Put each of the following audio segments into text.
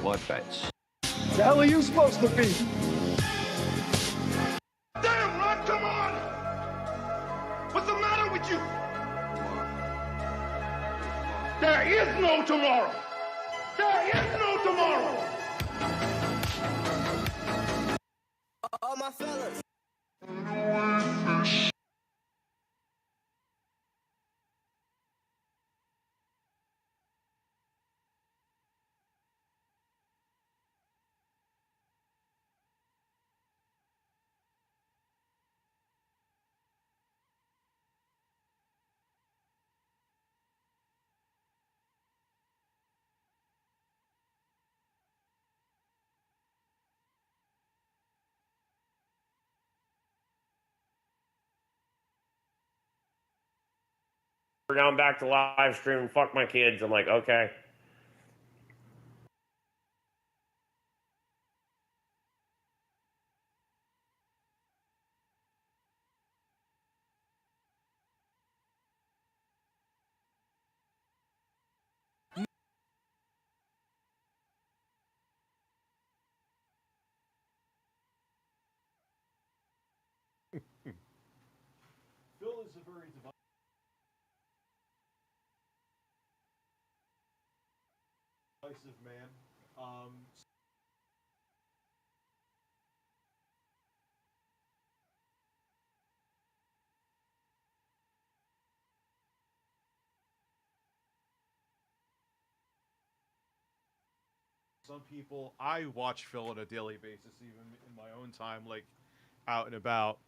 What bets? The hell are you supposed to be? Damn, Ron, come on! What's the matter with you? There is no tomorrow! There is no tomorrow! All my fellas. Now I'm back to live stream. Fuck my kids. I'm like, okay. Phil is a very divisive man. Some people, I watch Phil on a daily basis, even in my own time, like out and about.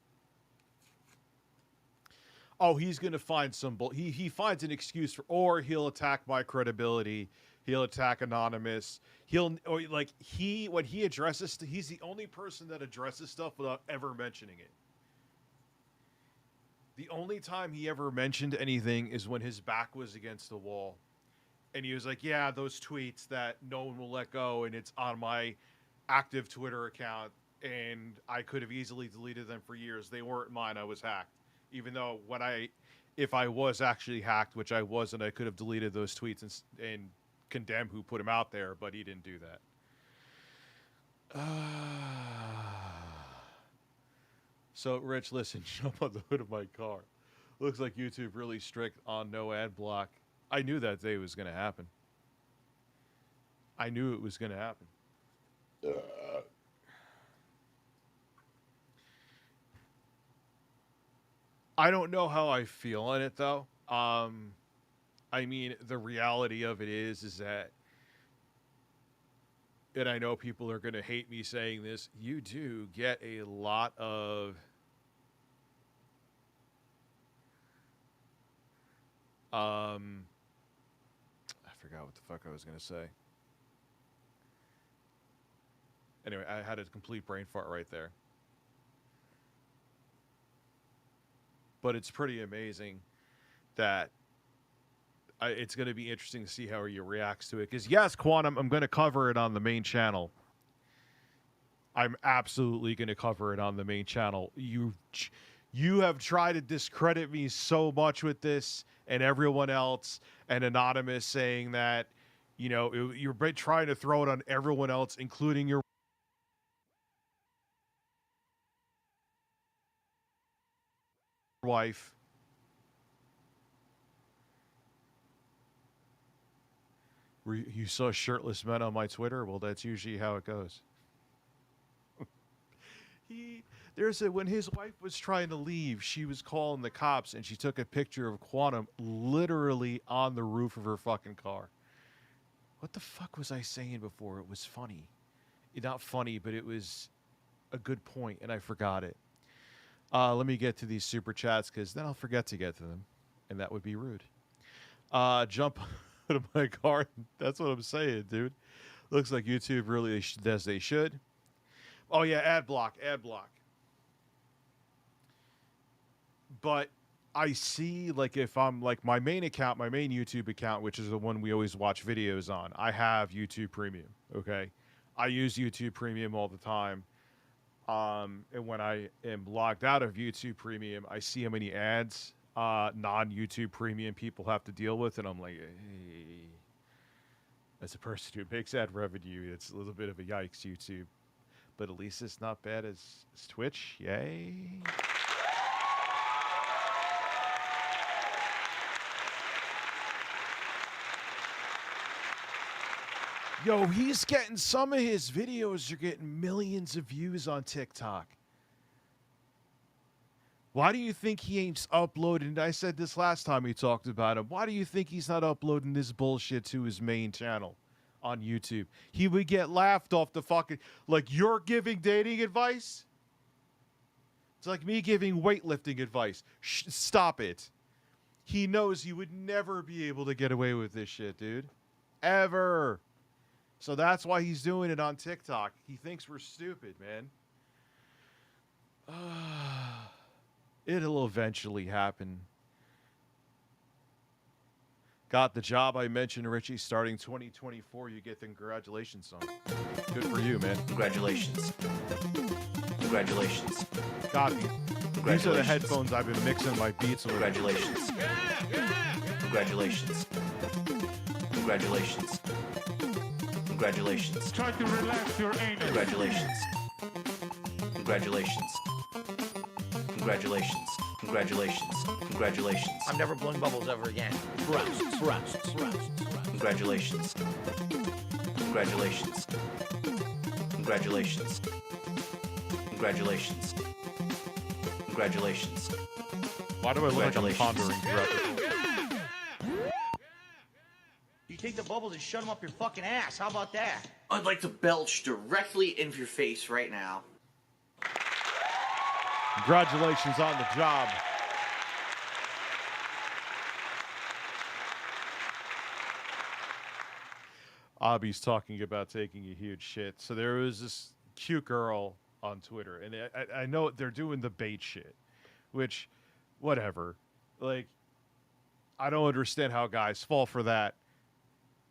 Oh, he's gonna find some he finds an excuse for, or he'll attack my credibility. He'll attack Anonymous. When he addresses, he's the only person that addresses stuff without ever mentioning it. The only time he ever mentioned anything is when his back was against the wall. And he was like, yeah, those tweets that no one will let go, and it's on my active Twitter account, and I could have easily deleted them for years. They weren't mine. I was hacked. Even though if I was actually hacked, which I wasn't, I could have deleted those tweets and condemn who put them out there, but he didn't do that. So, Rich, listen, jump on the hood of my car. Looks like YouTube really strict on no ad block. I knew that day was going to happen. I knew it was going to happen. I don't know how I feel on it, though. I mean, the reality of it is that, and I know people are going to hate me saying this, you do get a lot of I forgot what the fuck I was going to say. Anyway, I had a complete brain fart right there. But it's pretty amazing that it's going to be interesting to see how he reacts to it. Because, yes, Quantum, I'm going to cover it on the main channel. I'm absolutely going to cover it on the main channel. You have tried to discredit me so much with this, and everyone else, and Anonymous saying that, you know, you're trying to throw it on everyone else, including your wife. You saw shirtless men on my Twitter? Well, that's usually how it goes. When his wife was trying to leave, she was calling the cops, and she took a picture of Quantum literally on the roof of her fucking car. What the fuck was I saying before? It was funny. Not funny, but it was a good point, and I forgot it. Let me get to these super chats, because then I'll forget to get to them, and that would be rude. Jump out of my car. That's what I'm saying, dude. Looks like YouTube really does they should. Oh, yeah, ad block. But I see, like, if I'm, like, my main YouTube account, which is the one we always watch videos on, I have YouTube Premium, okay? I use YouTube Premium all the time. And when I am logged out of YouTube Premium, I see how many ads non-YouTube Premium people have to deal with, and I'm like, hey. As a person who makes ad revenue, it's a little bit of a yikes, YouTube. But at least it's not bad as Twitch. Yay. Yo, he's getting, some of his videos are getting millions of views on TikTok. Why do you think he ain't uploading? I said this last time we talked about him. Why do you think he's not uploading this bullshit to his main channel on YouTube? He would get laughed off the fucking, like, you're giving dating advice? It's like me giving weightlifting advice. Stop it. He knows he would never be able to get away with this shit, dude. Ever. So that's why he's doing it on TikTok. He thinks we're stupid, man. It'll eventually happen. Got the job I mentioned, Richie, starting 2024. You get the congratulations song. Good for you, man. Congratulations. Congratulations. Got me. These are the headphones I've been mixing my beats with. Congratulations. Congratulations. Congratulations. Congratulations. Try to relax your anus. Congratulations. Congratulations. Congratulations. Congratulations. Congratulations. I'm never blowing bubbles ever again. Congratulations. Congratulations. Congratulations. Congratulations. Congratulations. Why do I look like I'm pondering throughout this? You take the bubbles and shut them up your fucking ass. How about that? I'd like to belch directly into your face right now. Congratulations on the job. Abby's talking about taking a huge shit. So there was this cute girl on Twitter, and I know they're doing the bait shit, which, whatever. Like, I don't understand how guys fall for that.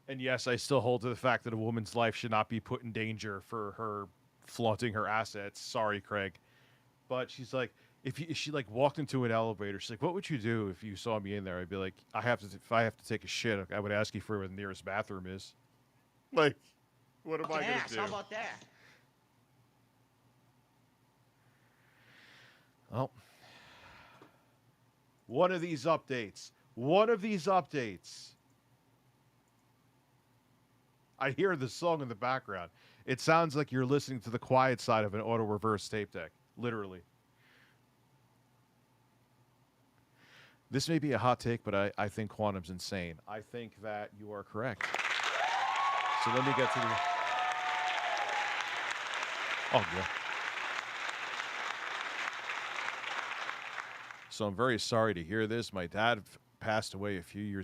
And yes, I still hold to the fact that a woman's life should not be put in danger for her flaunting her assets. Sorry, Craig. But she's like, if she like walked into an elevator, she's like, what would you do if you saw me in there? I'd be like, if I have to take a shit, I would ask you for where the nearest bathroom is. Like, what am I going to do? How about that? Well, one of these updates. I hear the song in the background. It sounds like you're listening to the quiet side of an auto reverse tape deck. Literally. This may be a hot take, but I think Quantum's insane. I think that you are correct. So let me get to the... Oh, yeah. So I'm very sorry to hear this. My dad passed away a few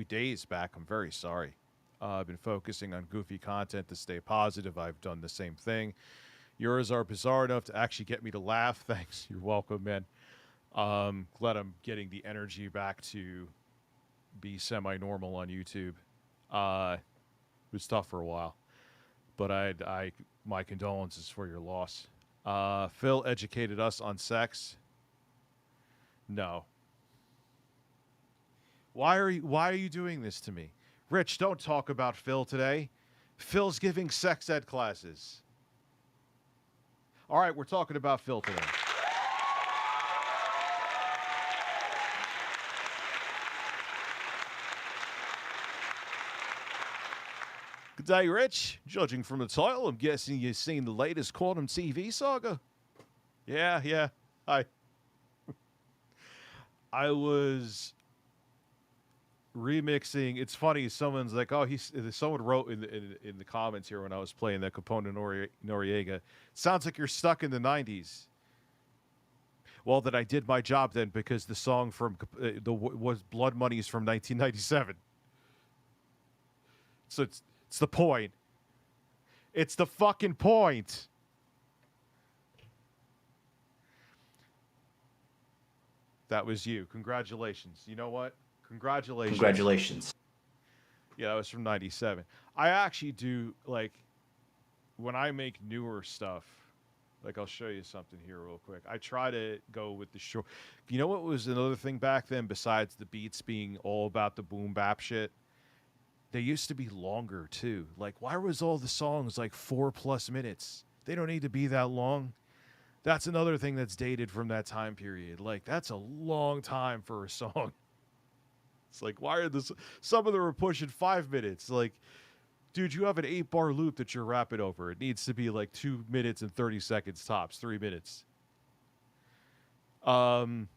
days back. I'm very sorry. I've been focusing on goofy content to stay positive. I've done the same thing. Yours are bizarre enough to actually get me to laugh. Thanks. You're welcome, man. Glad I'm getting the energy back to be semi-normal on YouTube. It was tough for a while, but my condolences for your loss. Phil educated us on sex. No. Why are you doing this to me? Rich, don't talk about Phil today. Phil's giving sex ed classes. All right, we're talking about Phil today. Good day, Rich. Judging from the title, I'm guessing you've seen the latest Quantum TV saga. Yeah. I was remixing. It's funny. Someone's like, "Oh, someone wrote in the comments here when I was playing that Capone Noriega. Sounds like you're stuck in the '90s." Well, then I did my job then, because the song from was Blood Money is from 1997. So it's the point. It's the fucking point. That was you. Congratulations. You know what? Congratulations. Congratulations. Yeah, that was from 97. I actually do, like, when I make newer stuff, like, I'll show you something here real quick. I try to go with the short. You know what was another thing back then besides the beats being all about the boom bap shit? They used to be longer too. Like, why was all the songs like 4+ minutes? They don't need to be that long. That's another thing that's dated from that time period. Like, that's a long time for a song. It's like, why are this? Some of them are pushing 5 minutes. Like, dude, you have an 8-bar loop that you're rapping over. It needs to be like 2 minutes and 30 seconds tops, 3 minutes. Shala,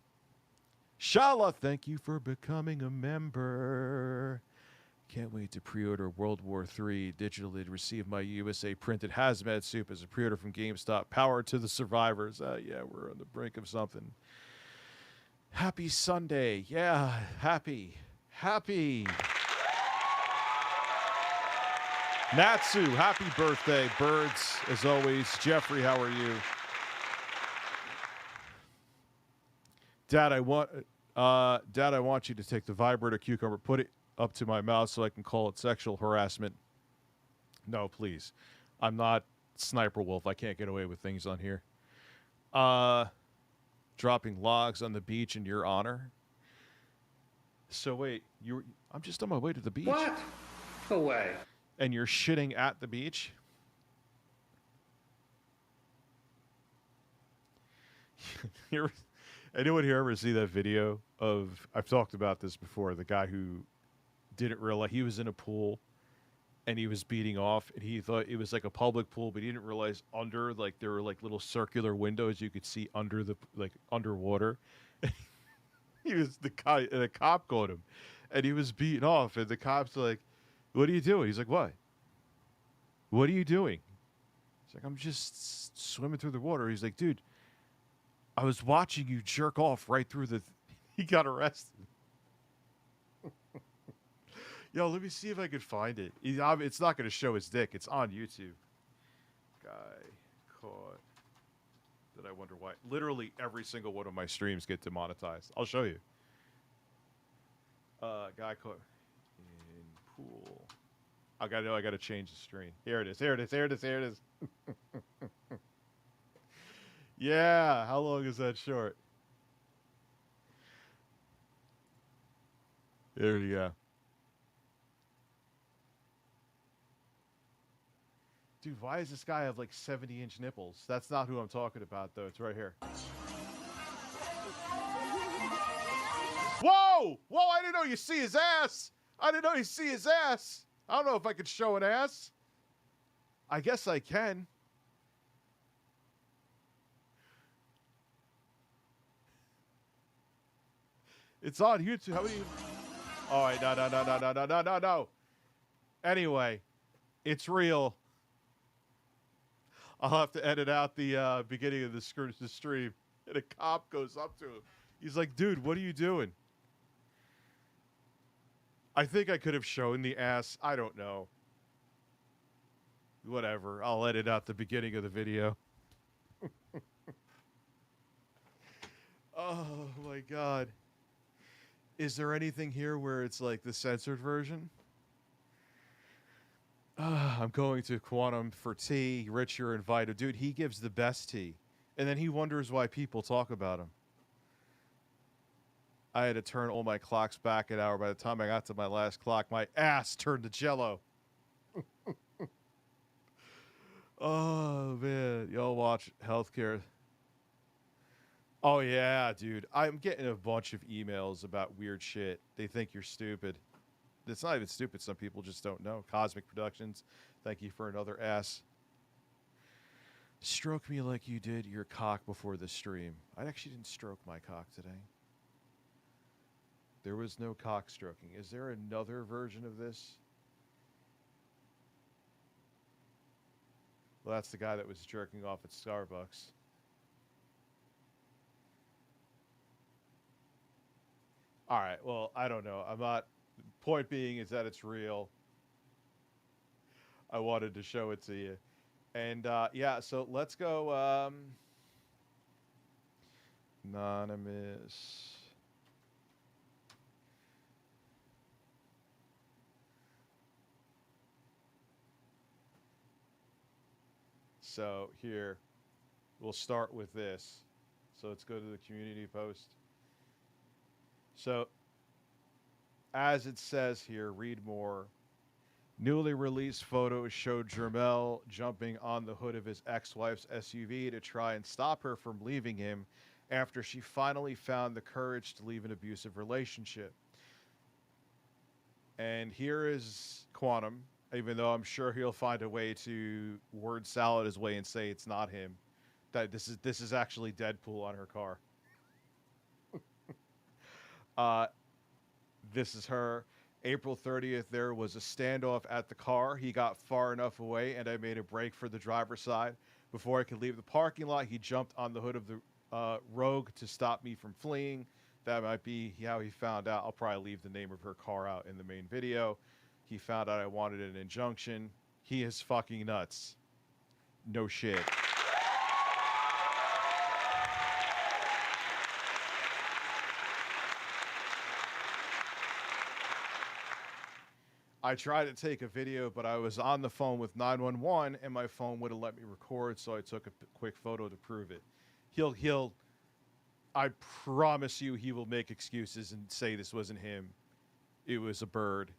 thank you for becoming a member. Can't wait to pre-order World War III digitally to receive my USA printed hazmat suit as a pre-order from GameStop. Power to the survivors. Yeah, we're on the brink of something. Happy Sunday. Yeah, happy. Natsu, happy birthday. Birds, as always. Jeffrey, how are you? Dad, I want you to take the vibrator cucumber, put it up to my mouth so I can call it sexual harassment. No, please. I'm not Sniper Wolf. I can't get away with things on here. Dropping logs on the beach in your honor. So wait, I'm just on my way to the beach. What? No way. And you're shitting at the beach? Anyone here ever see that video of, I've talked about this before, the guy who didn't realize he was in a pool and he was beating off and he thought it was like a public pool, but he didn't realize under, like, there were like little circular windows you could see under the, like, underwater. He was the cop caught him and he was beating off and the cop's like, what are you doing? He's like, what are you doing? He's like, I'm just swimming through the water. He's like, dude, I was watching you jerk off right through the... He got arrested. Yo, let me see if I can find it. It's not going to show his dick. It's on YouTube. Guy caught... That I wonder why. Literally every single one of my streams get demonetized. I'll show you. Guy caught in pool. I got to change the screen. Here it is. Yeah, how long is that short? There you go. Dude, why does this guy have like 70-inch nipples? That's not who I'm talking about, though. It's right here. Whoa! Whoa, I didn't know you see his ass! I don't know if I could show an ass. I guess I can. It's on YouTube. How many? Oh, wait, no. Anyway, it's real. I'll have to edit out the beginning of the stream. And a cop goes up to him. He's like, dude, what are you doing? I think I could have shown the ass. I don't know. Whatever. I'll edit out the beginning of the video. Oh, my God. Is there anything here where it's like the censored version? I'm going to Quantum for tea. Rich, you're invited. Dude, he gives the best tea. And then he wonders why people talk about him. I had to turn all my clocks back an hour. By the time I got to my last clock, my ass turned to jello. Oh, man. Y'all watch healthcare. Oh, yeah, dude. I'm getting a bunch of emails about weird shit. They think you're stupid. It's not even stupid. Some people just don't know. Cosmic Productions, thank you for another ass. Stroke me like you did your cock before the stream. I actually didn't stroke my cock today. There was no cock stroking. Is there another version of this? Well, that's the guy that was jerking off at Starbucks. All right, well, I don't know. I'm not... Point being is that it's real. I wanted to show it to you. And, yeah, so let's go, Anonymous. So, here, we'll start with this. So let's go to the community post. So, as it says here, read more. Newly released photos showed Jermel jumping on the hood of his ex-wife's SUV to try and stop her from leaving him after she finally found the courage to leave an abusive relationship. And here is Quantum, even though I'm sure he'll find a way to word salad his way and say it's not him. That this is actually Deadpool on her car. This is her. April 30th, there was a standoff at the car. He got far enough away, and I made a break for the driver's side. Before I could leave the parking lot, he jumped on the hood of the Rogue to stop me from fleeing. That might be how he found out. I'll probably leave the name of her car out in the main video. He found out I wanted an injunction. He is fucking nuts. No shit. I tried to take a video, but I was on the phone with 911 and my phone wouldn't let me record, so I took a quick photo to prove it. I promise you he will make excuses and say this wasn't him. It was a bird.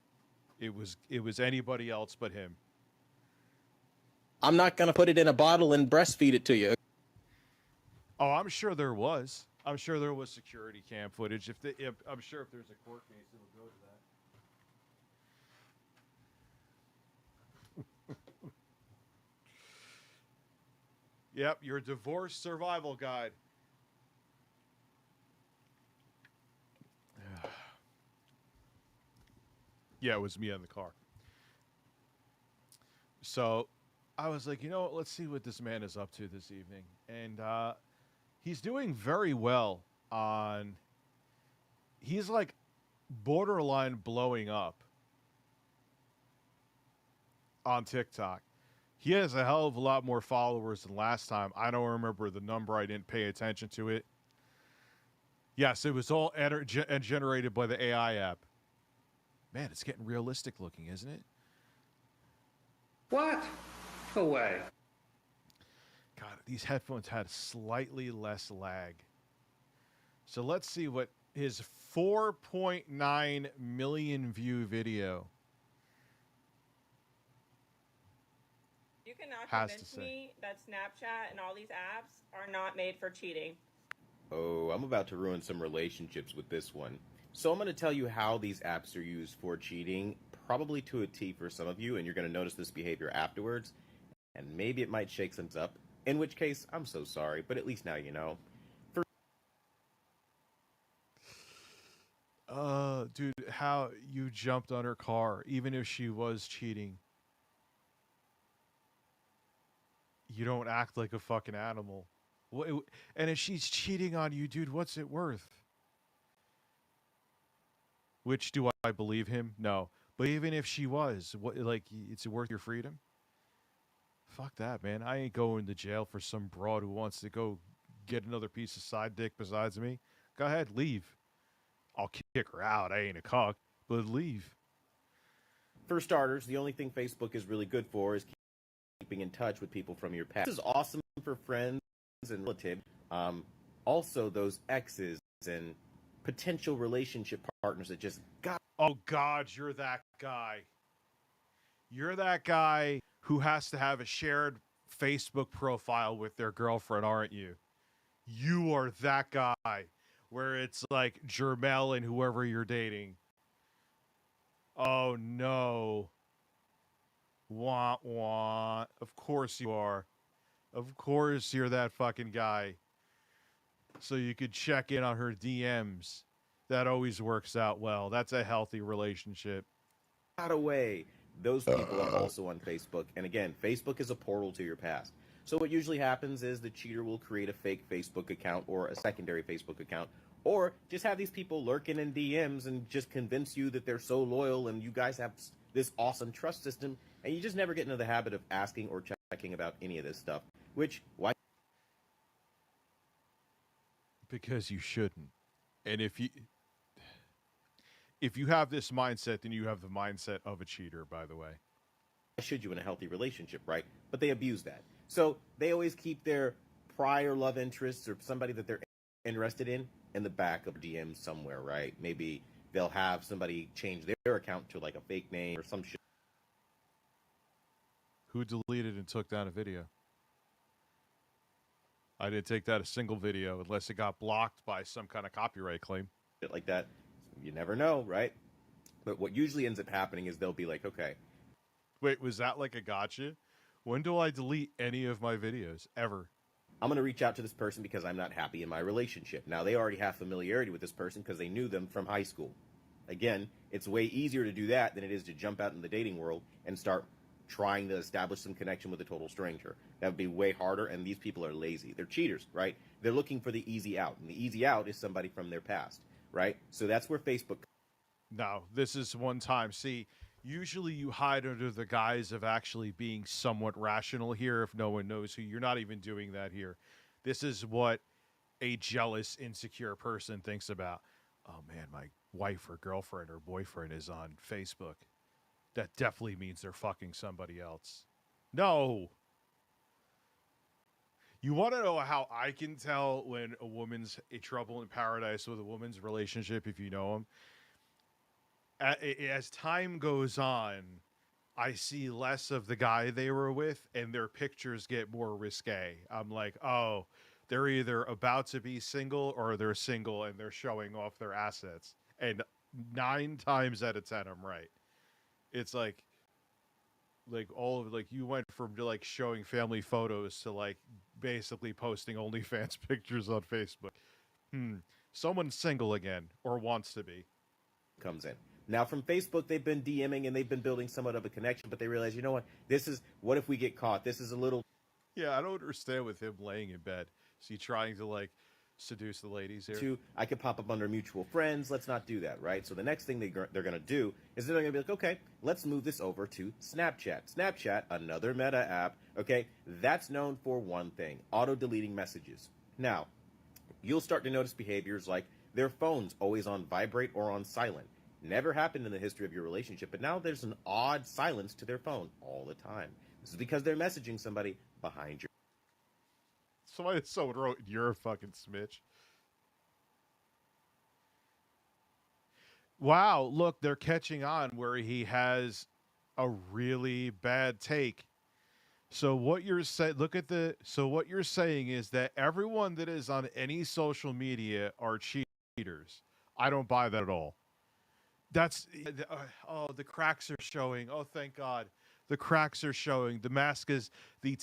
It was anybody else but him. I'm not going to put it in a bottle and breastfeed it to you. Oh, I'm sure there was. I'm sure there was security cam footage. I'm sure if there's a court case, it'll go to that. Yep, your divorce survival guide. Yeah, it was me on the car. So I was like, you know what? Let's see what this man is up to this evening. And he's doing very well on... He's like borderline blowing up on TikTok. He has a hell of a lot more followers than last time. I don't remember the number. I didn't pay attention to it. Yes, it was all generated by the AI app. Man, it's getting realistic looking, isn't it? What? No way. God, these headphones had slightly less lag. So let's see what his 4.9 million view video You cannot has to convince say. me that Snapchat and all these apps are not made for cheating. Oh, I'm about to ruin some relationships with this one. So I'm going to tell you how these apps are used for cheating, probably to a T for some of you, and you're going to notice this behavior afterwards, and maybe it might shake things up, in which case, I'm so sorry, but at least now you know. Dude, how you jumped on her car, even if she was cheating. You don't act like a fucking animal. And if she's cheating on you, dude, what's it worth? Which, do I believe him? No. But even if she was, it's worth your freedom? Fuck that, man. I ain't going to jail for some broad who wants to go get another piece of side dick besides me. Go ahead, leave. I'll kick her out. I ain't a cock, but leave. For starters, the only thing Facebook is really good for is keeping in touch with people from your past. This is awesome for friends and relatives. Also, those exes and potential relationship partners that just got... Oh, God, you're that guy. You're that guy who has to have a shared Facebook profile with their girlfriend, aren't you? You are that guy where it's like Jermel and whoever you're dating. Oh, no. Wah, wah. Of course you are. Of course you're that fucking guy. So you could check in on her DMs. That always works out well. That's a healthy relationship. Got away. Those people are also on Facebook. And again, Facebook is a portal to your past. So what usually happens is the cheater will create a fake Facebook account or a secondary Facebook account, or just have these people lurking in DMs and just convince you that they're so loyal and you guys have this awesome trust system, and you just never get into the habit of asking or checking about any of this stuff. Which, why? Because you shouldn't. And if you have this mindset, then you have the mindset of a cheater, by the way. Should you in a healthy relationship, right? But they abuse that. So they always keep their prior love interests or somebody that they're interested in the back of DMs somewhere, right? Maybe they'll have somebody change their account to like a fake name or some shit. Who deleted and took down a video? I didn't take that a single video unless it got blocked by some kind of copyright claim. Shit like that. You never know, right? But what usually ends up happening is they'll be like, okay, Wait, was that like a gotcha? When do I delete any of my videos? Ever? I'm going to reach out to this person because I'm not happy in my relationship. Now, they already have familiarity with this person because they knew them from high school. Again, it's way easier to do that than it is to jump out in the dating world and start trying to establish some connection with a total stranger. That would be way harder, and these people are lazy. They're cheaters, right? They're looking for the easy out, and the easy out is somebody from their past, right? So that's where Facebook... No, this is one time. See, usually you hide under the guise of actually being somewhat rational here if no one knows who. You're not even doing that here. This is what a jealous, insecure person thinks about. Oh, man, my wife or girlfriend or boyfriend is on Facebook. That definitely means they're fucking somebody else. No. You want to know how I can tell when a woman's in trouble in paradise with a woman's relationship if you know them? As time goes on, I see less of the guy they were with, and their pictures get more risque. I'm like, oh, they're either about to be single or they're single and they're showing off their assets. And 9 times out of 10, I'm right. It's like all of you went from like showing family photos to like basically posting OnlyFans pictures on Facebook. Someone's single again or wants to be. comes in. Now, from Facebook, they've been DMing and they've been building somewhat of a connection, but they realize, you know what, what if we get caught? This is a little... Yeah, I don't understand with him laying in bed. Is he trying to, like, seduce the ladies here? I could pop up under mutual friends. Let's not do that, right? So the next thing they're going to do is they're going to be like, okay, let's move this over to Snapchat. Snapchat, another meta app, okay, that's known for one thing, auto-deleting messages. Now, you'll start to notice behaviors like their phone's always on vibrate or on silent. Never happened in the history of your relationship, but now there's an odd silence to their phone all the time. This is because they're messaging somebody behind your... Someone wrote, "You're a fucking Smitch." Wow, look, they're catching on where he has a really bad take. So what you're saying, what you're saying is that everyone that is on any social media are cheaters. I don't buy that at all. That's the cracks are showing. Oh, thank God. The cracks are showing. The mask is the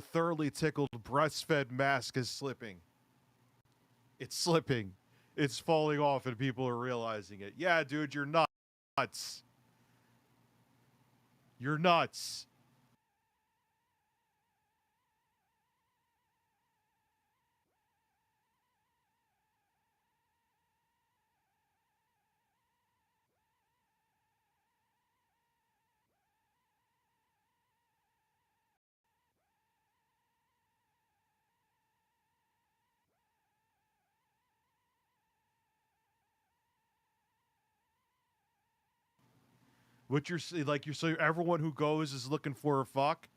thoroughly tickled breastfed mask is slipping. It's slipping. It's falling off and people are realizing it. Yeah, dude, you're nuts. You're nuts. What you're so everyone who goes is looking for a fuck?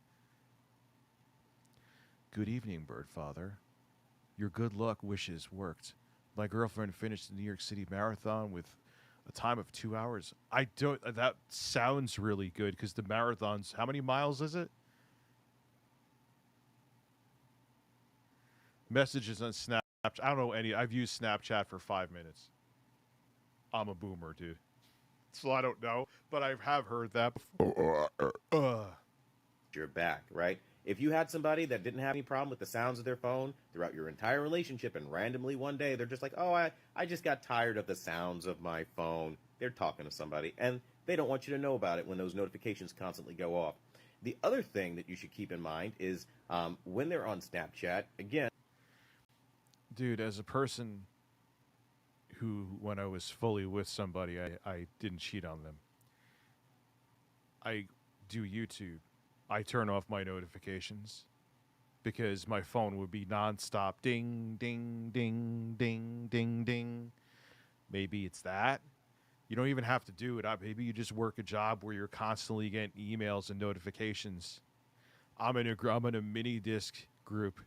Good evening, Birdfather. Your good luck wishes worked. My girlfriend finished the New York City Marathon with a time of 2 hours. That sounds really good because the marathon's, how many miles is it? Messages on Snapchat. I don't know any. I've used Snapchat for 5 minutes. I'm a boomer, dude. So I don't know, but I have heard that before. Your back, right? If you had somebody that didn't have any problem with the sounds of their phone throughout your entire relationship and randomly one day they're just like, oh, I just got tired of the sounds of my phone. They're talking to somebody and they don't want you to know about it when those notifications constantly go off. The other thing that you should keep in mind is when they're on Snapchat, again. Dude, as a person who, when I was fully with somebody, I didn't cheat on them. I do YouTube. I turn off my notifications because my phone would be nonstop ding, ding, ding, ding, ding, ding. Maybe it's that. You don't even have to do it. Maybe you just work a job where you're constantly getting emails and notifications. I'm in a mini disc group.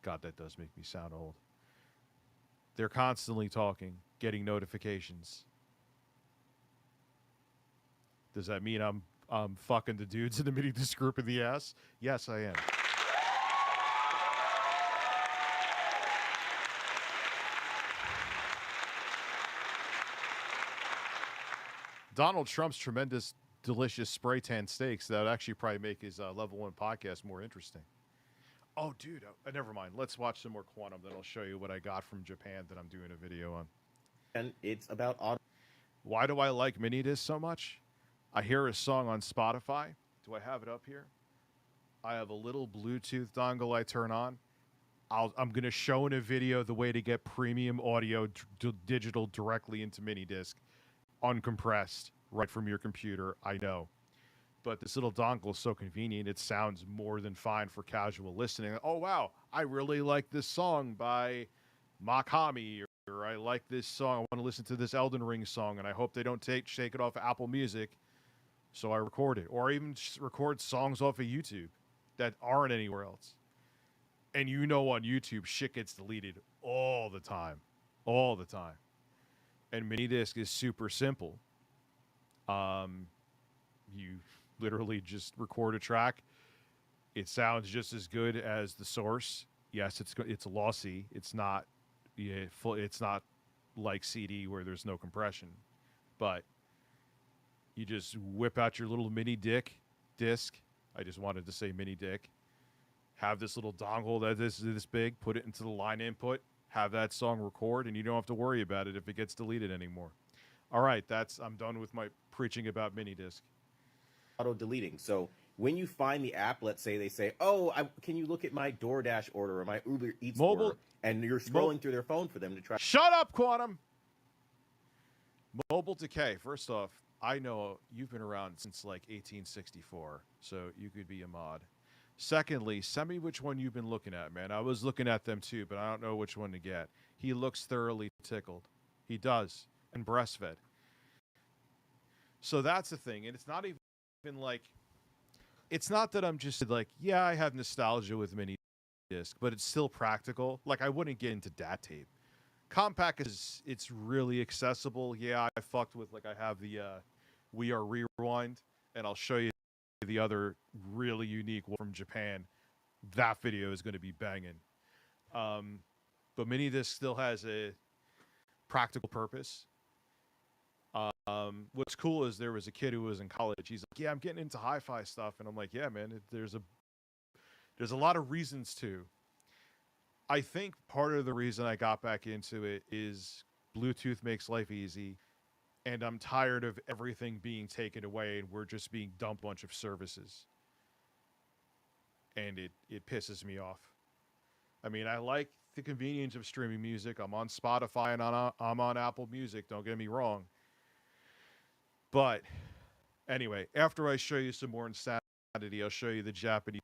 God, that does make me sound old. They're constantly talking, getting notifications. Does that mean I'm fucking the dudes in the mini disc group in the ass? Yes, I am. Donald Trump's tremendous, delicious spray tan steaks that would actually probably make his level 1 podcast more interesting. Oh, dude, never mind. Let's watch some more Quantum, then I'll show you what I got from Japan that I'm doing a video on. And it's about auto. Why do I like mini disc so much? I hear a song on Spotify. Do I have it up here? I have a little Bluetooth dongle I turn on. I'm going to show in a video the way to get premium audio digital directly into mini disc, uncompressed, right from your computer. I know. But this little dongle is so convenient, it sounds more than fine for casual listening. Oh, wow, I really like this song by Makami, or I like this song. I want to listen to this Elden Ring song, and I hope they don't take it off of Apple Music, so I record it. Or even just record songs off of YouTube that aren't anywhere else. And you know on YouTube, shit gets deleted all the time. All the time. And Minidisc is super simple. You literally just record a track. It sounds just as good as the source. Yes, it's lossy. It's not it's not like CD where there's no compression. But you just whip out your little mini disc. I just wanted to say mini dick. Have this little dongle that is this big, put it into the line input, have that song record, and you don't have to worry about it if it gets deleted anymore. All right, I'm done with my preaching about mini disc. Auto deleting. So when you find the app, let's say they say, "Oh, can you look at my DoorDash order or my Uber Eats order?" And you're scrolling through their phone for them to try. Shut up, Quantum. Mobile Decay. First off, I know you've been around since like 1864, so you could be a mod. Secondly, send me which one you've been looking at, man. I was looking at them too, but I don't know which one to get. He looks thoroughly tickled. He does. And breastfed. So that's the thing. And it's not even like, it's not that I'm just like, yeah, I have nostalgia with mini disc, but it's still practical. Like, I wouldn't get into DAT tape. Compact it's really accessible. Yeah, I fucked with, like, I have the We Are Rewind, and I'll show you the other really unique one from Japan. That video is going to be banging. But mini disc still has a practical purpose. What's cool is there was a kid who was in college. He's like, yeah, I'm getting into hi-fi stuff. And I'm like, yeah, man, there's a lot of reasons to. I think part of the reason I got back into it is Bluetooth makes life easy. And I'm tired of everything being taken away and we're just being dumped a bunch of services. And it pisses me off. I mean, I like the convenience of streaming music. I'm on Spotify and I'm on Apple Music. Don't get me wrong. But anyway, after I show you some more insanity, I'll show you the Japanese.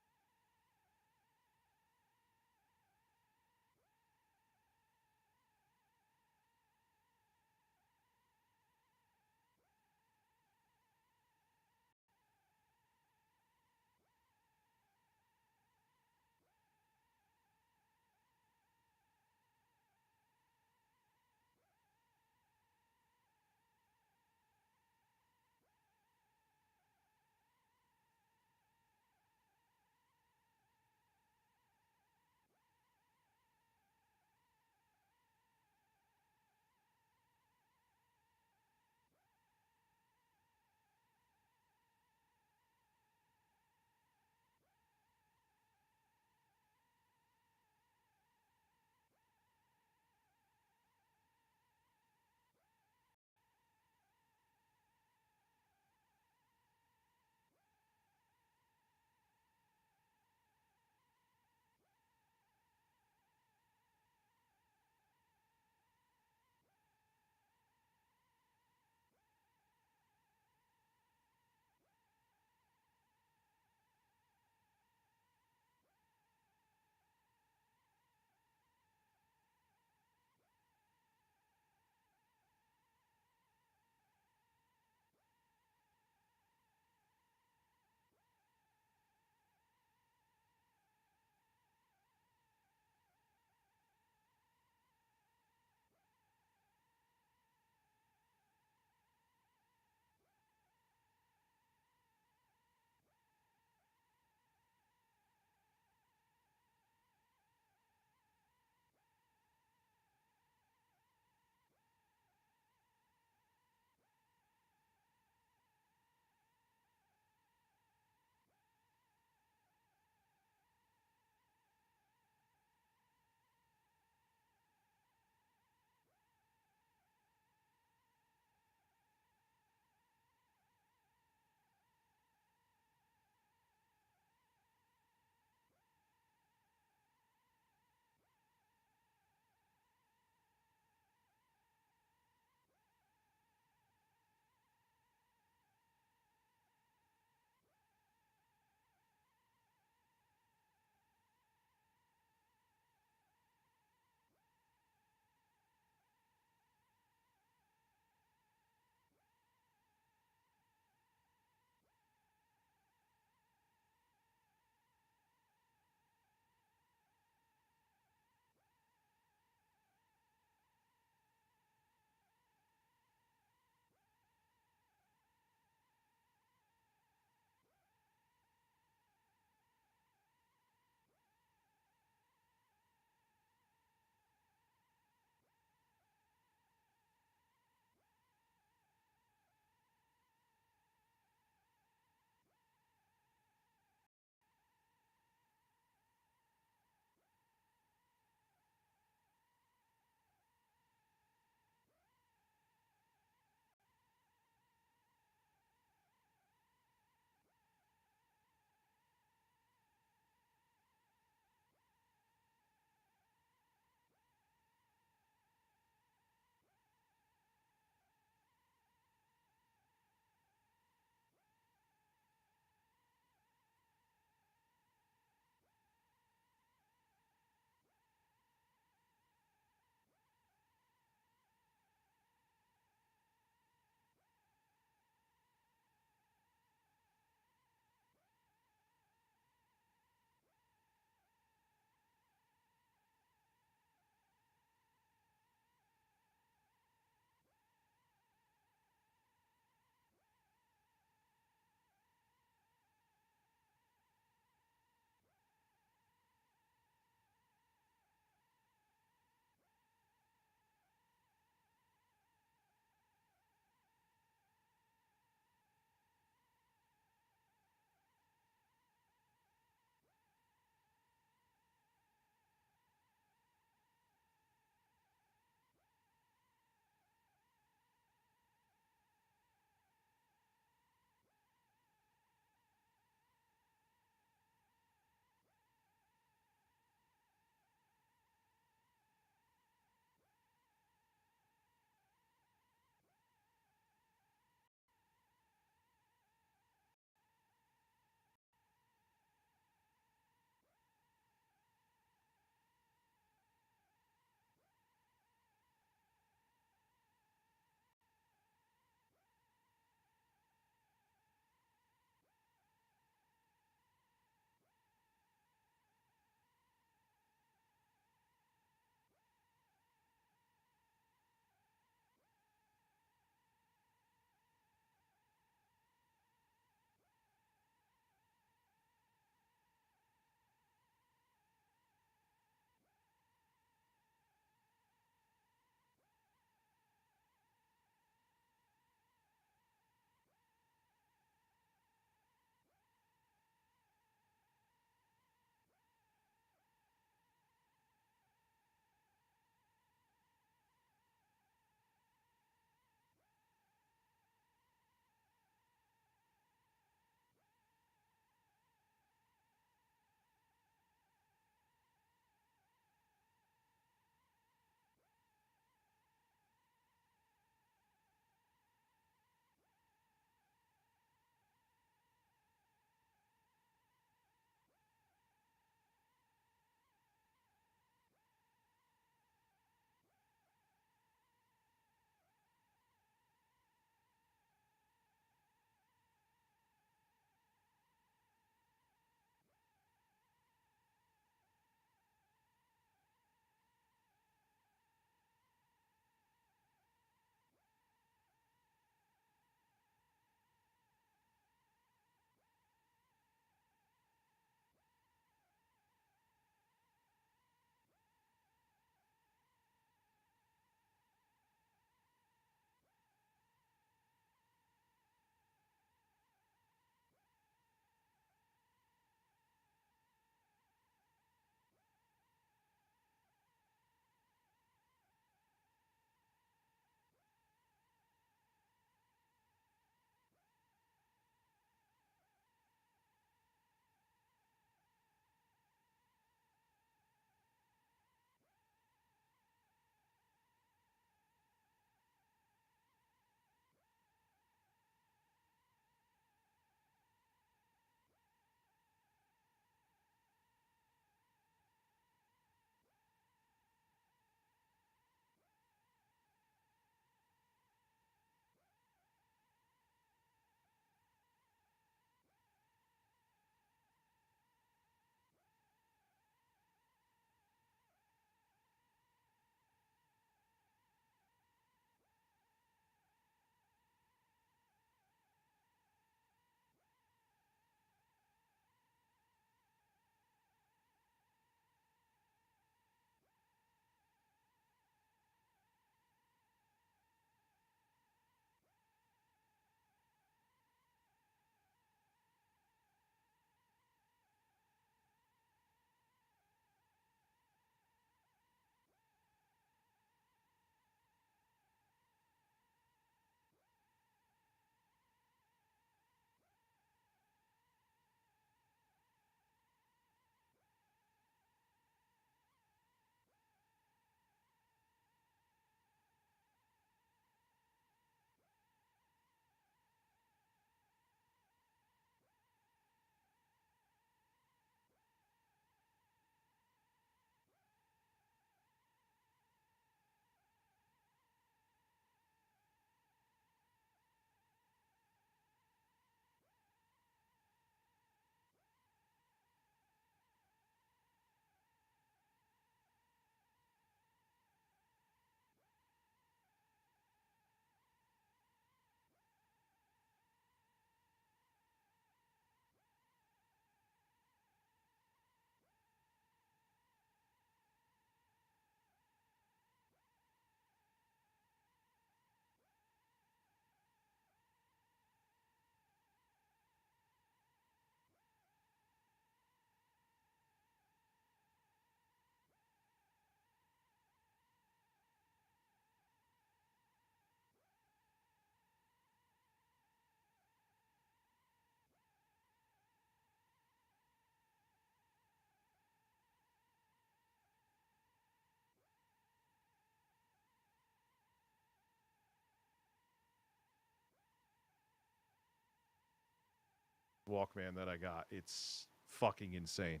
Walkman that I got. It's fucking insane.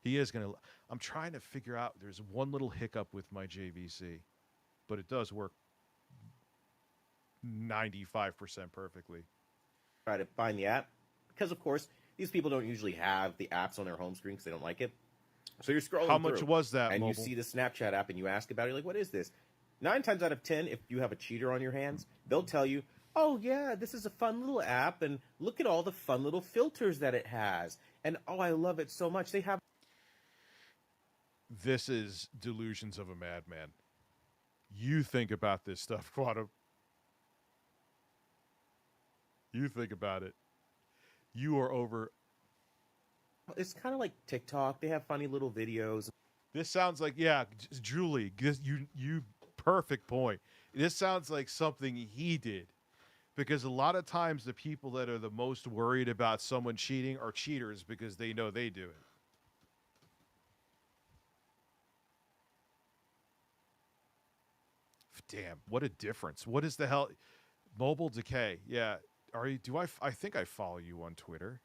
He is going to... I'm trying to figure out... There's one little hiccup with my JVC, but it does work 95% perfectly. Try to find the app. Because, of course, these people don't usually have the apps on their home screen because they don't like it. So you're scrolling How much through, was that, and Mobile? you see the Snapchat app and you ask about it. You're like, what is this? 9 times out of 10, if you have a cheater on your hands, they'll tell you, oh, yeah, this is a fun little app, and look at all the fun little filters that it has. And, oh, I love it so much. They have... This is delusions of a madman. You think about this stuff, Quantum. You think about it. You are over... It's kind of like TikTok. They have funny little videos. This sounds like, yeah, Julie, you perfect point. This sounds like something he did. Because a lot of times the people that are the most worried about someone cheating are cheaters because they know they do it. Damn, what a difference. What is the hell? Mobile Decay. Yeah. Are you, I think I follow you on Twitter.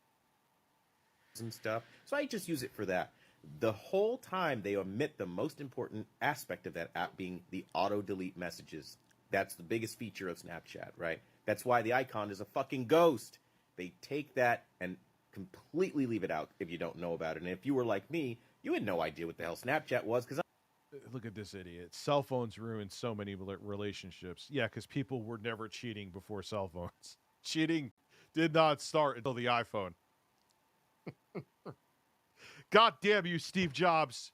And stuff. So I just use it for that. The whole time they omit the most important aspect of that app being the auto delete messages. That's the biggest feature of Snapchat, right? That's why the icon is a fucking ghost. They take that and completely leave it out if you don't know about it. And if you were like me, you had no idea what the hell Snapchat was because look at this idiot. Cell phones ruined so many relationships. Yeah, because people were never cheating before cell phones. Cheating did not start until the iPhone. God damn you, Steve Jobs.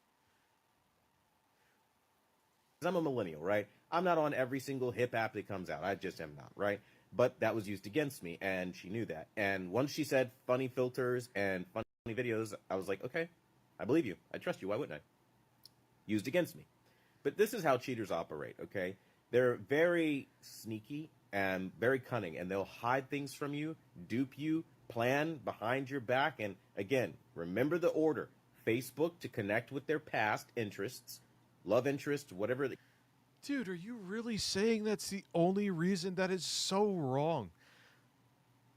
I'm a millennial, right? I'm not on every single hip app that comes out. I just am not, right? But that was used against me, and she knew that. And once she said funny filters and funny videos, I was like, okay, I believe you. I trust you. Why wouldn't I? Used against me. But this is how cheaters operate, okay? They're very sneaky and very cunning, and they'll hide things from you, dupe you, plan behind your back, and again, remember the order. Facebook to connect with their past interests, love interests, whatever. Dude, are you really saying that's the only reason? That is so wrong.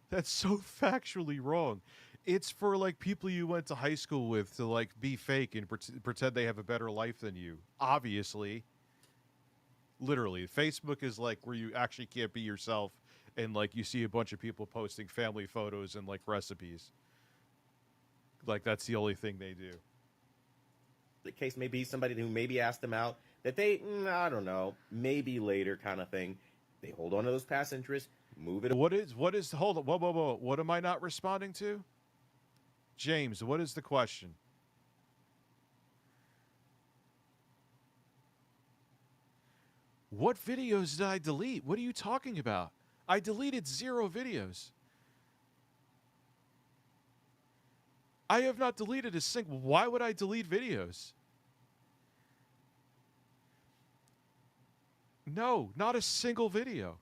That's so factually wrong. It's for, like, people you went to high school with to, like, be fake and pretend they have a better life than you. Obviously. Literally. Facebook is, like, where you actually can't be yourself and, like, you see a bunch of people posting family photos and, like, recipes. Like, that's the only thing they do. The case may be somebody who maybe asked them out that they, I don't know, maybe later kind of thing. They hold on to those past interests, move it. What is, hold on, whoa. What am I not responding to? James, what is the question? What videos did I delete? What are you talking about? I deleted 0 videos. I have not deleted a single. Why would I delete videos? No, not a single video.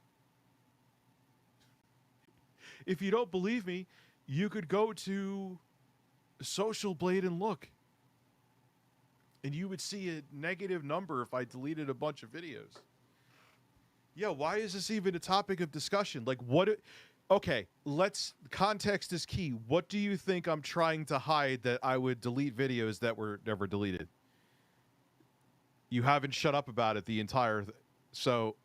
If you don't believe me, you could go to Social Blade and look. And you would see a negative number if I deleted a bunch of videos. Yeah, why is this even a topic of discussion? Like, what... Okay, context is key. What do you think I'm trying to hide that I would delete videos that were never deleted? You haven't shut up about it the entire... So...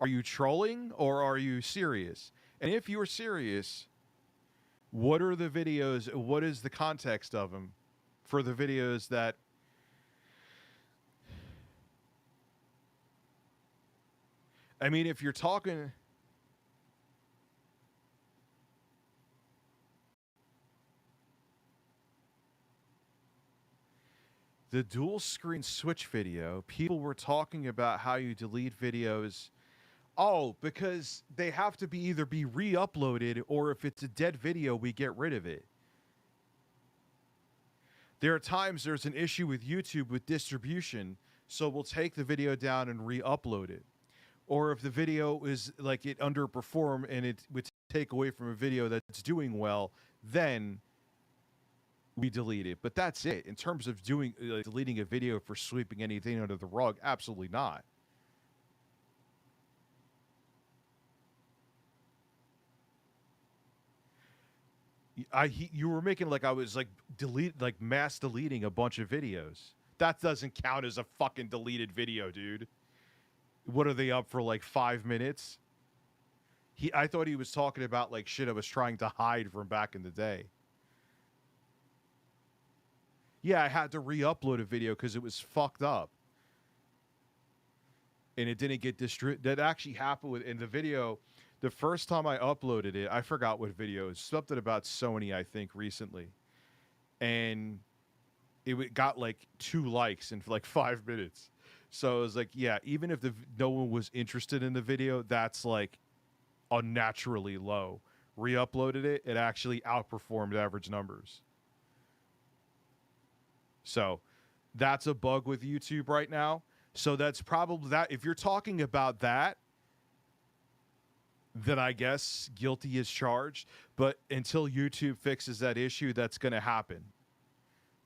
Are you trolling or are you serious? And if you're serious, what are the videos, what is the context of them for the videos that... I mean, if you're talking... The dual screen switch video, people were talking about how you delete videos. Oh, because they have to be either be re-uploaded or if it's a dead video, we get rid of it. There are times there's an issue with YouTube with distribution, so we'll take the video down and re-upload it. Or if the video is like it underperformed and it would take away from a video that's doing well, then we delete it. But that's it. In terms of doing deleting a video for sweeping anything under the rug, absolutely not. You were making like I was like mass deleting a bunch of videos. That doesn't count as a fucking deleted video, dude. What are they up for, like 5 minutes? I thought he was talking about like shit I was trying to hide from back in the day. Yeah, I had to re-upload a video because it was fucked up. And it didn't get distributed. That actually happened in the video. The first time I uploaded it, I forgot what video. It's something about Sony, I think, recently. And it got like 2 likes in like 5 minutes. So I was like, yeah, even if no one was interested in the video, that's like unnaturally low. Re-uploaded it, it actually outperformed average numbers. So that's a bug with YouTube right now. So that's probably that. If you're talking about that, then I guess guilty is charged. But until YouTube fixes that issue, that's going to happen.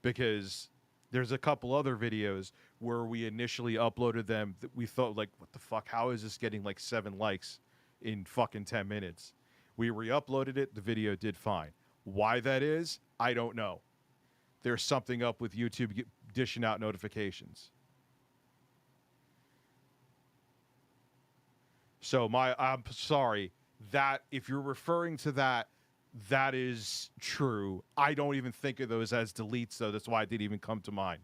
Because there's a couple other videos where we initially uploaded them that we thought, like, what the fuck? How is this getting like 7 likes in fucking 10 minutes? We re-uploaded it. The video did fine. Why that is, I don't know. There's something up with YouTube dishing out notifications. So I'm sorry that if you're referring to that, that is true. I don't even think of those as deletes, though. That's why it didn't even come to mind.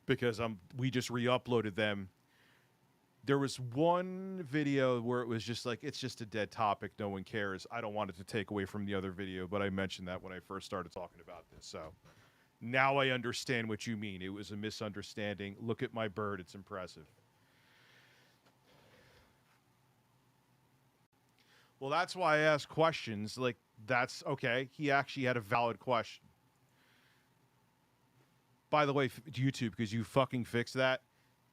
Because we just re-uploaded them. There was one video where it was just like, it's just a dead topic. No one cares. I don't want it to take away from the other video, but I mentioned that when I first started talking about this. So now I understand what you mean. It was a misunderstanding. Look at my bird. It's impressive. Well, that's why I ask questions. Like, that's okay. He actually had a valid question. By the way, YouTube, because you fucking fixed that.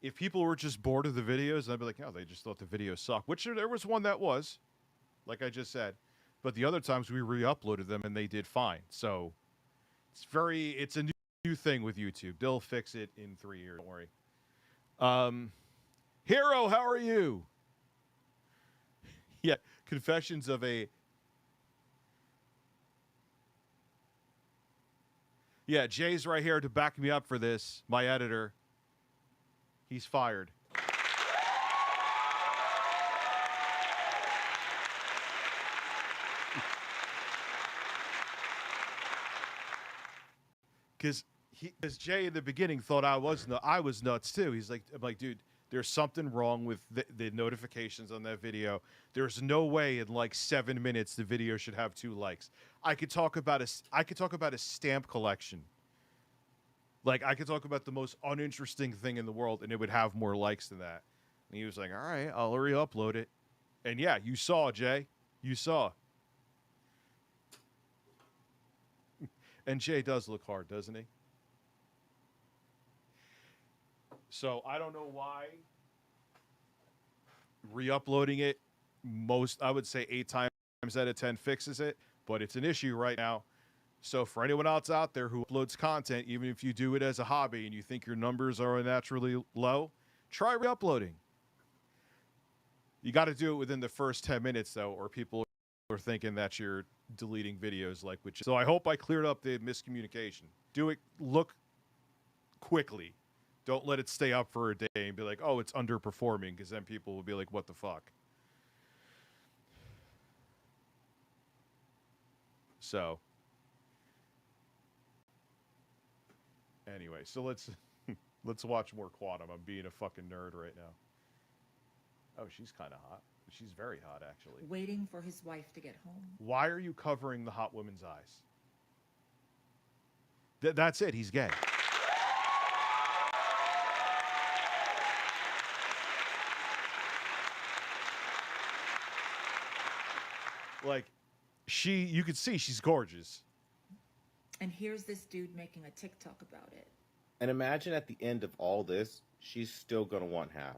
If people were just bored of the videos, I'd be like, oh, they just thought the video sucked. Which there was one that was, like I just said. But the other times we re-uploaded them and they did fine. So it's a new thing with YouTube. They'll fix it in 3 years. Don't worry. Hero, how are you? Yeah, Confessions of a... Yeah, Jay's right here to back me up for this. My editor. He's fired. Because Jay in the beginning thought I was nuts too. He's like, I'm like, dude, there's something wrong with the notifications on that video. There's no way in like 7 minutes the video should have 2 likes. I could talk about a stamp collection. Like, I could talk about the most uninteresting thing in the world, and it would have more likes than that. And he was like, all right, I'll re-upload it. And yeah, you saw, Jay. You saw. And Jay does look hard, doesn't he? So, I don't know why re-uploading it, I would say 8 times out of 10 fixes it, but it's an issue right now. So for anyone else out there who uploads content, even if you do it as a hobby and you think your numbers are unnaturally low, try re-uploading. You got to do it within the first 10 minutes, though, or people are thinking that you're deleting videos like which. So I hope I cleared up the miscommunication. Look quickly. Don't let it stay up for a day and be like, oh, it's underperforming, because then people will be like, what the fuck? So... Anyway, so let's watch more Quantum. I'm being a fucking nerd right now. Oh, she's kind of hot. She's very hot, actually. Waiting for his wife to get home. Why are you covering the hot woman's eyes? That's it. He's gay. Like, you could see she's gorgeous. And here's this dude making a TikTok about it. And imagine at the end of all this, she's still going to want half.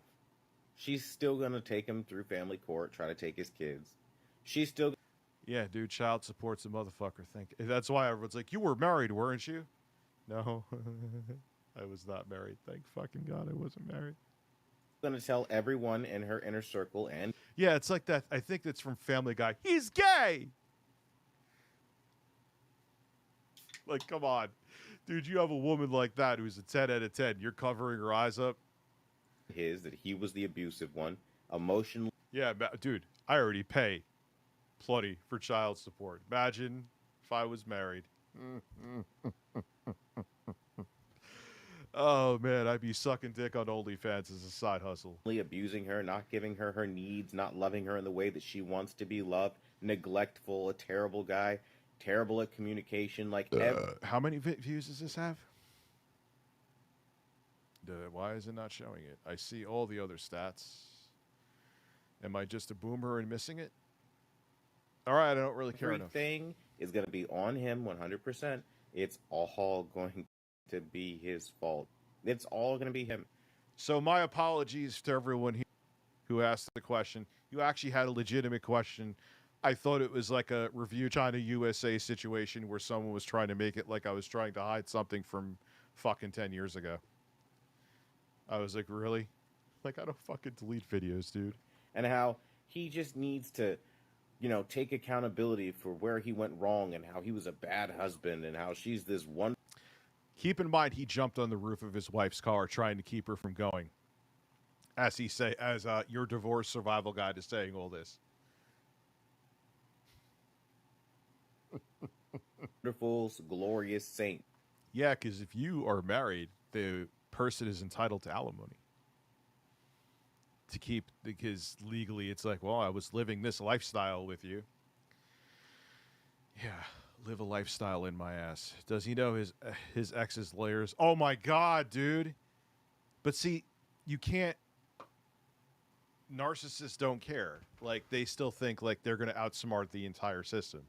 She's still going to take him through family court, try to take his kids. She's still... Yeah, dude, child support's a motherfucker. That's why everyone's like, you were married, weren't you? No, I was not married. Thank fucking God I wasn't married. Going to tell everyone in her inner circle and... Yeah, it's like that. I think that's from Family Guy. He's gay! Like, come on. Dude, you have a woman like that who's a 10 out of 10. You're covering her eyes up. That he was the abusive one, emotionally. Yeah, dude, I already pay plenty for child support. Imagine if I was married. Oh, man, I'd be sucking dick on OnlyFans as a side hustle. Abusing her, not giving her her needs, not loving her in the way that she wants to be loved, neglectful, a terrible guy, terrible at communication. Like, how many views does this have? Why is it not showing it? I see all the other stats. Am I just a boomer and missing it? All right, I don't really care enough. Everything is going to be on him 100%. It's all going to be his fault. It's all going to be him. So my apologies to everyone who asked the question. You actually had a legitimate question. I thought it was like a Review China USA situation where someone was trying to make it like I was trying to hide something from fucking 10 years ago. I was like, really? Like, I don't fucking delete videos, dude. And how he just needs to, you know, take accountability for where he went wrong and how he was a bad husband and how she's this one. Keep in mind, he jumped on the roof of his wife's car trying to keep her from going. As your divorce survival guide is saying all this. Wonderful, glorious saint. Yeah, because if you are married, the person is entitled to alimony. Because legally it's like, well, I was living this lifestyle with you. Yeah, live a lifestyle in my ass. Does he know his ex's lawyers? Oh my God, dude. But see, you can't. Narcissists don't care. Like, they still think like they're going to outsmart the entire system.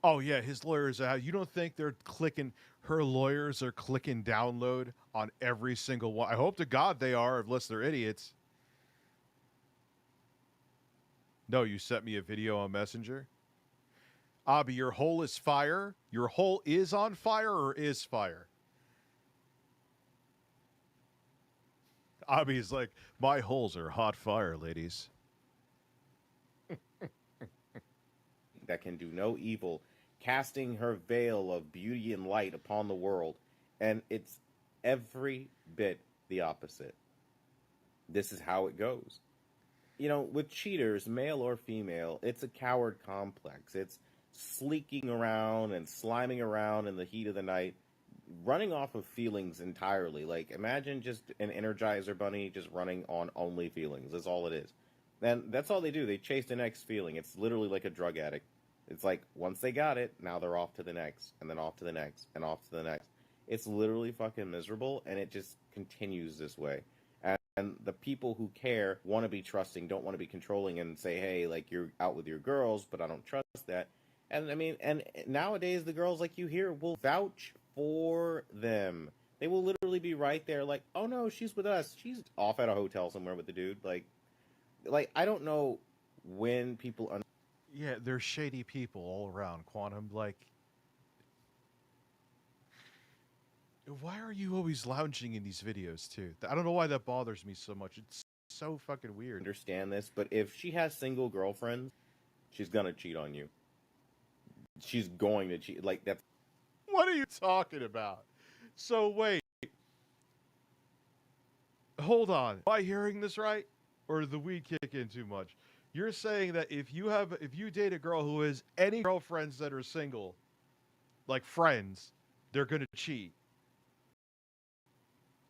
Oh yeah, his lawyers are out. You don't think they're clicking? Her lawyers are clicking download on every single one. I hope to God they are, unless they're idiots. No, you sent me a video on Messenger. Abby, your hole is fire. Your hole is on fire or is fire? Abby's like, my holes are hot fire, ladies. That can do no evil, casting her veil of beauty and light upon the world. And it's every bit the opposite. This is how it goes. You know, with cheaters, male or female, it's a coward complex. It's sleeking around and sliming around in the heat of the night, running off of feelings entirely. Like, imagine just an Energizer bunny just running on only feelings. That's all it is. And that's all they do. They chase the next feeling. It's literally like a drug addict. It's like, once they got it, now they're off to the next, and then off to the next, and off to the next. It's literally fucking miserable, and it just continues this way. And the people who care want to be trusting, don't want to be controlling, and say, hey, like, you're out with your girls, but I don't trust that. And, I mean, and nowadays, the girls like you here will vouch for them. They will literally be right there, like, oh, no, she's with us. She's off at a hotel somewhere with the dude. Like I don't know when people... Yeah, there's shady people all around, Quantum. Like, why are you always lounging in these videos, too? I don't know why that bothers me so much. It's so fucking weird. Understand this, but if she has single girlfriends, she's gonna cheat on you. She's going to cheat. Like, that's... What are you talking about? So, wait. Hold on. Am I hearing this right? Or did the weed kick in too much? You're saying that if you date a girl who has any girlfriends that are single, like friends, they're gonna cheat.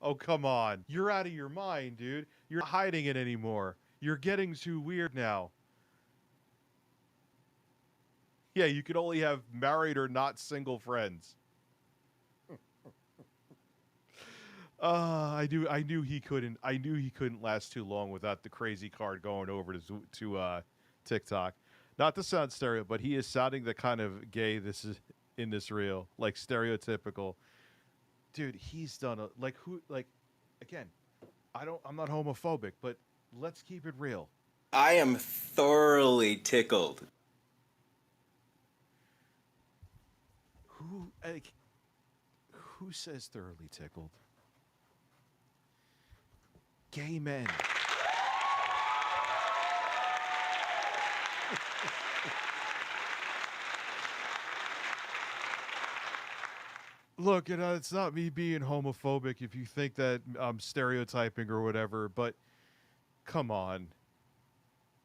Oh, come on. You're out of your mind, dude. You're not hiding it anymore. You're getting too weird now. Yeah, you could only have married or not single friends. I knew he couldn't last too long without the crazy card going over to TikTok. Not to sound stereo, but he is sounding the kind of gay this is in this reel, like stereotypical. Dude, he's done again, I'm not homophobic, but let's keep it real. I am thoroughly tickled. Who says thoroughly tickled? Gay men. Look, it's not me being homophobic if you think that I'm stereotyping or whatever, but come on.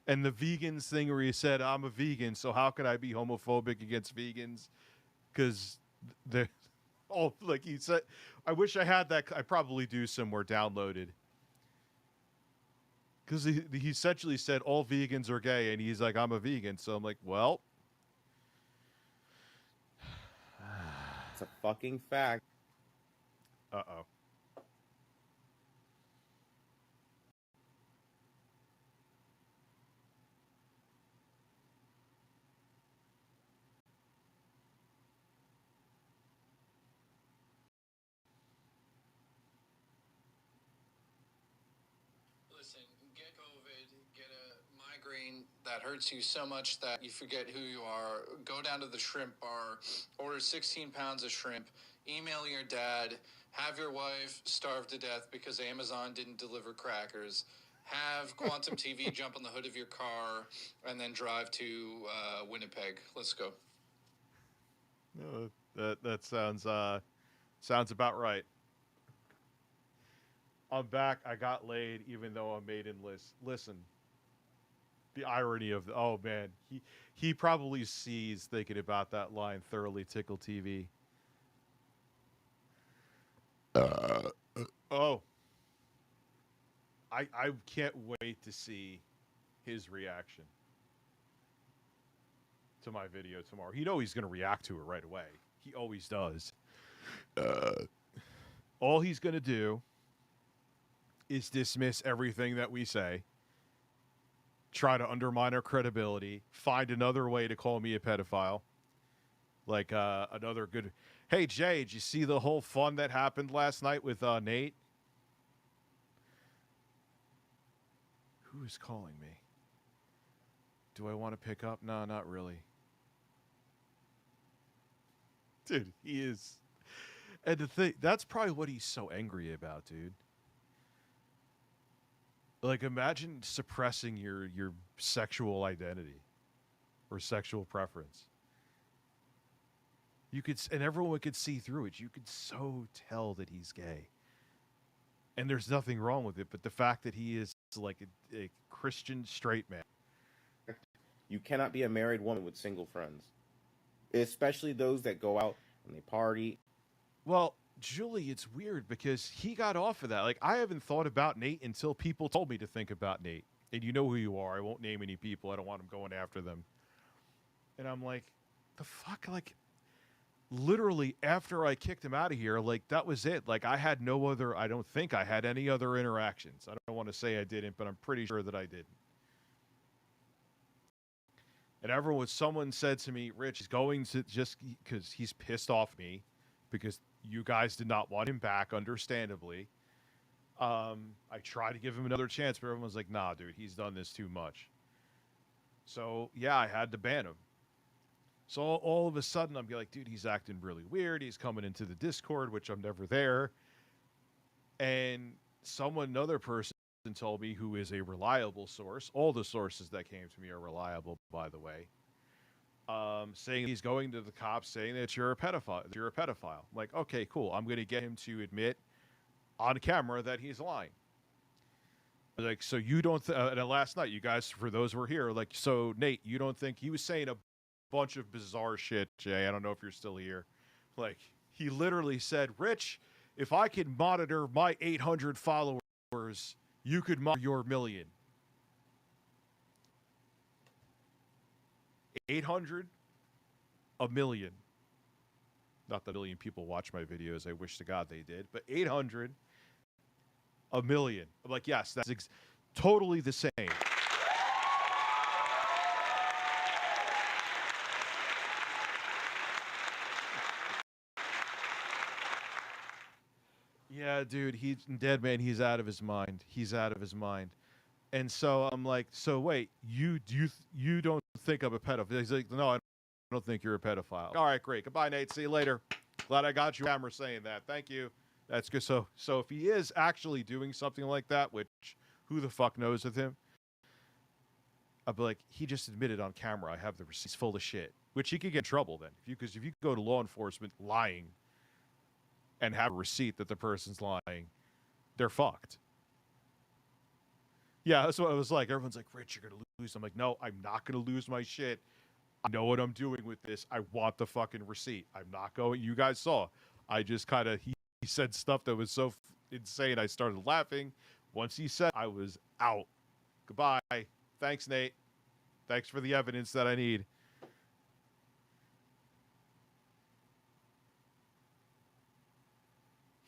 And the vegans thing where you said, I'm a vegan, so how can I be homophobic against vegans? Because they're all, like you said, I wish I had that. I probably do somewhere downloaded. Because he essentially said all vegans are gay, and he's like, I'm a vegan. So I'm like, well. It's a fucking fact. Uh-oh. Listen, get COVID, get a migraine that hurts you so much that you forget who you are. Go down to the shrimp bar, order 16 pounds of shrimp, email your dad, have your wife starve to death because Amazon didn't deliver crackers, have Quantum TV jump on the hood of your car, and then drive to Winnipeg. Let's go. That sounds about right. I'm back. I got laid, even though I'm maidenless. Listen, the irony of oh man, he probably sees thinking about that line. Thoroughly Tickle TV. Oh, I can't wait to see his reaction to my video tomorrow. You know he's going to react to it right away. He always does. All he's going to do is dismiss everything that we say, try to undermine our credibility, find another way to call me a pedophile. Like another good, hey Jay, did you see the whole fun that happened last night with Nate? Who is calling me? Do I want to pick up? No, not really. Dude, he is. And the thing, that's probably what he's so angry about, dude. Like, imagine suppressing your sexual identity or sexual preference. You could, and everyone could see through it. You could so tell that he's gay. And there's nothing wrong with it, but the fact that he is like a Christian straight man. You cannot be a married woman with single friends, especially those that go out and they party. Well, Julie, it's weird because he got off of that. Like, I haven't thought about Nate until people told me to think about Nate. And you know who you are. I won't name any people. I don't want him going after them. And I'm like, the fuck? Like, literally after I kicked him out of here, like, that was it. Like, I had no other, I don't think I had any other interactions. I don't want to say I didn't, but I'm pretty sure that I didn't. And someone said to me, Rich, he's going to, just because he's pissed off me, because you guys did not want him back, understandably. I tried to give him another chance, but everyone's like, nah, dude, he's done this too much. So, yeah, I had to ban him. So all of a sudden, I'm like, dude, he's acting really weird. He's coming into the Discord, which I'm never there. And another person told me, who is a reliable source, all the sources that came to me are reliable, by the way, saying he's going to the cops saying that you're a pedophile. I'm like, okay, cool. I'm going to get him to admit on camera that he's lying. Like, so you don't, and last night, you guys, for those who were here, like, so Nate, you don't think, he was saying a bunch of bizarre shit, Jay. I don't know if you're still here. Like, he literally said, Rich, if I could monitor my 800 followers, you could monitor your million. 800, a million. Not that a million people watch my videos. I wish to God they did. But 800, a million. I'm like, yes, that's totally the same. Yeah, dude, he's dead, man. He's out of his mind. He's out of his mind. And so I'm like, so wait, you don't think I'm a pedophile? He's like, no, I don't think you're a pedophile. All right, great. Goodbye, Nate. See you later. Glad I got you camera saying that. Thank you. That's good. So if he is actually doing something like that, which who the fuck knows with him? I'd be like, he just admitted on camera. I have the receipts full of shit, which he could get in trouble then. Because if you go to law enforcement lying, and have a receipt that the person's lying, they're fucked. Yeah, that's what I was like. Everyone's like, Rich, you're going to lose. I'm like, no, I'm not going to lose my shit. I know what I'm doing with this. I want the fucking receipt. I'm not going. You guys saw. I just kind of, he said stuff that was so insane. I started laughing. Once he said, I was out. Goodbye. Thanks, Nate. Thanks for the evidence that I need.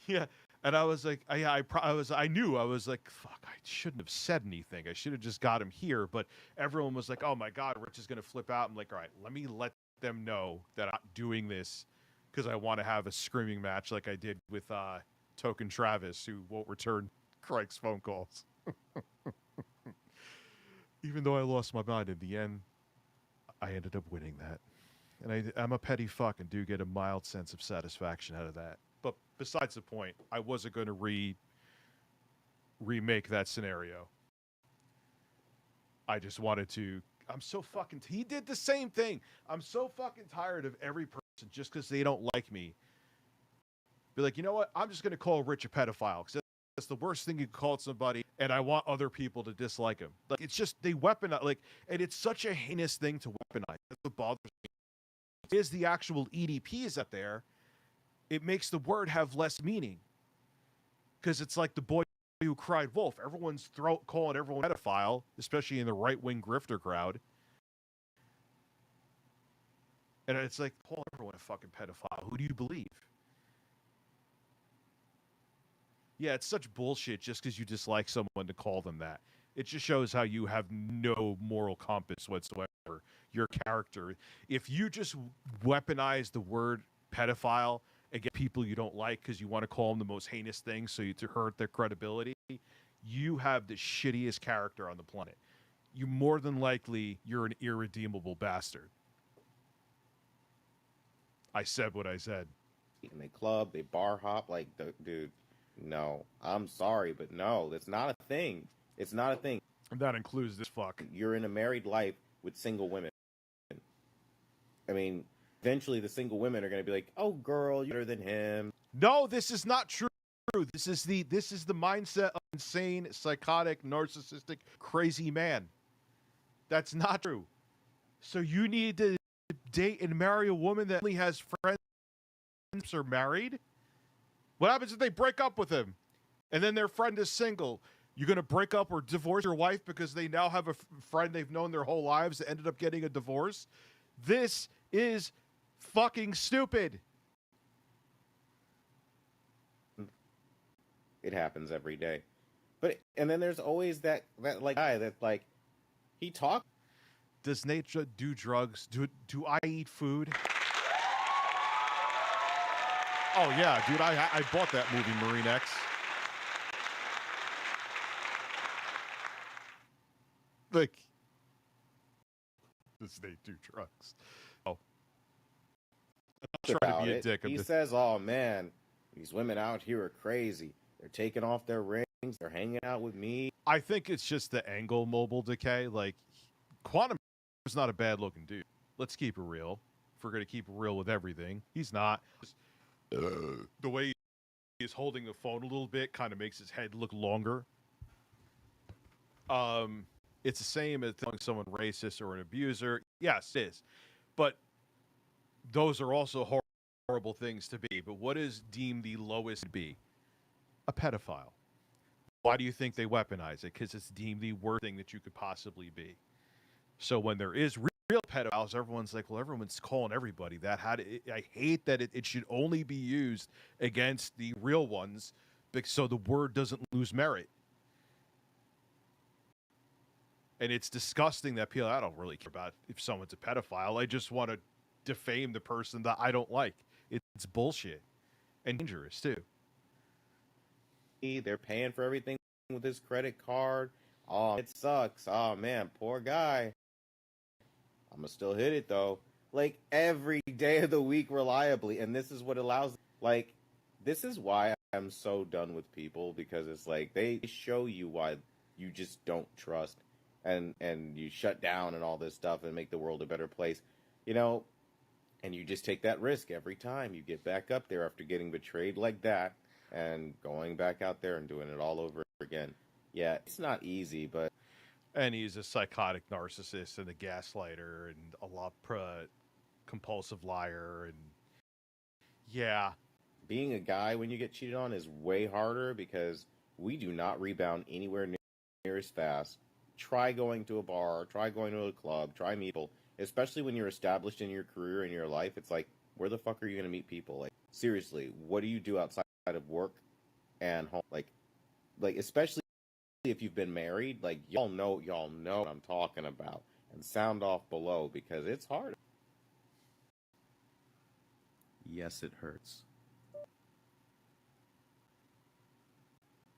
Yeah. And I was like, I knew. I was like, fuck, I shouldn't have said anything. I should have just got him here. But everyone was like, oh my God, Rich is going to flip out. I'm like, all right, let me let them know that I'm doing this because I want to have a screaming match like I did with Token Travis, who won't return Craig's phone calls. Even though I lost my mind in the end, I ended up winning that. And I'm a petty fuck and do get a mild sense of satisfaction out of that. But besides the point, I wasn't going to remake that scenario. I just wanted to. I'm so fucking. He did the same thing. I'm so fucking tired of every person just because they don't like me. Be like, you know what? I'm just going to call Rich a pedophile because that's the worst thing you can call somebody, and I want other people to dislike him. Like, it's just they weaponize, like, and it's such a heinous thing to weaponize. That's what bothers me. Is the actual EDPs up there? It makes the word have less meaning. Because it's like the boy who cried wolf. Everyone's calling everyone a pedophile, especially in the right-wing grifter crowd. And it's like, call everyone a fucking pedophile. Who do you believe? Yeah, it's such bullshit just because you dislike someone to call them that. It just shows how you have no moral compass whatsoever. Your character. If you just weaponize the word pedophile against people you don't like because you want to call them the most heinous thing so you to hurt their credibility, you have the shittiest character on the planet. You more than likely, you're an irredeemable bastard. I said what I said. And they club, they bar hop, like, dude, no. I'm sorry, but no, that's not a thing. It's not a thing. And that includes this fuck. You're in a married life with single women. I mean, eventually the single women are going to be like, oh, girl, you're better than him. No, this is not true. This is the mindset of insane, psychotic, narcissistic, crazy man. That's not true. So you need to date and marry a woman that only has friends or married? What happens if they break up with him and then their friend is single? You're going to break up or divorce your wife because they now have a friend they've known their whole lives that ended up getting a divorce? This is fucking stupid. It happens every day. But and then there's always that like guy that like he talks. Does Nate do drugs? Do I eat food? Oh yeah, dude, I bought that movie Marine X. Like, does Nate do drugs? Oh, I'm trying to be a dick. He says, "Oh man, these women out here are crazy. They're taking off their rings. They're hanging out with me." I think it's just the angle Mobile Decay. Like, Quantum is not a bad-looking dude. Let's keep it real. If we're going to keep it real with everything, he's not. The way he's holding the phone a little bit kind of makes his head look longer. It's the same as telling someone racist or an abuser. Yes, it is. But those are also horrible things to be. But what is deemed the lowest to be? A pedophile. Why do you think they weaponize it? Because it's deemed the worst thing that you could possibly be. So when there is real pedophiles, everyone's like, well, everyone's calling everybody that. I hate that it should only be used against the real ones so the word doesn't lose merit. And it's disgusting that people, I don't really care about if someone's a pedophile. I just want to defame the person that I don't like. It's bullshit. And dangerous, too. They're paying for everything with his credit card. Oh, it sucks. Oh, man, poor guy. I'm going to still hit it, though. Like, every day of the week reliably. And this is what allows, like, this is why I'm so done with people. Because it's like, they show you why you just don't trust. And you shut down and all this stuff and make the world a better place. You know, And you just take that risk every time. You get back up there after getting betrayed like that and going back out there and doing it all over again. Yeah, it's not easy, but... And he's a psychotic narcissist and a gaslighter and a compulsive liar. And yeah. Being a guy when you get cheated on is way harder because we do not rebound anywhere near as fast. Try going to a bar, try going to a club, try meet people. Especially when you're established in your career and your life, it's like, where the fuck are you going to meet people? Like, seriously, what do you do outside of work and home? Like, especially if you've been married, like, y'all know what I'm talking about. And sound off below because it's hard. Yes, it hurts.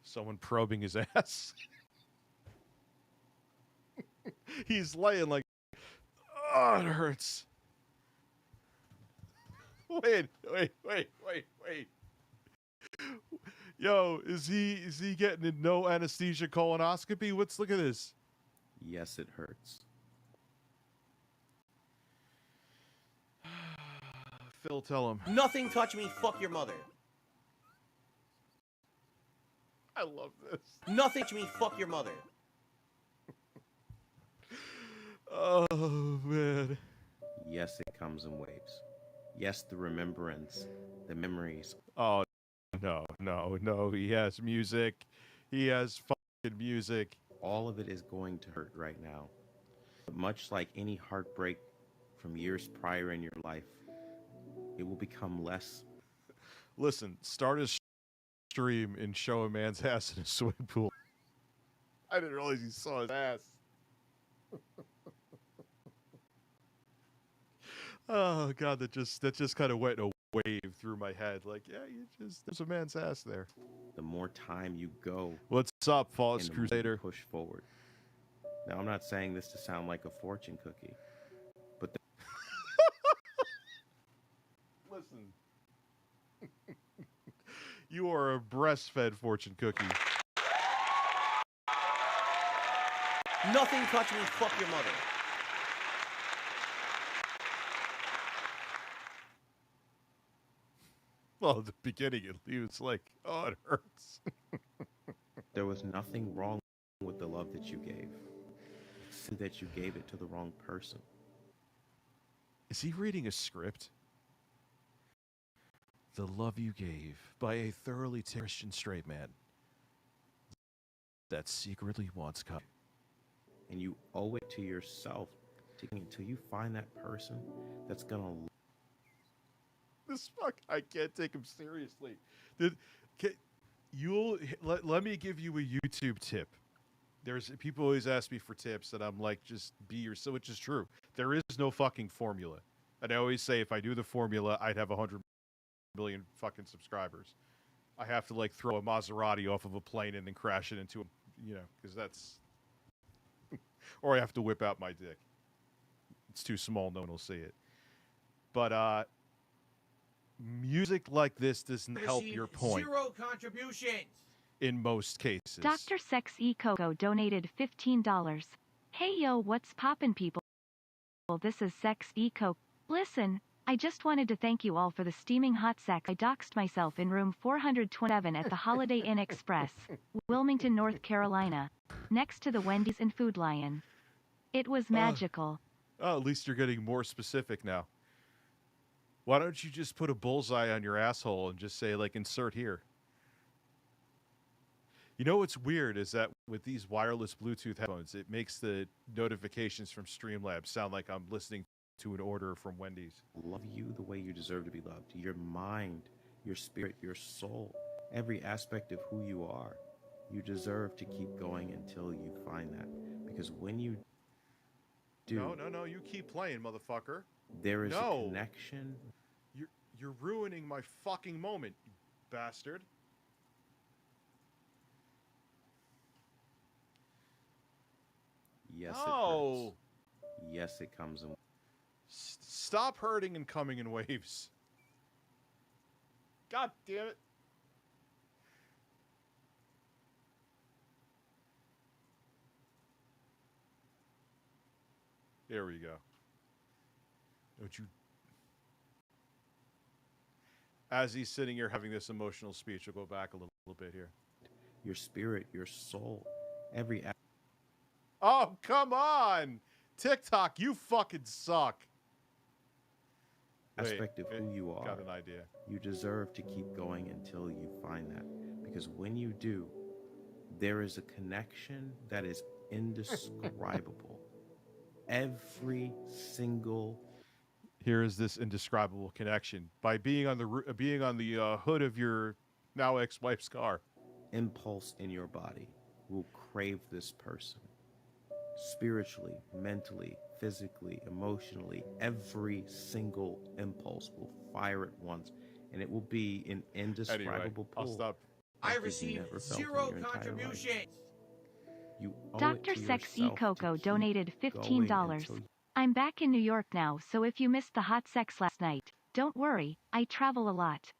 Someone probing his ass. He's laying like, oh, it hurts. Wait. Yo, is he getting a no anesthesia colonoscopy? Look at this. Yes, it hurts. Phil, tell him. Nothing touch me, fuck your mother. I love this. Nothing touch me, fuck your mother. Oh, man. Yes, it comes in waves. Yes, the remembrance, the memories. Oh, no. He has music. He has fucking music. All of it is going to hurt right now. But much like any heartbreak from years prior in your life, it will become less. Listen, start a stream and show a man's ass in a swimming pool. I didn't realize he saw his ass. Oh God, that just kind of went a wave through my head. Like, yeah, there's a man's ass there. The more time you go. What's up, False Crusader? Push forward. Now, I'm not saying this to sound like a fortune cookie, but listen, you are a breastfed fortune cookie. Nothing touch me, fuck your mother. Well, at the beginning, he was like, oh, it hurts. there was nothing wrong with the love that you gave. It's that you gave it to the wrong person. Is he reading a script? The Love You Gave by a thoroughly Christian straight man that secretly wants coffee. And you owe it to yourself until you find that person that's gonna. I can't take him seriously. Let me give you a YouTube tip. There's people always ask me for tips, and I'm like, just be yourself, which is true. There is no fucking formula, and I always say if I do the formula, I'd have 100 million fucking subscribers. I have to like throw a Maserati off of a plane and then crash it into because that's, or I have to whip out my dick. It's too small, no one will see it. But music like this doesn't help your point. 0 contributions. In most cases. Dr. Sex Coco donated $15. Hey yo, what's poppin' people? This is Sex Coco. Listen, I just wanted to thank you all for the steaming hot sex. I doxed myself in room 427 at the Holiday Inn Express, Wilmington, North Carolina, next to the Wendy's and Food Lion. It was magical. Oh, at least you're getting more specific now. Why don't you just put a bullseye on your asshole and just say, like, insert here? You know what's weird is that with these wireless Bluetooth headphones, it makes the notifications from Streamlabs sound like I'm listening to an order from Wendy's. Love you the way you deserve to be loved. Your mind, your spirit, your soul, every aspect of who you are. You deserve to keep going until you find that. Because when you do... No, you keep playing, motherfucker. There is a connection. You're ruining my fucking moment, you bastard. Yes, it hurts. Yes, it comes in. Stop hurting and coming in waves. God damn it. There we go. Don't you As he's sitting here having this emotional speech, we'll go back a little bit here. Your spirit, your soul, every Oh, come on! TikTok, you fucking suck. aspect of who you are. Got an idea. You deserve to keep going until you find that. Because when you do, there is a connection that is indescribable. Every single Here is this indescribable connection by being on the hood of your now ex-wife's car. impulse in your body will crave this person. Spiritually, mentally, physically, emotionally, every single impulse will fire at once, and it will be an indescribable pull. I'll stop. I like you've received never felt in 0 your entire life. contributions. You owe it Dr. to Sexy yourself to Coco keep donated going $15. until I'm back in New York now, so if you missed the hot sex last night, don't worry, I travel a lot.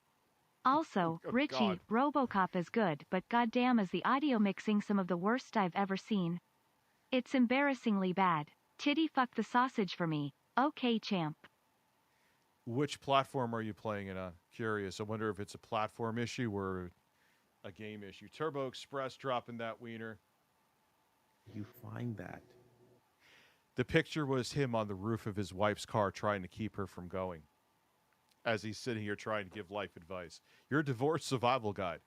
Also, Oh, Richie, God. RoboCop is good, but goddamn is the audio mixing some of the worst I've ever seen. It's embarrassingly bad. Titty fuck the sausage for me. Okay, champ. Which platform are you playing it on? Curious. I wonder if it's a platform issue or a game issue. Turbo Express dropping that wiener. you find that. The picture was him on the roof of his wife's car trying to keep her from going. As he's sitting here trying to give life advice. Your divorce survival guide.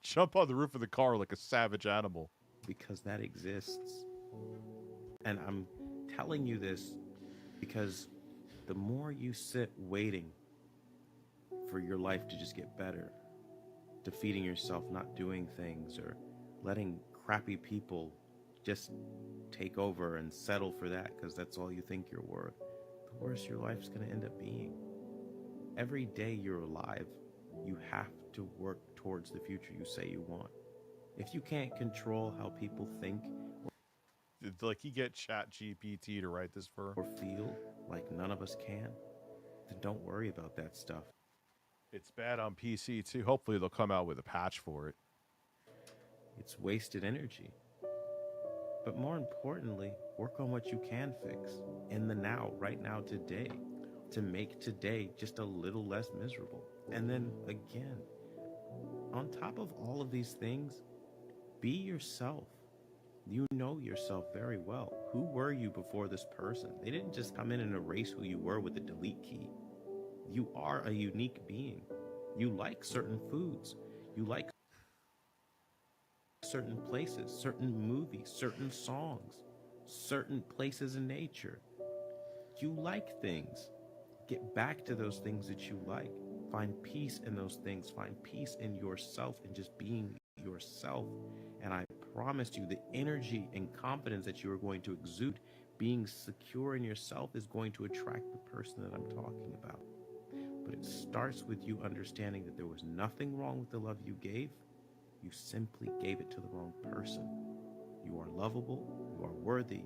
Jump on the roof of the car like a savage animal. Because that exists. And I'm telling you this because the more you sit waiting for your life to just get better, defeating yourself, not doing things, or letting crappy people just take over and settle for that because that's all you think you're worth, the worse your life's going to end up being. Every day you're alive, you have to work towards the future you say you want. If you can't control how people think Like he get Chat GPT to write this for him. or feel, like none of us can, then don't worry about that stuff. It's bad on PC too. Hopefully they'll come out with a patch for it. It's wasted energy. But more importantly, work on what you can fix in the now, right now, today, to make today just a little less miserable. And then again, on top of all of these things, be yourself. You know yourself very well. Who were you before this person? They didn't just come in and erase who you were with the delete key. You are a unique being. You like certain foods. You like certain places, certain movies, certain songs, certain places in nature. You like things. Get back to those things that you like. Find peace in those things. Find peace in yourself and just being yourself. And I promise you, the energy and confidence that you are going to exude, being secure in yourself, is going to attract the person that I'm talking about. But it starts with you understanding that there was nothing wrong with the love you gave. You simply gave it to the wrong person. You are lovable, you are worthy,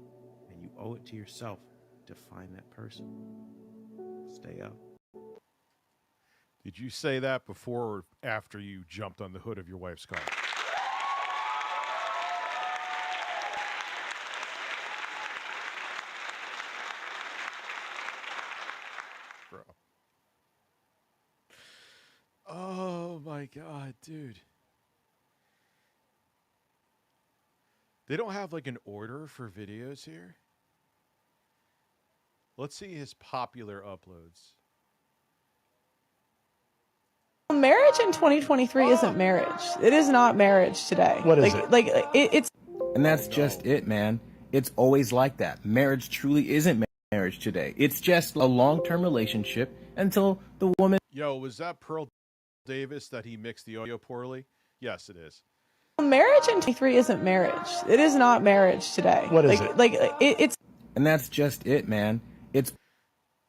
and you owe it to yourself to find that person. Stay up. Did you say that before or after you jumped on the hood of your wife's car? Bro. Oh my God, dude. They don't have like an order for videos here? Let's see his popular uploads. Marriage in 2023 isn't marriage. It is not marriage today. What is it's And that's just it, man. It's always like that. Marriage truly isn't marriage today. It's just a long-term relationship until the woman... Yo, was that Pearl Davis that he mixed the audio poorly? Yes, it is. marriage in 2023 isn't marriage. It is not marriage today. What is it's And that's just it, man. It's...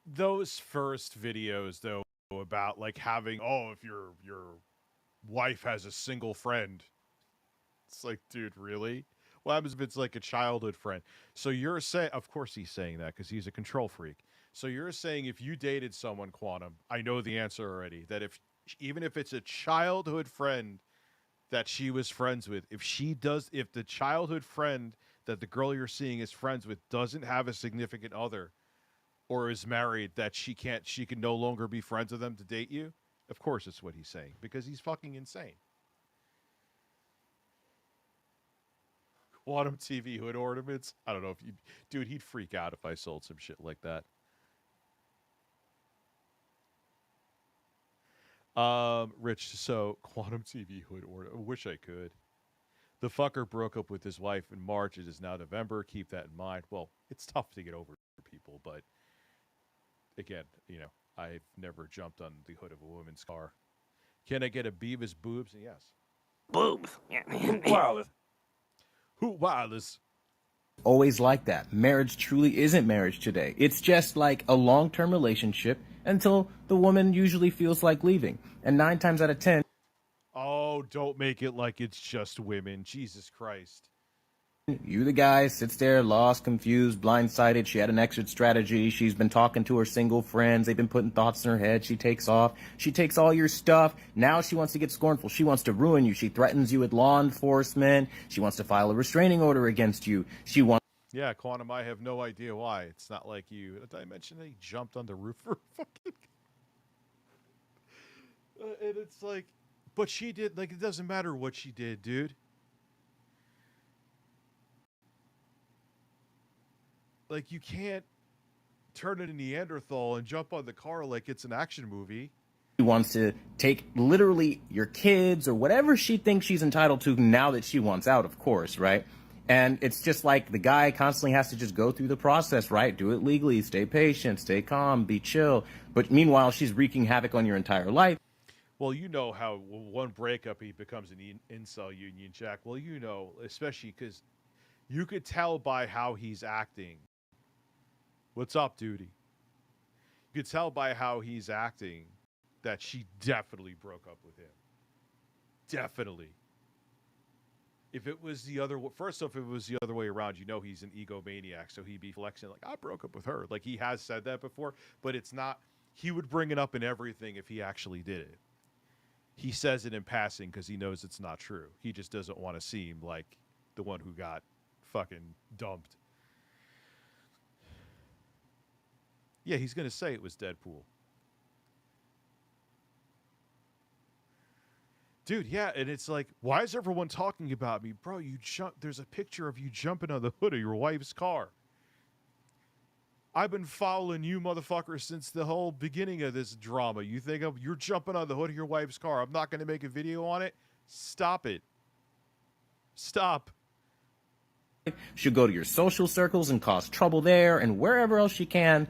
Those first videos, though, about like having, oh, if your wife has a single friend. It's like, dude, really? What happens if it's like a childhood friend? So you're saying, of course he's saying that because he's a control freak. So you're saying if you dated someone, Quantum, I know the answer already, that even if it's a childhood friend that she was friends with, if the childhood friend that the girl you're seeing is friends with doesn't have a significant other or is married, that she can no longer be friends with them to date you? Of course it's what he's saying, because he's fucking insane. Quantum TV hood ornaments? I don't know if you... Dude, he'd freak out if I sold some shit like that. Rich, so Quantum TV hood ornament. I wish I could. The fucker broke up with his wife in March. It is now November. Keep that in mind. Well, it's tough to get over for people, but again, you know, I've never jumped on the hood of a woman's car. Can I get a Beavis boobs? Yes. Boobs. Wireless. Who wireless? Always like that. Marriage truly isn't marriage today. It's just like a long-term relationship until the woman usually feels like leaving. And 9 times out of 10... Oh, don't make it like it's just women. Jesus Christ. You, the guy, sits there lost, confused, blindsided. She had an exit strategy. She's been talking to her single friends. They've been putting thoughts in her head. She takes off. She takes all your stuff. Now she wants to get scornful. She wants to ruin you. She threatens you with law enforcement. She wants to file a restraining order against you. She wants... Yeah, Quantum, I have no idea why. It's not like you. Did I mention that he jumped on the roof for fucking... and it's like... But she did... Like, it doesn't matter what she did, dude. Like, you can't turn into Neanderthal and jump on the car like it's an action movie. She wants to take literally your kids or whatever she thinks she's entitled to now that she wants out, of course, right? And it's just like the guy constantly has to just go through the process, right? Do it legally, stay patient, stay calm, be chill. But meanwhile, she's wreaking havoc on your entire life. Well, you know how one breakup he becomes an incel Union Jack. Well, you know, especially because you could tell by how he's acting. What's up, duty? You could tell by how he's acting that she definitely broke up with him. Definitely. If it was the other, first off, if it was the other way around, you know he's an egomaniac, so he'd be flexing like, I broke up with her. Like, he has said that before, but it's not, he would bring it up in everything if he actually did it. He says it in passing because he knows it's not true. He just doesn't want to seem like the one who got fucking dumped. Yeah, he's going to say it was Deadpool. Dude, yeah, and it's like, why is everyone talking about me? Bro, there's a picture of you jumping on the hood of your wife's car. I've been following you motherfuckers since the whole beginning of this drama. You think you're jumping on the hood of your wife's car. I'm not going to make a video on it? Stop it. Stop. She'll go to your social circles and cause trouble there and wherever else she can.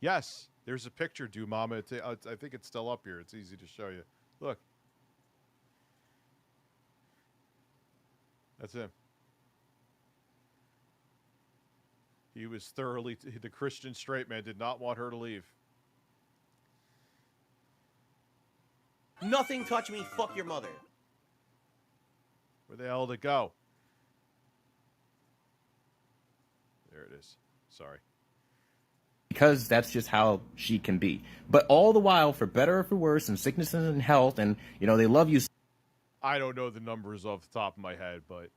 Yes, there's a picture, Do Mama. I think it's still up here. It's easy to show you. Look. That's him. He was thoroughly... The Christian straight man did not want her to leave. Nothing touch me, fuck your mother. Where the hell did it go? There it is. Sorry. Because that's just how she can be. But all the while, for better or for worse, and sickness and health, and, you know, they love you I don't know the numbers off the top of my head, but,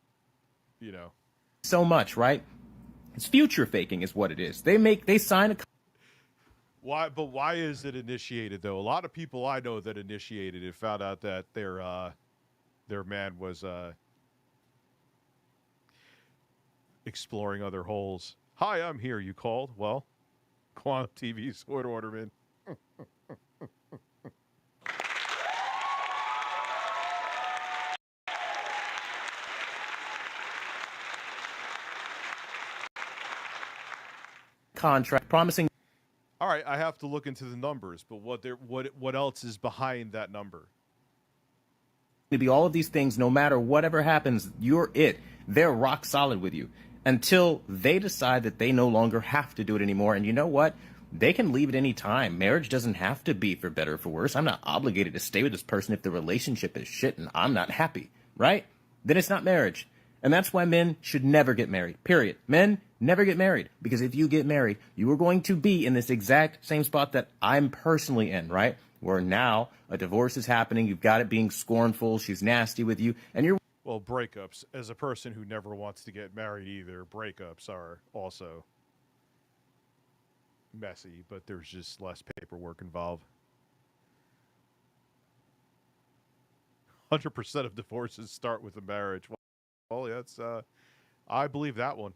you know. so much, right? It's future faking is what it is. They sign a... Why? But why is it initiated, though? A lot of people I know that initiated it found out that their man was exploring other holes. Hi, I'm here. You called? Well, Quantum TV Sword Orderman. contract promising... All right, I have to look into the numbers, but what else is behind that number? To be all of these things, no matter whatever happens, you're it. They're rock solid with you until they decide that they no longer have to do it anymore. And you know what? They can leave at any time. Marriage doesn't have to be for better or for worse. I'm not obligated to stay with this person if the relationship is shit and I'm not happy, right? Then it's not marriage. And that's why men should never get married, period. Men, never get married. Because if you get married, you are going to be in this exact same spot that I'm personally in, right? Where now a divorce is happening, you've got it being scornful, she's nasty with you, and you're... Well, breakups, as a person who never wants to get married either, breakups are also messy, but there's just less paperwork involved. 100% of divorces start with a marriage. Well, that's I believe that one.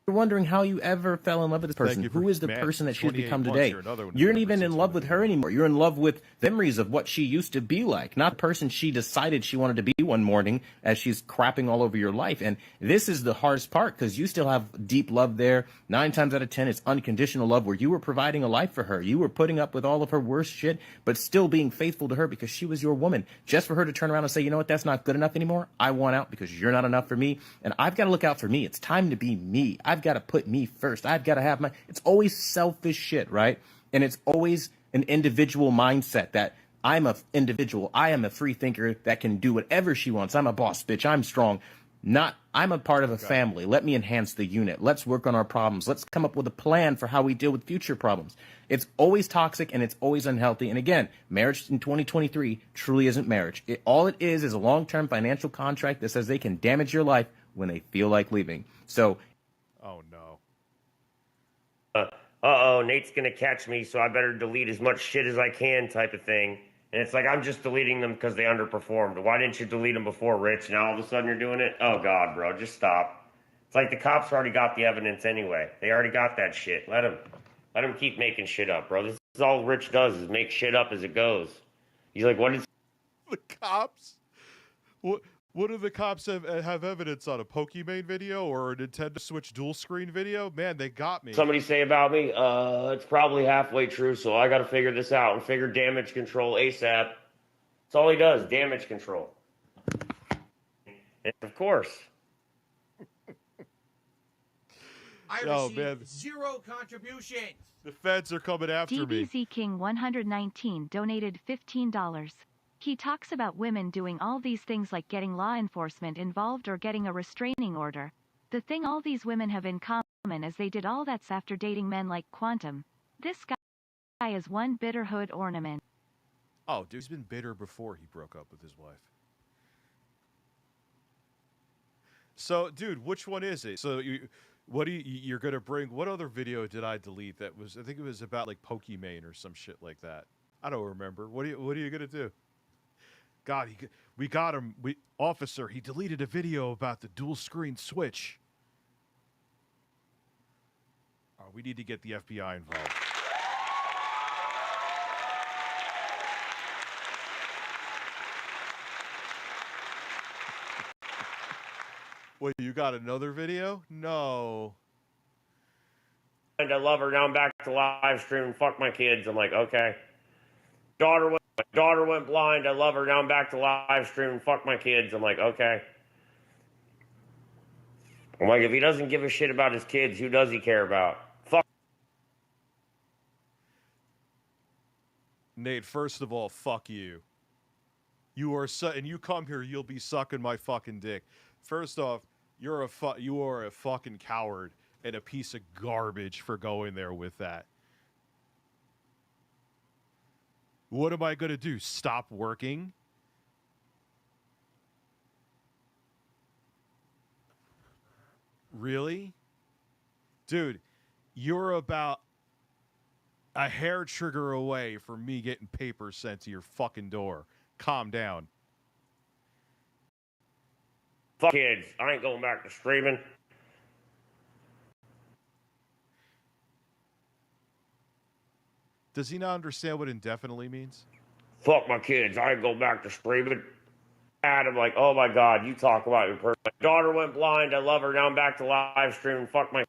You're wondering how you ever fell in love with this person. Who is the person that she's become today? You're not even in love with her anymore. You're in love with memories of what she used to be like, not the person she decided she wanted to be one morning as she's crapping all over your life. And this is the hardest part because you still have deep love there. 9 times out of 10, it's unconditional love where you were providing a life for her. You were putting up with all of her worst shit, but still being faithful to her because she was your woman. Just for her to turn around and say, you know what, that's not good enough anymore. I want out because you're not enough for me. And I've got to look out for me. It's time to be me. I've got to put me first. I've got to have it's always selfish shit, right? And it's always an individual mindset that I'm an individual. I am a free thinker that can do whatever she wants. I'm a boss, bitch. I'm strong. I'm a part of a family. Let me enhance the unit. Let's work on our problems. Let's come up with a plan for how we deal with future problems. It's always toxic and it's always unhealthy. And again, marriage in 2023 truly isn't marriage. All it is a long-term financial contract that says they can damage your life when they feel like leaving. So, oh no. Uh-oh, Nate's gonna catch me, so I better delete as much shit as I can type of thing. And it's like, I'm just deleting them because they underperformed. Why didn't you delete them before, Rich? Now all of a sudden you're doing it? Oh, God, bro, just stop. It's like the cops already got the evidence anyway. They already got that shit. Let them keep making shit up, bro. This is all Rich does is make shit up as it goes. He's like, what is... The cops? What do the cops have evidence on? A Pokemon video or a Nintendo Switch dual screen video? Man, they got me. Somebody say about me? It's probably halfway true, so I got to figure this out and figure damage control ASAP. That's all he does, damage control. And of course. I received 0 contributions. The feds are coming after me. DBZ King 119 donated $15. He talks about women doing all these things like getting law enforcement involved or getting a restraining order. The thing all these women have in common is they did all that's after dating men like Quantum. This guy is one bitter hood ornament. Oh, dude, he's been bitter before he broke up with his wife. So, dude, which one is it? So, you're gonna bring? What other video did I delete? That was, I think it was about like Pokemon or some shit like that. I don't remember. What are you gonna do? God, we got him. Officer, he deleted a video about the dual screen Switch. Oh, we need to get the FBI involved. Wait, you got another video? No. I love her. Now I'm back to live stream. Fuck my kids. I'm like, okay. My daughter went blind. I love her. Now I'm back to live stream. Fuck my kids. I'm like, okay. I'm like, if he doesn't give a shit about his kids, who does he care about? Fuck. Nate, first of all, fuck you. You are and you come here, you'll be sucking my fucking dick. First off, you are a fucking coward and a piece of garbage for going there with that. What am I going to do? Stop working? Really? Dude, you're about a hair trigger away from me getting papers sent to your fucking door. Calm down. Fuck kids. I ain't going back to streaming. Does he not understand what indefinitely means? Fuck my kids. I ain't going back to streaming. And I'm like, oh my God, you talk about your person. My daughter went blind. I love her. Now I'm back to live streaming. Fuck my...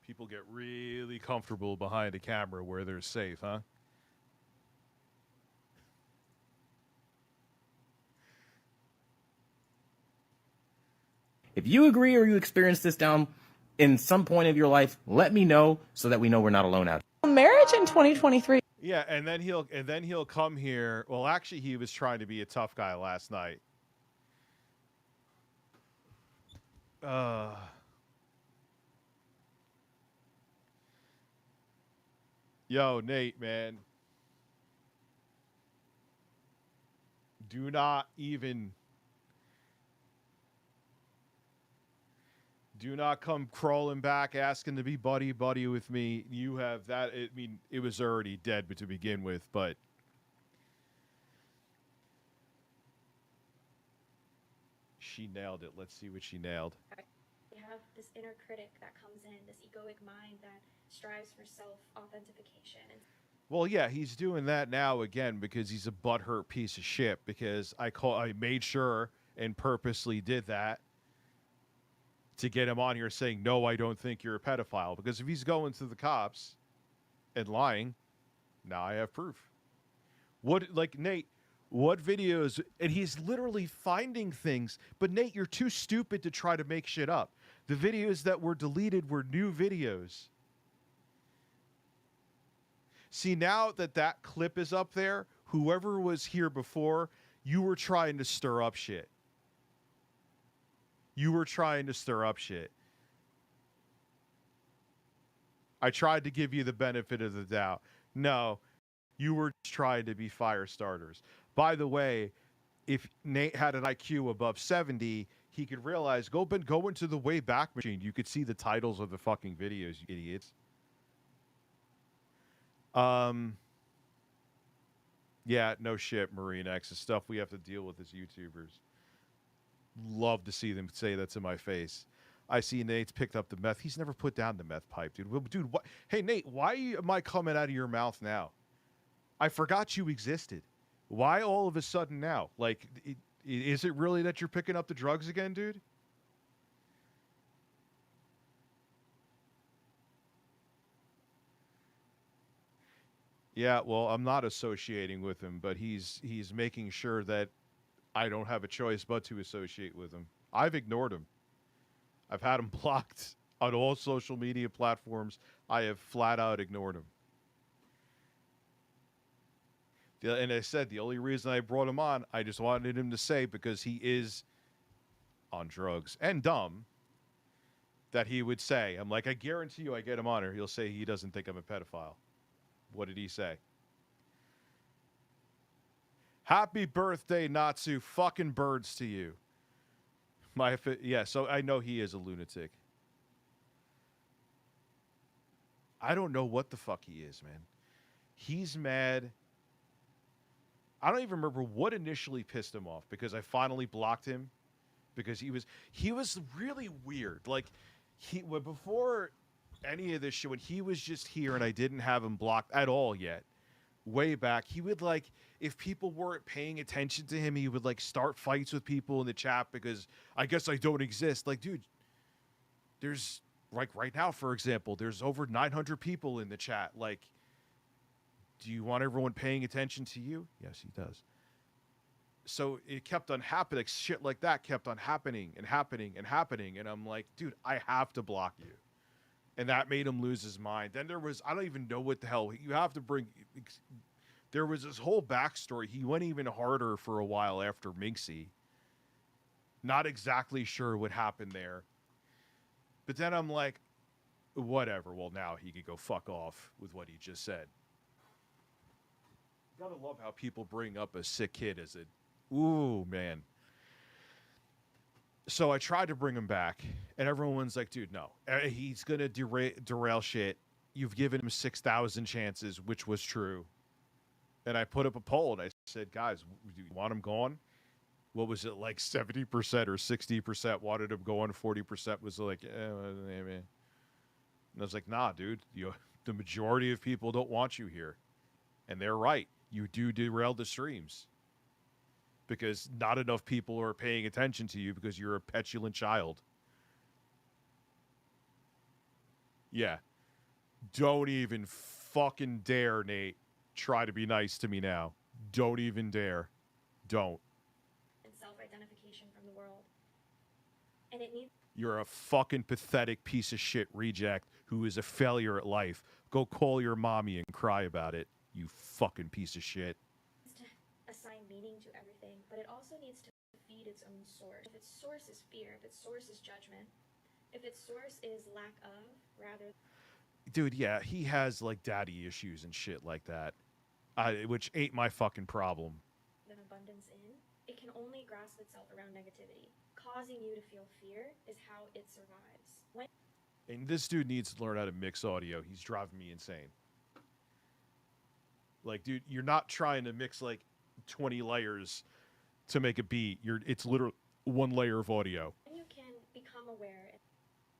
People get really comfortable behind a camera where they're safe, huh? if you agree or you experience this down in some point of your life, let me know so that we know we're not alone out here. Marriage in 2023. Yeah, and then he'll come here. Well, actually, he was trying to be a tough guy last night. Yo, Nate, man. Do not even... Do not come crawling back asking to be buddy-buddy with me. You have that... I mean, it was already dead to begin with, but... She nailed it. Let's see what she nailed. You have this inner critic that comes in, this egoic mind that strives for self-authentication. Well, yeah, he's doing that now again because he's a butthurt piece of shit. Because I made sure and purposely did that to get him on here saying, no, I don't think you're a pedophile. Because if he's going to the cops and lying, now I have proof. What, like, Nate, what videos, and he's literally finding things, but Nate, you're too stupid to try to make shit up. The videos that were deleted were new videos. See, now that that clip is up there, whoever was here before, you were trying to stir up shit. You were trying to stir up shit. I tried to give you the benefit of the doubt. No, you were trying to be fire starters. By the way, if Nate had an IQ above 70, he could realize, go into the Wayback Machine. You could see the titles of the fucking videos, you idiots. Yeah, no shit, Marine X. The stuff we have to deal with as YouTubers. Love to see them say that to my face. I see Nate's picked up the meth. He's never put down the meth pipe, dude. Well, dude, what? Hey, Nate, why am I coming out of your mouth now? I forgot you existed. Why all of a sudden now? Like, is it really that you're picking up the drugs again, dude? Yeah, well, I'm not associating with him, but he's making sure that I don't have a choice but to associate with him. I've ignored him. I've had him blocked on all social media platforms. I have flat out ignored him. And I said the only reason I brought him on, I just wanted him to say, because he is on drugs and dumb, that he would say, I'm like, I guarantee you I get him on here, he'll say he doesn't think I'm a pedophile. What did he say? Happy birthday, Natsu. Fucking birds to you. Yeah, so I know he is a lunatic. I don't know what the fuck he is, man. He's mad. I don't even remember what initially pissed him off, because I finally blocked him because he was really weird. Like, before any of this shit, when he was just here and I didn't have him blocked at all yet, way back, he would, like, if people weren't paying attention to him, he would, like, start fights with people in the chat because I guess I don't exist. Like, dude, there's, like, right now, for example, there's over 900 people in the chat. Like, do you want everyone paying attention to you? Yes, he does. So it kept on happening. Like, shit like that kept on happening and happening and happening. And I'm like, dude, I have to block you. And that made him lose his mind. Then there was, I don't even know what the hell. You have to bring, there was this whole backstory. He went even harder for a while after Minxie. Not exactly sure what happened there. But then I'm like, whatever. Well, now he could go fuck off with what he just said. Gotta love how people bring up a sick kid as a, ooh, man. So I tried to bring him back, and everyone's like, dude, no. He's going to derail shit. You've given him 6,000 chances, which was true. And I put up a poll, and I said, guys, do you want him gone? What was it, like 70% or 60% wanted him gone, 40% was like, And I was like, nah, dude, the majority of people don't want you here. And they're right. You do derail the streams. Because not enough people are paying attention to you because you're a petulant child. Yeah. Don't even fucking dare, Nate. Try to be nice to me now. Don't even dare. Don't. And self-identification from the world. And it needs... You're a fucking pathetic piece of shit reject who is a failure at life. Go call your mommy and cry about it, you fucking piece of shit. To assign meaning to everything, but it also needs to feed its own source. If its source is fear, if its source is judgment, if its source is lack of, rather... Dude, yeah, he has, like, daddy issues and shit like that. Which ain't my fucking problem. Than abundance in, can only grasp itself around negativity. Causing you to feel fear is how it survives. When And this dude needs to learn how to mix audio. He's driving me insane. Like, dude, you're not trying to mix like 20 layers to make a beat. It's literally one layer of audio. you can become aware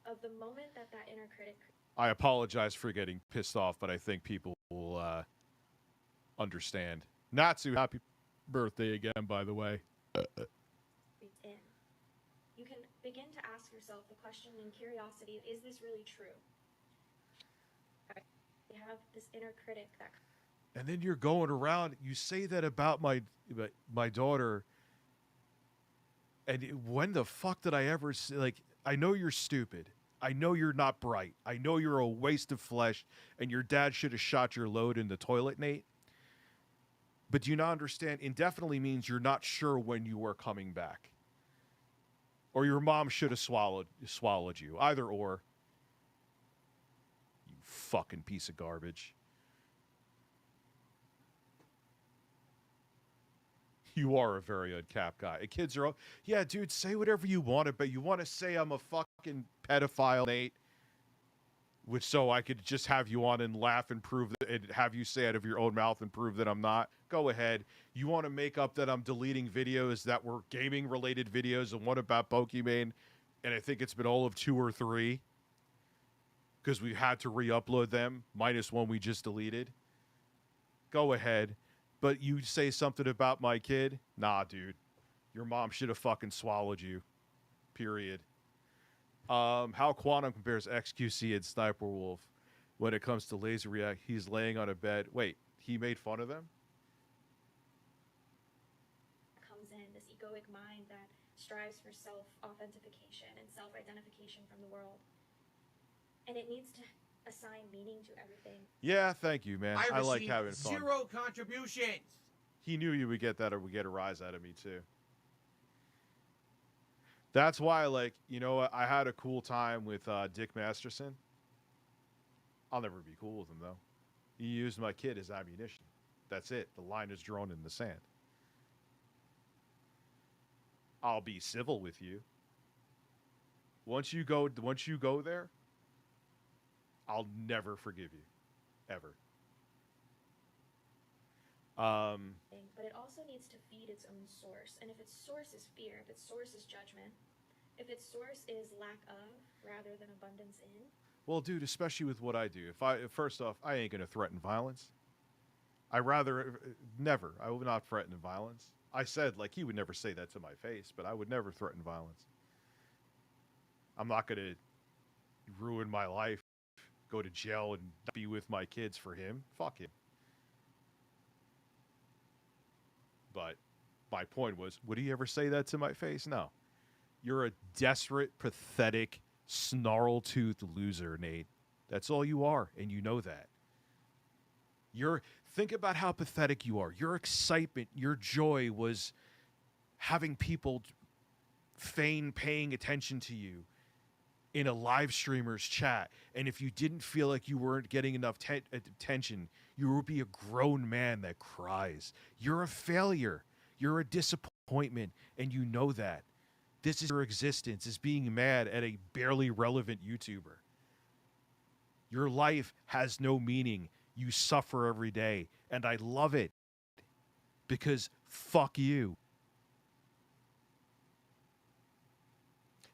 of the moment that inner critic. I apologize for getting pissed off, but I think people will understand. Natsu, happy birthday again, by the way. creeps in. You can begin to ask yourself the question in curiosity, is this really true? You have this inner critic that... And then you're going around, you say that about my daughter, and when the fuck did I ever say, like, I know you're stupid. I know you're not bright. I know you're a waste of flesh, and your dad should have shot your load in the toilet, Nate. But do you not understand? Indefinitely means you're not sure when you are coming back. Or your mom should have swallowed you. Either or. You fucking piece of garbage. You are a very uncapped guy. And kids are, yeah, dude, say whatever you want, but you want to say I'm a fucking pedophile, Nate, which so I could just have you on and laugh and prove that, and have you say out of your own mouth and prove that I'm not. Go ahead. You want to make up that I'm deleting videos that were gaming related videos and one about Pokemon, and I think it's been all of 2 or 3 because we had to re-upload them minus one we just deleted. Go ahead. But you say something about my kid? Nah, dude. Your mom should have fucking swallowed you. Period. How Quantum compares XQC and Sniper Wolf when it comes to Laser React. He's laying on a bed. Wait, he made fun of them? Comes in this egoic mind that strives for self-authentication and self-identification from the world. And it needs to assign meaning to everything. Yeah, thank you, man. I like having fun. 0 contributions. He knew you would get that or would get a rise out of me, too. That's why, like, you know what? I had a cool time with Dick Masterson. I'll never be cool with him, though. He used my kid as ammunition. That's it. The line is drawn in the sand. I'll be civil with you. Once you go there, I'll never forgive you. Ever. But it also needs to feed its own source. And if its source is fear, if its source is judgment, if its source is lack of rather than abundance in. Well, dude, especially with what I do. First off, I ain't gonna threaten violence. I would not threaten violence. I said, like, he would never say that to my face, but I would never threaten violence. I'm not gonna ruin my life, go to jail, and be with my kids for him. Fuck him. But my point was, would he ever say that to my face? No. You're a desperate, pathetic, snarl-toothed loser, Nate. That's all you are, and you know that. Think about how pathetic you are. Your excitement, your joy was having people feign paying attention to you in a live streamer's chat. And if you didn't feel like you weren't getting enough attention, you would be a grown man that cries. You're a failure. You're a disappointment, and you know that. This is your existence, is being mad at a barely relevant YouTuber. Your life has no meaning. You suffer every day, and I love it because fuck you.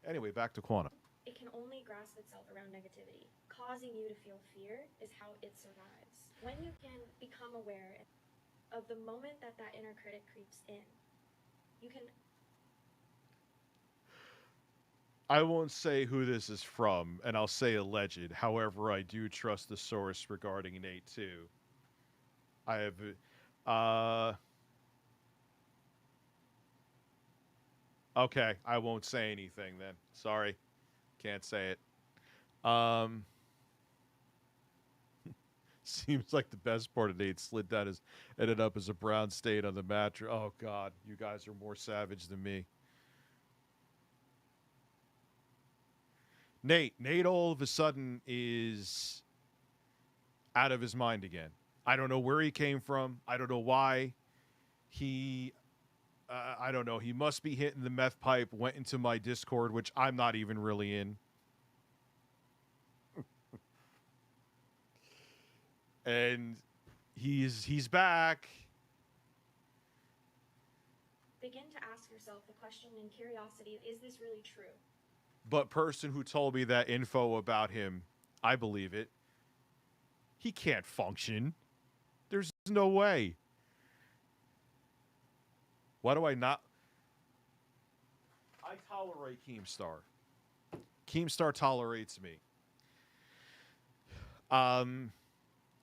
Anyway, back to Quantum. It can only grasp itself around negativity. Causing you to feel fear is how it survives. When you can become aware of the moment that inner critic creeps in, you can... I won't say who this is from, and I'll say alleged. However, I do trust the source regarding Nate too. I have... Okay, I won't say anything then. Sorry. Can't say it. Seems like the best part of Nate slid down ended up as a brown stain on the mattress. Oh, God. You guys are more savage than me. Nate all of a sudden is out of his mind again. I don't know where he came from. I don't know why. I don't know. He must be hitting the meth pipe, went into my Discord, which I'm not even really in. And he's back. Begin to ask yourself the question in curiosity, is this really true? But person who told me that info about him, I believe it. He can't function. There's no way. Why do I not? I tolerate Keemstar. Keemstar tolerates me.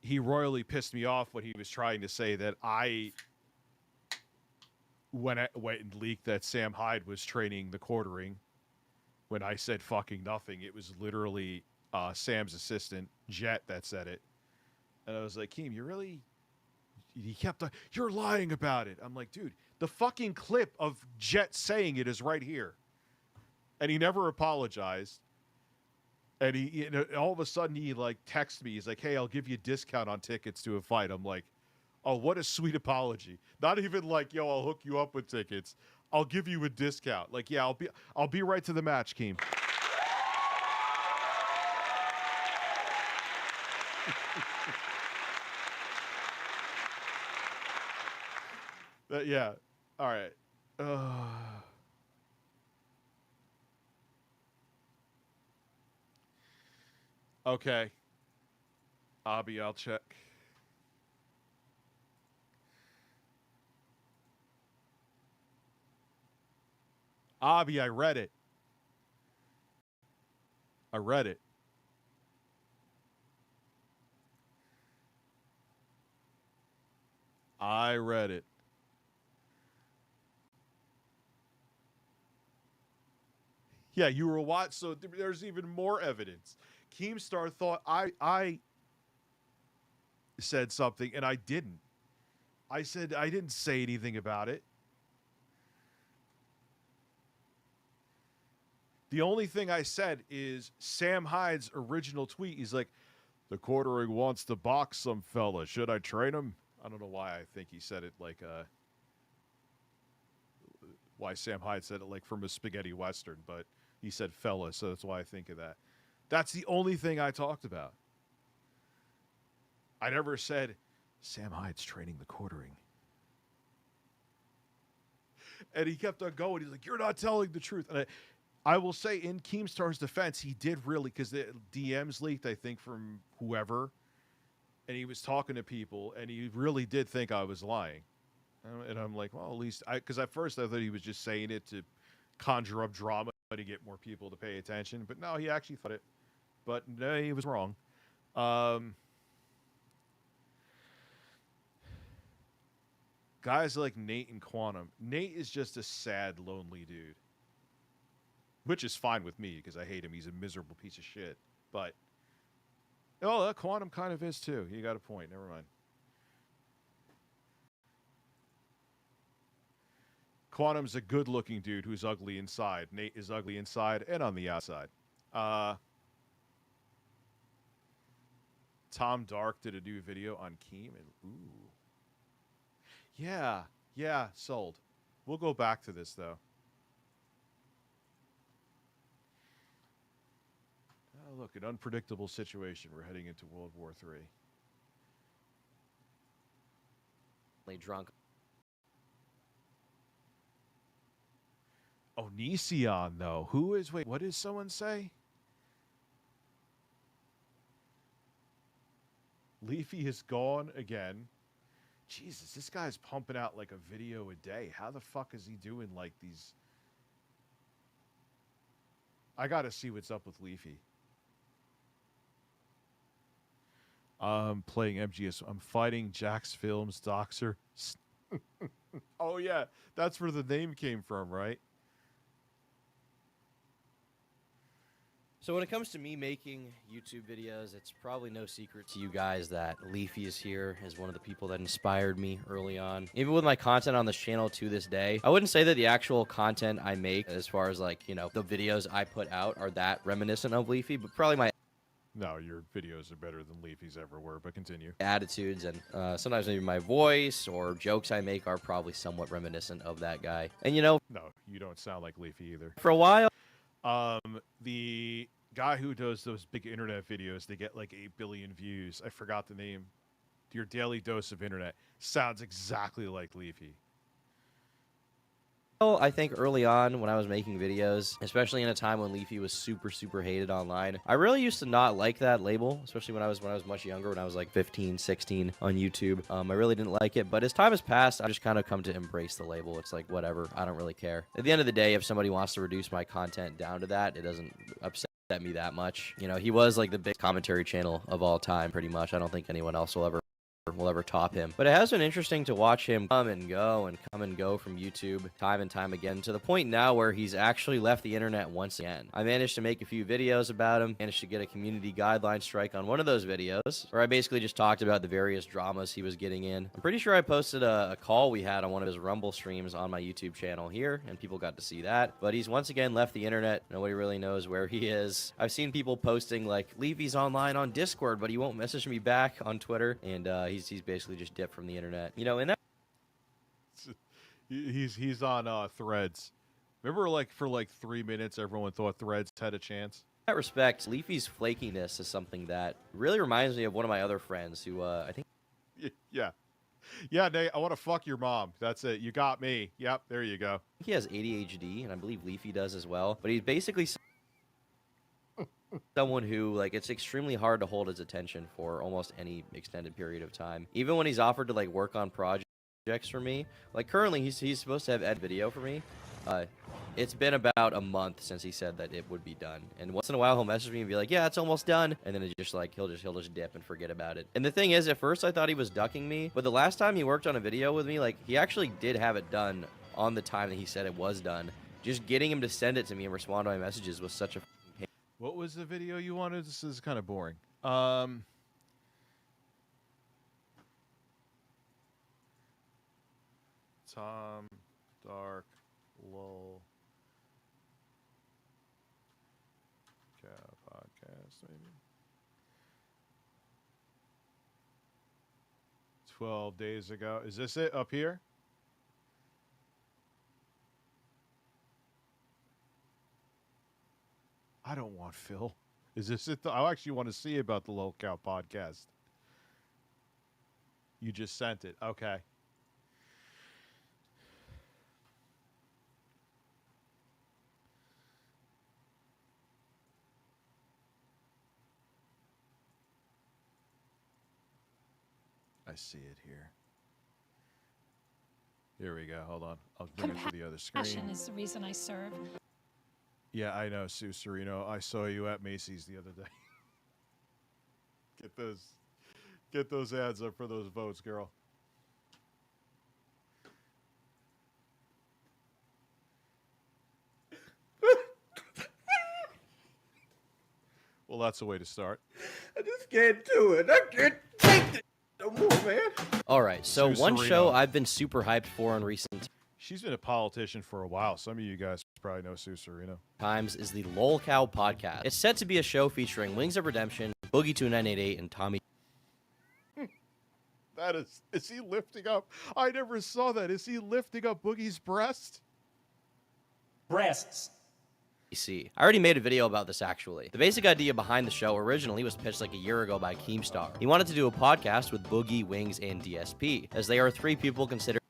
He royally pissed me off when he was trying to say that I went and leaked that Sam Hyde was training the quartering. When I said fucking nothing, it was literally Sam's assistant, Jet, that said it. And I was like, Keem, you really... He kept on, you're lying about it. I'm like, dude, the fucking clip of Jet saying it is right here. And he never apologized. And he all of a sudden, he like texts me. He's like, hey, I'll give you a discount on tickets to a fight. I'm like, oh, what a sweet apology. Not even like, yo, I'll hook you up with tickets. I'll give you a discount. Like, yeah, I'll be right to the match, Keem. Yeah. All right. Okay. Abby, I'll check. Abby, I read it. I read it. I read it. Yeah, you were watching. So there's even more evidence. Keemstar thought I said something, and I didn't. I said I didn't say anything about it. The only thing I said is Sam Hyde's original tweet. He's like, the quartering wants to box some fella. Should I train him? I don't know why I think he said it like why Sam Hyde said it like from a spaghetti western, but he said fella, so that's why I think of that. That's the only thing I talked about. I never said Sam Hyde's training the quartering. And he kept on going. He's like, you're not telling the truth. And I will say, in Keemstar's defense, he did really, because the DMs leaked, I think, from whoever, and he was talking to people, and he really did think I was lying. And I'm like, well, at least, because at first I thought he was just saying it to conjure up drama to get more people to pay attention, but no, he actually thought it. But no, he was wrong. Guys like Nate and Quantum. Nate is just a sad, lonely dude. Which is fine with me, because I hate him. He's a miserable piece of shit. But, oh, Quantum kind of is, too. You got a point. Never mind. Quantum's a good-looking dude who's ugly inside. Nate is ugly inside and on the outside. Tom Dark did a new video on Keem. And, ooh. Yeah, sold. We'll go back to this, though. Oh, look, an unpredictable situation. We're heading into World War III. Drunk. Onision, though. Who is... Wait, what did someone say? Leafy is gone again. Jesus, this guy's pumping out like a video a day. How the fuck is he doing like these... I gotta see what's up with Leafy. Playing MGS. I'm fighting Jax Films Doxer. Oh, yeah. That's where the name came from, right? So when it comes to me making YouTube videos, it's probably no secret to you guys that Leafy is here as one of the people that inspired me early on. Even with my content on this channel to this day, I wouldn't say that the actual content I make, as far as like, you know, the videos I put out are that reminiscent of Leafy, but probably my... No, your videos are better than Leafy's ever were, but continue. attitudes, and sometimes maybe my voice or jokes I make are probably somewhat reminiscent of that guy. And you know, No, you don't sound like Leafy either. for a while, The guy who does those big internet videos, they get like 8 billion views. I forgot the name. Your Daily Dose of Internet sounds exactly like Leafy. I think early on when I was making videos, especially in a time when Leafy was super, super hated online, I really used to not like that label, especially when I was much younger, when I was like 15, 16 on YouTube. I really didn't like it, but as time has passed, I've just kind of come to embrace the label. It's like, whatever, I don't really care. At the end of the day, if somebody wants to reduce my content down to that, it doesn't upset me that much. You know, he was like the big commentary channel of all time, pretty much. I don't think anyone else will ever top him. But it has been interesting to watch him come and go from YouTube time and time again, to the point now where he's actually left the internet once again. I managed to make a few videos about him, managed to get a community guideline strike on one of those videos, where I basically just talked about the various dramas he was getting in. I'm pretty sure I posted a call we had on one of his Rumble streams on my YouTube channel here, and people got to see that. But he's once again left the internet. Nobody really knows where he is. I've seen people posting like, Leafy's online on Discord, but he won't message me back on Twitter, and he's basically just dipped from the internet. You know, and that He's on Threads. Remember, like for like 3 minutes, everyone thought Threads had a chance. In that respect, Leafy's flakiness is something that really reminds me of one of my other friends who I think. Yeah, Nate, I want to fuck your mom. That's it. You got me. Yep, there you go. He has ADHD, and I believe Leafy does as well. But he's basically someone who, like, it's extremely hard to hold his attention for almost any extended period of time. Even when he's offered to like work on projects for me, like currently he's supposed to have ed video for me. It's been about a month since he said that it would be done, and once in a while he'll message me and be like, yeah, it's almost done, and then it's just like he'll just dip and forget about it. And the thing is, at first I thought he was ducking me, but the last time he worked on a video with me, like, he actually did have it done on the time that he said it was done. Just getting him to send it to me and respond to my messages was such a pain. What was the video you wanted? This is kind of boring. Tom Dark Lol podcast, maybe 12 days ago. Is this it up here? I don't want Phil. Is this it? I actually want to see about the Lol Cow podcast. You just sent it. Okay. I see it here. Here we go. Hold on. I'll bring it to the other screen. Compassion is the reason I serve. Yeah, I know, Sue Serino. I saw you at Macy's the other day. Get those ads up for those votes, girl. Well, that's a way to start. I just can't do it. I can't take it no more, man. All right, so Sue one Serino. show I've been super hyped for in recent She's been a politician for a while. Some of you guys probably know Sue Serino. times is the Lol Cow podcast. It's set to be a show featuring Wings of Redemption, Boogie 2988, and Tommy. That is he lifting up? I never saw that. Is he lifting up Boogie's breast? Breasts. I already made a video about this, actually. The basic idea behind the show originally was pitched like a year ago by Keemstar. He wanted to do a podcast with Boogie, Wings, and DSP, as they are three people considered.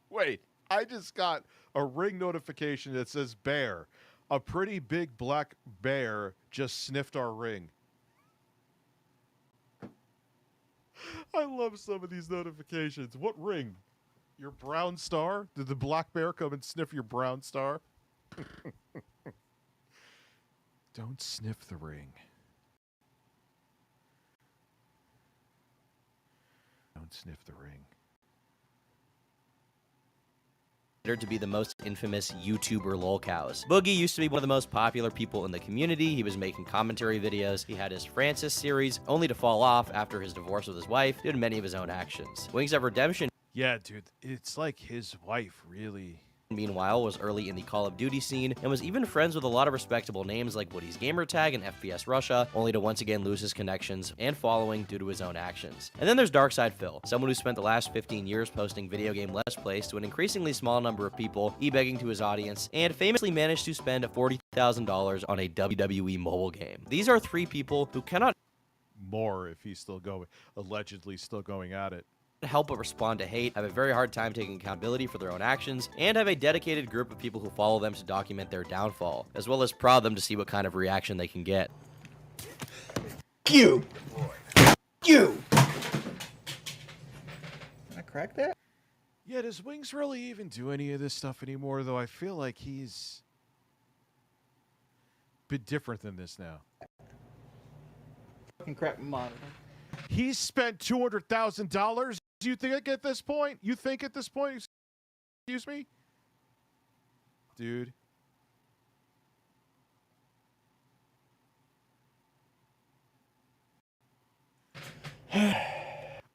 Wait, I just got a ring notification that says bear. A pretty big black bear just sniffed our ring. I love some of these notifications. What ring? Your brown star? Did the black bear come and sniff your brown star? Don't sniff the ring. Don't sniff the ring. To be the most infamous YouTuber lolcows. Boogie used to be one of the most popular people in the community. He was making commentary videos. He had his Francis series, only to fall off after his divorce with his wife due to many of his own actions. Wings of Redemption. Yeah, dude, it's like his wife really meanwhile, was early in the Call of Duty scene and was even friends with a lot of respectable names like Woody's Gamertag and FPS Russia, only to once again lose his connections and following due to his own actions. And then there's Darkside Phil, someone who spent the last 15 years posting video game Let's Plays to an increasingly small number of people, e-begging to his audience, and famously managed to spend $40,000 on a WWE mobile game. These are three people who cannot more if he's still going, allegedly still going at it. Help but respond to hate, have a very hard time taking accountability for their own actions, and have a dedicated group of people who follow them to document their downfall, as well as prod them to see what kind of reaction they can get. You! You! Can I crack that? Yeah, does Wings really even do any of this stuff anymore, though? I feel like he's a bit different than this now. Fucking crap monitor. He's spent $200,000. Do you think at this point? You think at this point? Excuse me? Dude.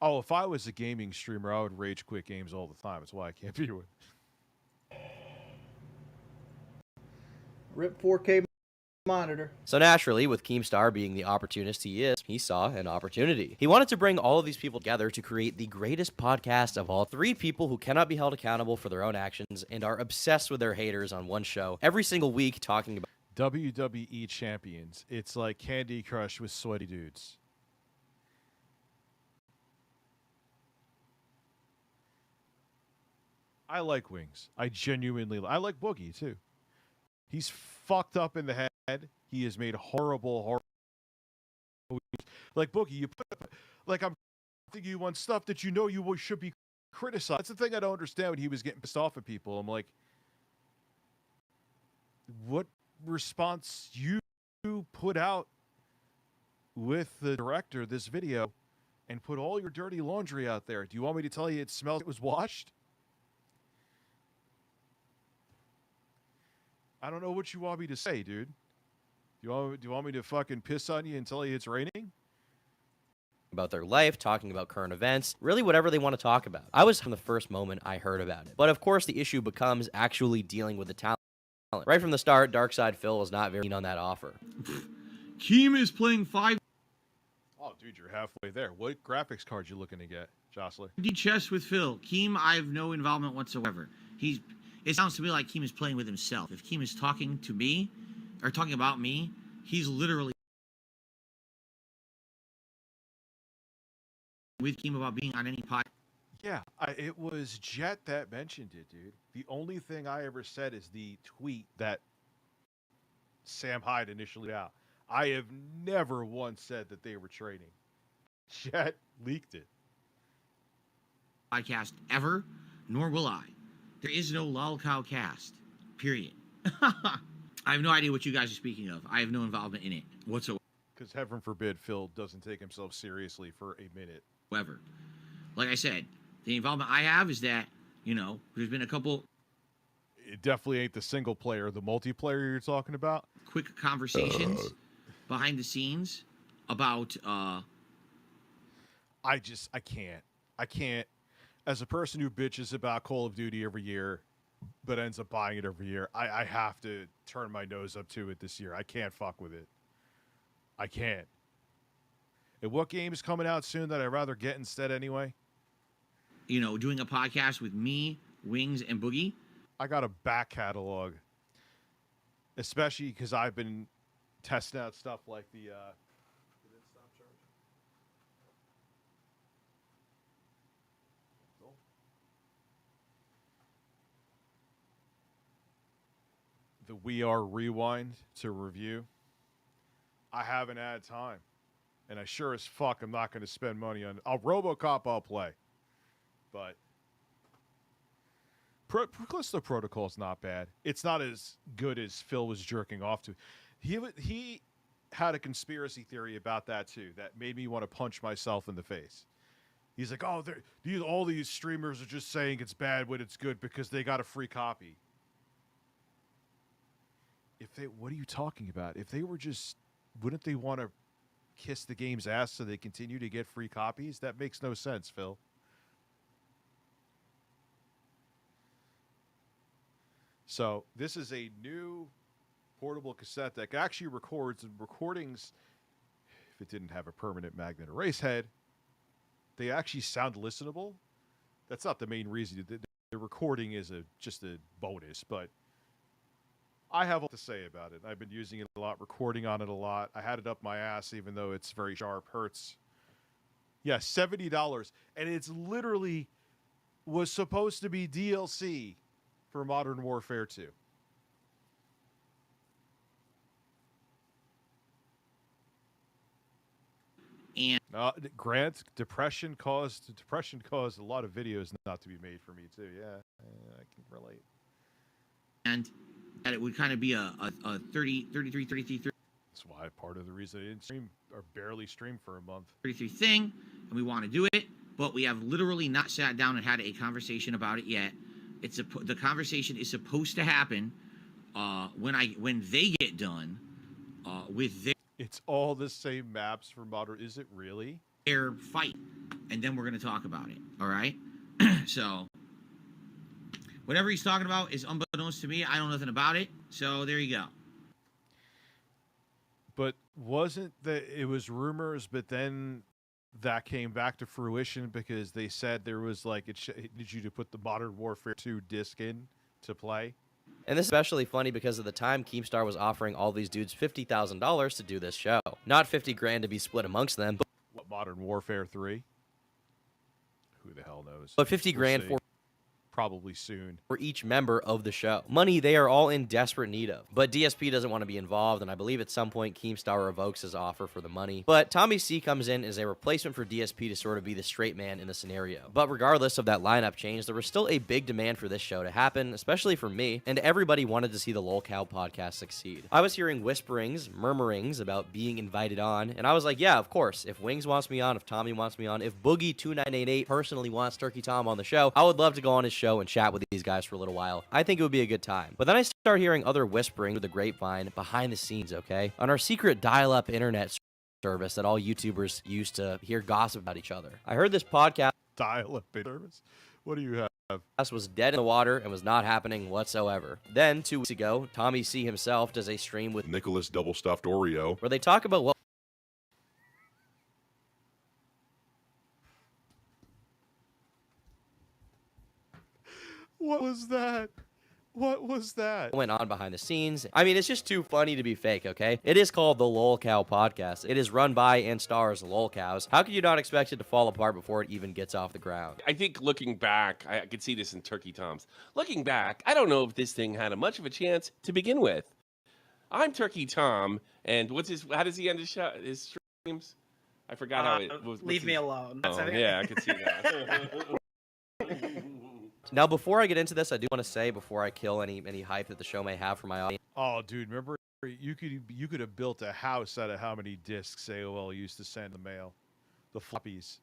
Oh, if I was a gaming streamer, I would rage quit games all the time. That's why I can't be one. Rip 4K monitor. So naturally, with Keemstar being the opportunist he is, he saw an opportunity. He wanted to bring all of these people together to create the greatest podcast of all. Three people who cannot be held accountable for their own actions and are obsessed with their haters on one show every single week talking about WWE champions. It's like Candy Crush with sweaty dudes. I like Wings. I genuinely I like Boogie too. He's fucked up in the head. He has made horrible. Like Boogie, you put like I'm thinking you want stuff that you know you should be criticized. That's the thing I don't understand when he was getting pissed off at people. I'm like, what response you put out with the director of this video and put all your dirty laundry out there? Do you want me to tell you it smells? It was washed? I don't know what you want me to say, dude. Do you want me to fucking piss on you and tell you it's raining? about their life, talking about current events, really whatever they want to talk about. I was from the first moment I heard about it. But of course, the issue becomes actually dealing with the talent. Right from the start, Darkside Phil was not very keen on that offer. Keem is playing 5D Oh, dude, you're halfway there. What graphics card you looking to get, Jostler? chess with Phil. Keem, I have no involvement whatsoever. It sounds to me like Keem is playing with himself. If Keem is talking to me, or talking about me, he's literally with Keem about being on any pod. Yeah, it was Jet that mentioned it, dude. The only thing I ever said is the tweet that Sam Hyde initially out. I have never once said that they were trading. Jet leaked it. Podcast ever, nor will I. There is no Lolcow cast, period. I have no idea what you guys are speaking of. I have no involvement in it whatsoever. Because heaven forbid Phil doesn't take himself seriously for a minute. However, like I said, the involvement I have is that, you know, there's been a couple... It definitely ain't the single player. The multiplayer you're talking about? Quick conversations behind the scenes about... I can't. As a person who bitches about Call of Duty every year, but ends up buying it every year, I have to turn my nose up to it this year. I can't fuck with it. I can't. And what game is coming out soon that I'd rather get instead anyway? You know, doing a podcast with me, Wings, and Boogie. I got a back catalog. Especially because I've been testing out stuff like the... Did it stop charging? The We Are Rewind to review. I haven't had time. And I sure as fuck I'm not going to spend money on... RoboCop I'll play. But... Callisto Protocol's not bad. It's not as good as Phil was jerking off to. He had a conspiracy theory about that too that made me want to punch myself in the face. He's like, oh, all these streamers are just saying it's bad when it's good because they got a free copy. What are you talking about? If they were just, wouldn't they want to kiss the game's ass so they continue to get free copies? That makes no sense, Phil. So this is a new portable cassette that actually records, and recordings, if it didn't have a permanent magnet erase head, they actually sound listenable. That's not the main reason. The recording is just a bonus, but I have a lot to say about it. I've been using it a lot, recording on it a lot. I had it up my ass, even though it's very sharp, hurts. Yeah, $70. And it's literally was supposed to be DLC for Modern Warfare 2. And Grant, depression caused a lot of videos not to be made for me too. Yeah, I can relate. And that it would kind of be a 33. That's why part of the reason I didn't stream or barely stream for a month. 33 thing, and we want to do it, but we have literally not sat down and had a conversation about it yet. The conversation is supposed to happen when they get done with their. It's all the same maps for Modern. Is it really? Their fight, and then we're going to talk about it. All right. So whatever he's talking about is unbeknownst to me. I know nothing about it. So there you go. But wasn't that it was rumors, but then that came back to fruition because they said there was like it needs you to put the Modern Warfare 2 disc in to play. And this is especially funny because at the time, Keemstar was offering all these dudes $50,000 to do this show. Not 50 grand to be split amongst them. But what, Modern Warfare 3? Who the hell knows? But 50 grand for probably soon for each member of the show. Money they are all in desperate need of. But DSP doesn't want to be involved, and I believe at some point Keemstar revokes his offer for the money. But Tommy C comes in as a replacement for DSP to sort of be the straight man in the scenario. But regardless of that lineup change, there was still a big demand for this show to happen, especially for me, and everybody wanted to see the LolCow podcast succeed. I was hearing whisperings, murmurings about being invited on, and I was like, yeah, of course. If Wings wants me on, if Tommy wants me on, if Boogie2988 personally wants Turkey Tom on the show, I would love to go on his show and chat with these guys for a little while. I think it would be a good time. But then I start hearing other whispering through the grapevine behind the scenes, okay? On our secret dial-up internet service that all YouTubers use to hear gossip about each other. I heard this podcast dial-up service? What do you have? Was dead in the water and was not happening whatsoever. Then 2 weeks ago, Tommy C himself does a stream with Nicholas Double Stuffed Oreo, where they talk about what was that? What was that? Went on behind the scenes. I mean, it's just too funny to be fake, okay? It is called the LolCow podcast. It is run by and stars LolCows. How could you not expect it to fall apart before it even gets off the ground? I think looking back, I could see this in Turkey Tom's. Looking back, I don't know if this thing had much of a chance to begin with. I'm Turkey Tom, and how does he end his streams? I forgot how it was. Leave me alone. That's yeah, I could see that. Now, before I get into this, I do want to say, before I kill any hype that the show may have for my audience. Oh, dude, remember you could have built a house out of how many discs AOL used to send the mail, the floppies.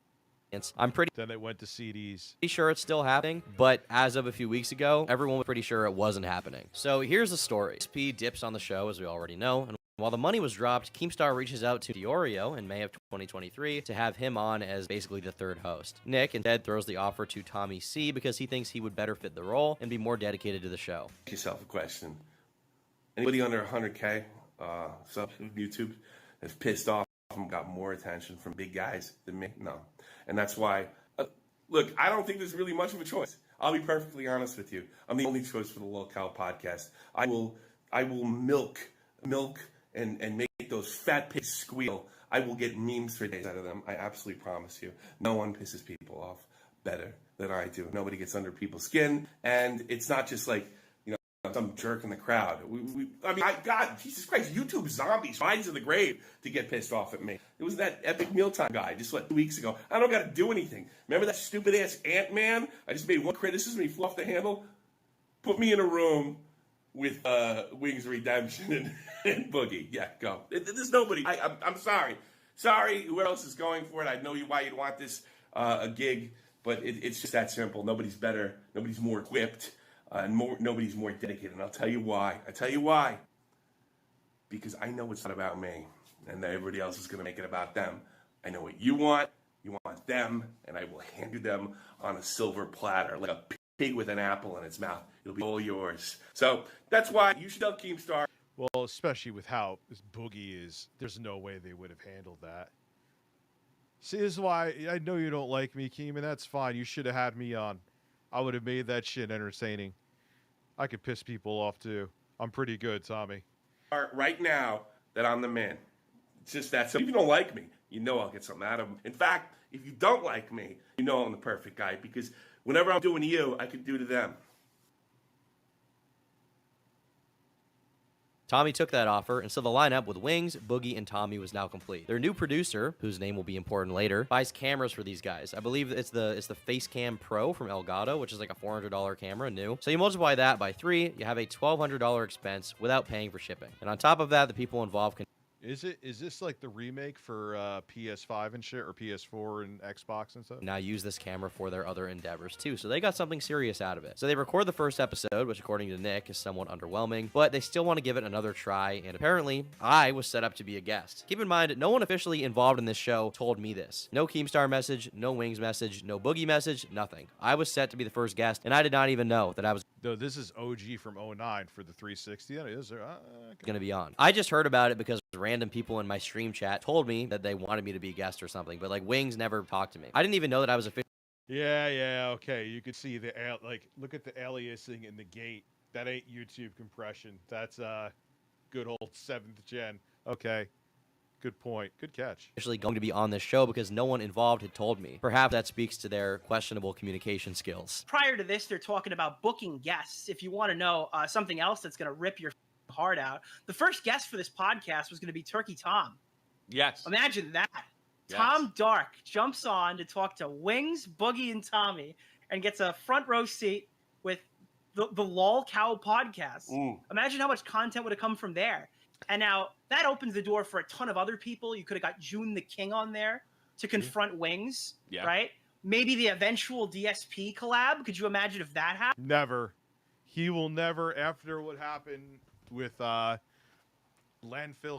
I'm pretty. Then it went to CDs. Pretty sure it's still happening, but as of a few weeks ago, everyone was pretty sure it wasn't happening. So here's the story. SP dips on the show, as we already know, and while the money was dropped, Keemstar reaches out to Diorio in May of 2023 to have him on as basically the third host. Nick instead throws the offer to Tommy C because he thinks he would better fit the role and be more dedicated to the show. Ask yourself a question. Anybody under 100K subs on YouTube has pissed off and got more attention from big guys than me? No. And that's why, look, I don't think there's really much of a choice. I'll be perfectly honest with you. I'm the only choice for the LolCow podcast. I will milk and make those fat pigs squeal. I will get memes for days out of them. I absolutely promise you. No one pisses people off better than I do. Nobody gets under people's skin. And it's not just like, some jerk in the crowd. God, Jesus Christ, YouTube zombies rise to the grave to get pissed off at me. It was that Epic Mealtime guy just 2 weeks ago. I don't got to do anything. Remember that stupid ass Ant-Man? I just made one criticism, he flew off the handle. Put me in a room with Wings Redemption and Boogie. Yeah, go. There's nobody. I'm sorry. Sorry, whoever else is going for it. I know why you'd want this a gig, but it's just that simple. Nobody's better. Nobody's more equipped. And nobody's more dedicated. And I'll tell you why. Because I know it's not about me. And that everybody else is going to make it about them. I know what you want. You want them. And I will hand you them on a silver platter. Like a pig with an apple in its mouth. It'll be all yours. So that's why you should tell Keemstar. Well, especially with how this Boogie is, there's no way they would have handled that. See, this is why I know you don't like me, Keem, and that's fine. You should have had me on. I would have made that shit entertaining. I could piss people off, too. I'm pretty good, Tommy. Right now that I'm the man. It's just that. So if you don't like me, you know I'll get something out of them. In fact, if you don't like me, you know I'm the perfect guy, because whenever I'm doing to you, I could do to them. Tommy took that offer, and so the lineup with Wings, Boogie, and Tommy was now complete. Their new producer, whose name will be important later, buys cameras for these guys. I believe it's the Facecam Pro from Elgato, which is like a $400 camera, new. So you multiply that by 3, you have a $1,200 expense without paying for shipping. And on top of that, the people involved can... Is this like the remake for PS5 and shit, or PS4 and Xbox and stuff? now use this camera for their other endeavors too. So they got something serious out of it. So they record the first episode, which according to Nick is somewhat underwhelming, but they still want to give it another try, and apparently I was set up to be a guest. Keep in mind, no one officially involved in this show told me this. No Keemstar message, no Wings message, no Boogie message, nothing. I was set to be the first guest, and I did not even know that I was... No, this is OG from 09 for the 360. Yeah, is there? Going to be on. I just heard about it because random people in my stream chat told me that they wanted me to be a guest or something, but like Wings never talked to me. I didn't even know that I was officially... Yeah, okay. You could see the look at the aliasing in the gate. That ain't YouTube compression. That's good old 7th gen. Okay. Good point. Good catch. Actually going to be on this show because no one involved had told me. Perhaps that speaks to their questionable communication skills. Prior to this, they're talking about booking guests. If you want to know something else that's going to rip your heart out, the first guest for this podcast was going to be Turkey Tom. Yes. Imagine that. Yes. Tom Dark jumps on to talk to Wings, Boogie, and Tommy and gets a front row seat with the Lol Cow podcast. Imagine how much content would have come from there. And now that opens the door for a ton of other people. You could have got June the King on there to confront Wings, right? Maybe the eventual DSP collab. Could you imagine if that happened? Never. He will never, after what happened with Landfill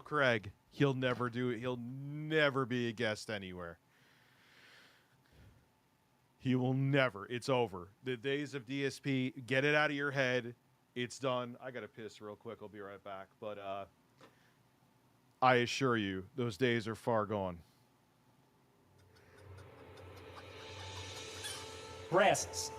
Craig, he'll never do it. He'll never be a guest anywhere. He will never. It's over. The days of DSP, get it out of your head. It's done. I got to piss real quick. I'll be right back. But I assure you, those days are far gone. Breasts.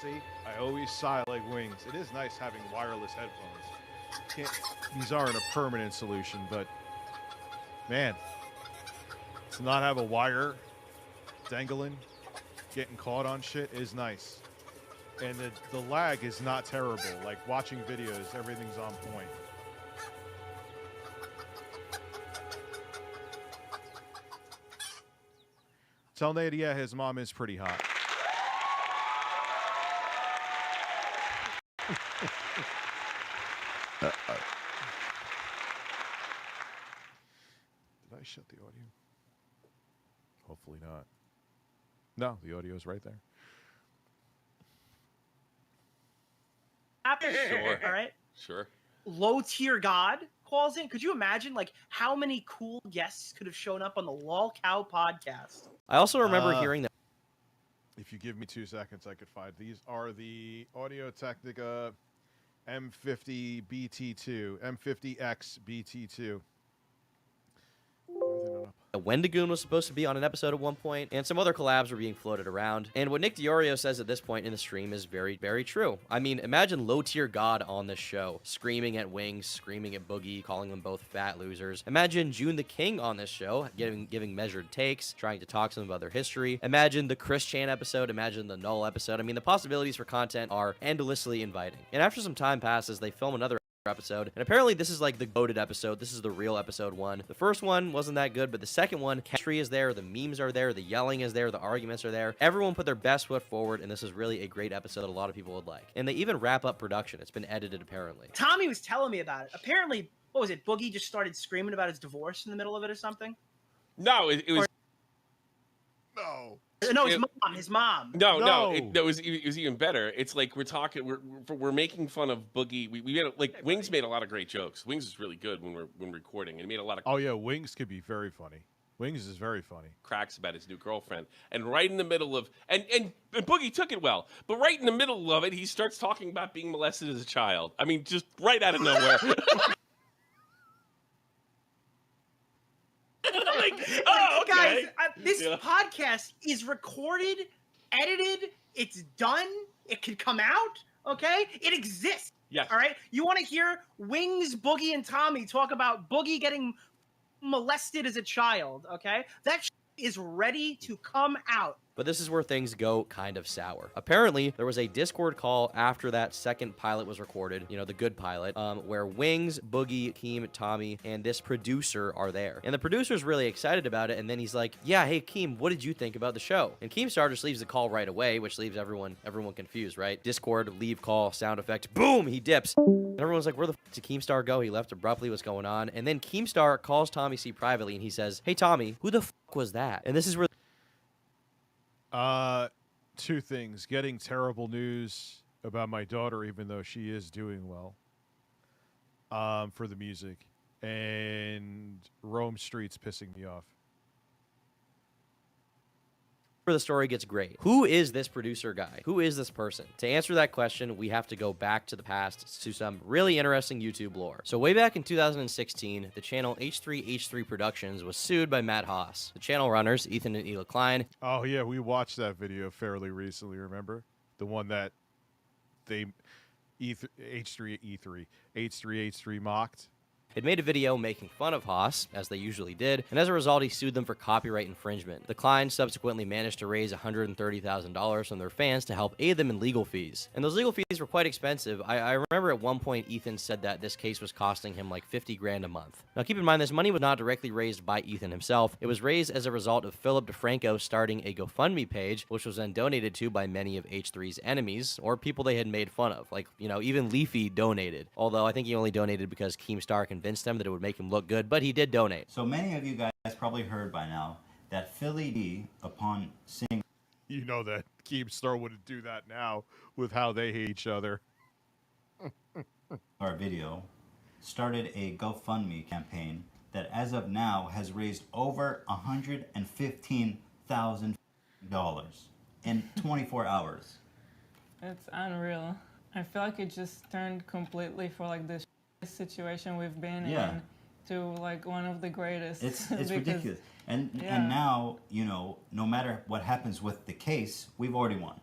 See, I always sigh like Wings. It is nice having wireless headphones. These aren't a permanent solution, but man, to not have a wire dangling, getting caught on shit is nice. And the lag is not terrible. Like watching videos, everything's on point. Tell Nate, yeah, his mom is pretty hot. Did I shut the audio? Hopefully not. No, the audio is right there. Sure. All right. Sure. Low tier God calls in. Could you imagine like how many cool guests could have shown up on the Lol Cow podcast? I also remember hearing that. If you give me 2 seconds, I could find. These are the Audio Technica M50 BT2, M50X BT2. Wendigoon was supposed to be on an episode at one point, and some other collabs were being floated around. And what Nick Diorio says at this point in the stream is very, very true. I mean, imagine Low Tier God on this show, screaming at Wings, screaming at Boogie, calling them both fat losers. Imagine June the King on this show, giving measured takes, trying to talk to them about their history. Imagine the Chris Chan episode, imagine the Null episode. I mean, the possibilities for content are endlessly inviting. And after some time passes, they film another episode, and apparently this is like the goated episode. This is the real episode 1. The first one wasn't that good, but the second one, chemistry is there, the memes are there, the yelling is there, the arguments are there. Everyone put their best foot forward, and this is really a great episode that a lot of people would like. And they even wrap up production. It's been edited apparently. Tommy was telling me about it. Apparently, what was it? Boogie just started screaming about his divorce in the middle of it or something. No, it was. No. No, his mom. No. It was even better. It's like we're making fun of Boogie. We made like Wings made a lot of great jokes. Wings is really good when recording, and he made a lot of. Oh yeah, Wings could be very funny. Wings is very funny. Cracks about his new girlfriend, and right in the middle of and Boogie took it well, but right in the middle of it, he starts talking about being molested as a child. I mean, just right out of nowhere. Oh, okay. Guys, this podcast is recorded, edited, it's done, it can come out, okay? It exists. Yes. All right? You want to hear Wings, Boogie, and Tommy talk about Boogie getting molested as a child, okay? That is ready to come out. But this is where things go kind of sour. Apparently, there was a Discord call after that second pilot was recorded, you know, the good pilot, where Wings, Boogie, Keem, Tommy, and this producer are there. And the producer's really excited about it, and then he's like, yeah, hey, Keem, what did you think about the show? And Keemstar just leaves the call right away, which leaves everyone confused, right? Discord, leave call, sound effect, boom, he dips. And everyone's like, where the f did Keemstar go? He left abruptly, what's going on? And then Keemstar calls Tommy C privately, and he says, hey, Tommy, who the f was that? And this is where 2 things. Getting terrible news about my daughter, even though she is doing well, for the music, and Rome Street's pissing me off. where the story gets great. Who is this producer guy? Who is this person? To answer that question, we have to go back to the past to some really interesting YouTube lore. So way back in 2016, the channel H3H3 Productions was sued by Matt Haas. The channel runners, Ethan and Ela Klein. Oh yeah, we watched that video fairly recently, remember? The one that they H3H3 mocked. It made a video making fun of Haas, as they usually did, and as a result, he sued them for copyright infringement. The Klein subsequently managed to raise $130,000 from their fans to help aid them in legal fees. And those legal fees were quite expensive. I remember at one point, Ethan said that this case was costing him like 50 grand a month. Now keep in mind, this money was not directly raised by Ethan himself. It was raised as a result of Philip DeFranco starting a GoFundMe page, which was then donated to by many of H3's enemies, or people they had made fun of. Like, you know, even Leafy donated. Although I think he only donated because Keemstar convinced them that it would make him look good, but he did donate. So many of you guys probably heard by now that Philly D, upon seeing... You know that Keemstar wouldn't do that now with how they hate each other. our video, started a GoFundMe campaign that as of now has raised over $115,000 in 24 hours. It's unreal. I feel like it just turned completely for like this situation we've been in to like one of the greatest. It's ridiculous. And now, you know, no matter what happens with the case, we've already won.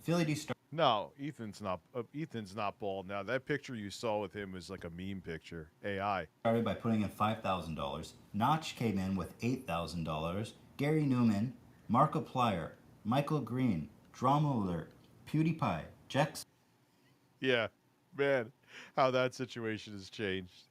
Philly D started. No, Ethan's not bald now. That picture you saw with him was like a meme picture. AI. Started by putting in $5,000. Notch came in with $8,000. Gary Newman, Markiplier, Michael Green, Drama Alert, PewDiePie, Jex. Yeah, man, how that situation has changed.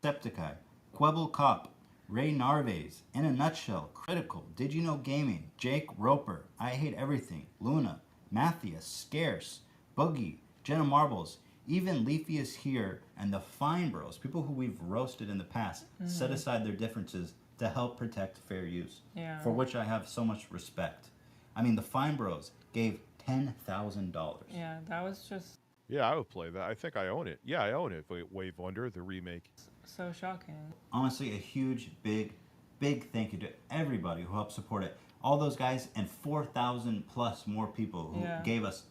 Septicai, Quebble Cop, Ray Narvaez, In a Nutshell, Critical, Did You Know Gaming, Jake Roper, I Hate Everything, Luna, Matthias, Scarce, Boogie, Jenna Marbles, even Leafy is here, and the Fine Bros, people who we've roasted in the past, set aside their differences to help protect fair use, for which I have so much respect. I mean, the Fine Bros gave $10,000. Yeah, that was just... Yeah, I would play that. I think I own it. Yeah, I own it. Wave Wonder, the remake. So shocking. Honestly, a huge, big thank you to everybody who helped support it. All those guys and 4,000 plus more people who gave us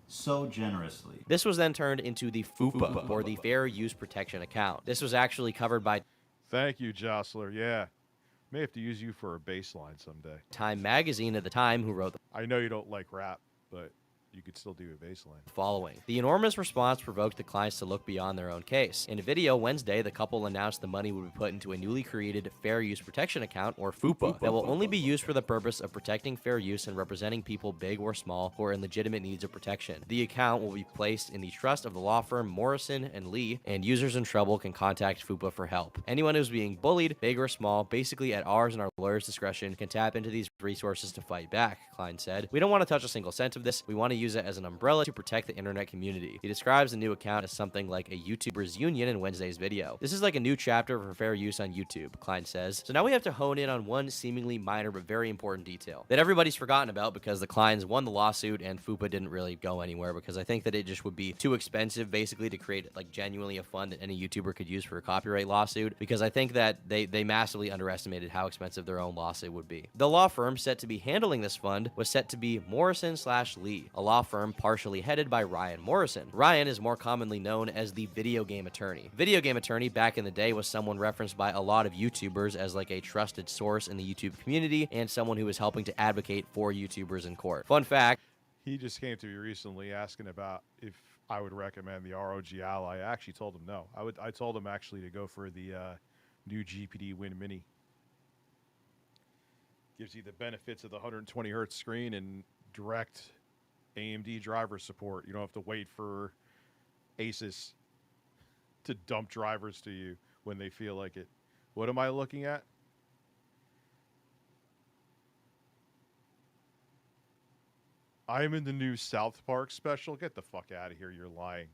so generously. This was then turned into the FUPA, or the Fair Use Protection account. This was actually covered by Thank you, Jostler. Yeah. May have to use you for a baseline someday. Time Magazine at the time, who wrote the I know you don't like rap, but you could still do a baseline. following. The enormous response provoked the clients to look beyond their own case. In a video Wednesday, the couple announced the money would be put into a newly created Fair Use Protection account, or FUPA, that will only be used for the purpose of protecting fair use and representing people big or small who are in legitimate needs of protection. The account will be placed in the trust of the law firm Morrison and Lee, and users in trouble can contact FUPA for help. Anyone who's being bullied, big or small, basically at ours and our lawyers' discretion, can tap into these resources to fight back, Klein said. We don't want to touch a single cent of this. We want to use it as an umbrella to protect the internet community. He describes the new account as something like a YouTuber's union in Wednesday's video. This is like a new chapter for fair use on YouTube, Klein says. So now we have to hone in on one seemingly minor but very important detail that everybody's forgotten about because the Kleins won the lawsuit and FUPA didn't really go anywhere because I think that it just would be too expensive basically to create like genuinely a fund that any YouTuber could use for a copyright lawsuit, because I think that they massively underestimated how expensive their own lawsuit would be. The law firm set to be handling this fund was set to be Morrison/Lee, a law firm partially headed by Ryan Morrison. Ryan is more commonly known as the video game attorney. Video game attorney back in the day was someone referenced by a lot of YouTubers as like a trusted source in the YouTube community and someone who was helping to advocate for YouTubers in court. Fun fact. He just came to me recently asking about if I would recommend the ROG Ally. I actually told him no. I told him actually to go for the new GPD Win Mini. Gives you the benefits of the 120 hertz screen and direct AMD driver support. You don't have to wait for Asus to dump drivers to you when they feel like it. What am I looking at? I'm in the new South Park special. Get the fuck out of here. You're lying.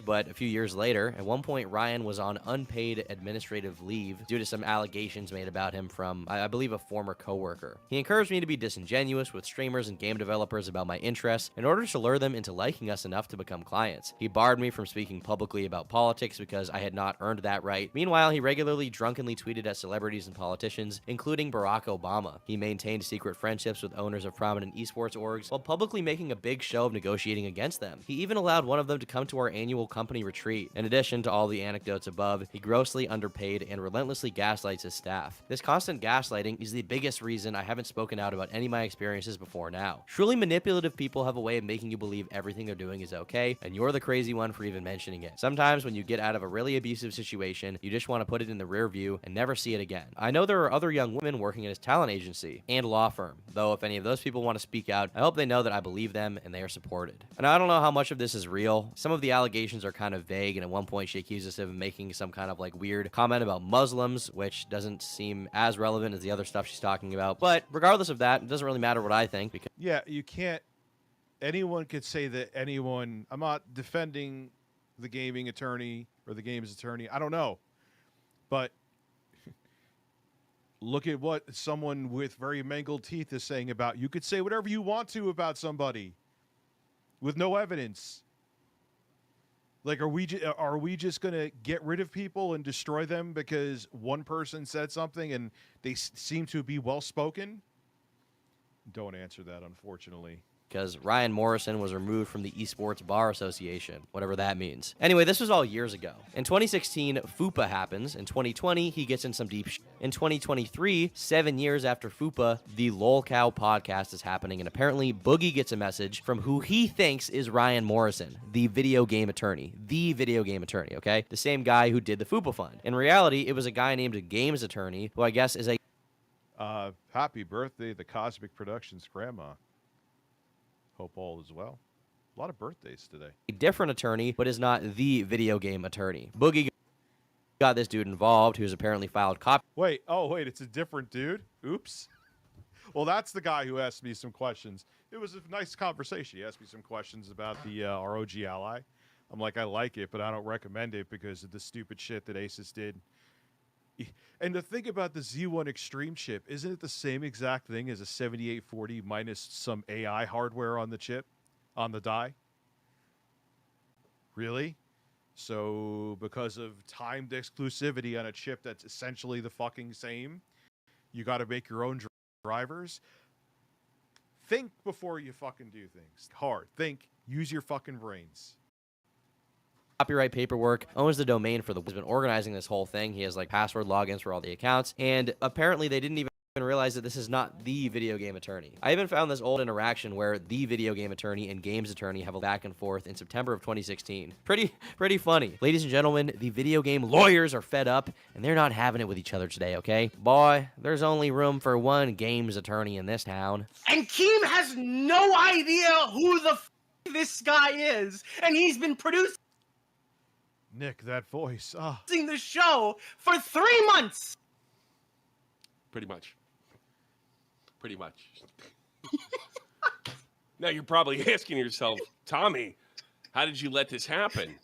But a few years later, at one point, Ryan was on unpaid administrative leave due to some allegations made about him from, I believe, a former coworker. He encouraged me to be disingenuous with streamers and game developers about my interests in order to lure them into liking us enough to become clients. He barred me from speaking publicly about politics because I had not earned that right. Meanwhile, he regularly drunkenly tweeted at celebrities and politicians, including Barack Obama. He maintained secret friendships with owners of prominent esports orgs while publicly making a big show of negotiating against them. He even allowed one of them to come to our annual company retreat. In addition to all the anecdotes above, he grossly underpaid and relentlessly gaslights his staff. This constant gaslighting is the biggest reason I haven't spoken out about any of my experiences before now. Truly manipulative people have a way of making you believe everything they're doing is okay, and you're the crazy one for even mentioning it. Sometimes when you get out of a really abusive situation, you just want to put it in the rear view and never see it again. I know there are other young women working at his talent agency and law firm, though if any of those people want to speak out, I hope they know that I believe them and they are supported. And I don't know how much of this is real. Some of the allegations are kind of vague, and at one point she accused us of making some kind of like weird comment about Muslims, which doesn't seem as relevant as the other stuff she's talking about. But regardless of that, it doesn't really matter what I think because yeah, you can't. Anyone could say that anyone. I'm not defending the gaming attorney or the games attorney. I don't know, but look at what someone with very mangled teeth is saying about. You could say whatever you want to about somebody with no evidence. Like, are we just going to get rid of people and destroy them because one person said something and they seem to be well-spoken? Don't answer that, unfortunately. Because Ryan Morrison was removed from the Esports Bar Association, whatever that means. Anyway, this was all years ago. In 2016, FUPA happens. In 2020, he gets in some deep shit. In 2023, 7 years after FUPA, the LOLcow podcast is happening, and apparently Boogie gets a message from who he thinks is Ryan Morrison, the video game attorney. The video game attorney, okay? The same guy who did the FUPA fund. In reality, it was a guy named a games attorney, who I guess is a... Happy birthday, the Cosmic Productions grandma. Hope all is well. A lot of birthdays today. A different attorney, but is not the video game attorney. Boogie got this dude involved, who's apparently filed copy. Wait, it's a different dude? Oops. Well, that's the guy who asked me some questions. It was a nice conversation. He asked me some questions about the ROG Ally. I'm like, I like it, but I don't recommend it because of the stupid shit that Asus did. And the thing about the Z1 Extreme chip, isn't it the same exact thing as a 7840 minus some AI hardware on the chip, on the die? Really? So because of timed exclusivity on a chip that's essentially the fucking same, you got to make your own drivers? think before you fucking do things. Hard. Think. Use your fucking brains. Copyright paperwork, owns the domain for has been organizing this whole thing. He has like password logins for all the accounts, and apparently they didn't even realize that this is not the video game attorney. I even found this old interaction where the video game attorney and games attorney have a back and forth in September of 2016. Pretty funny. Ladies and gentlemen, the video game lawyers are fed up and they're not having it with each other today, okay? Boy, there's only room for one games attorney in this town. And Keem has no idea who the this guy is, and he's been producing Nick, that voice. the show for 3 months. Pretty much. Pretty much. Now you're probably asking yourself, Tommy, how did you let this happen?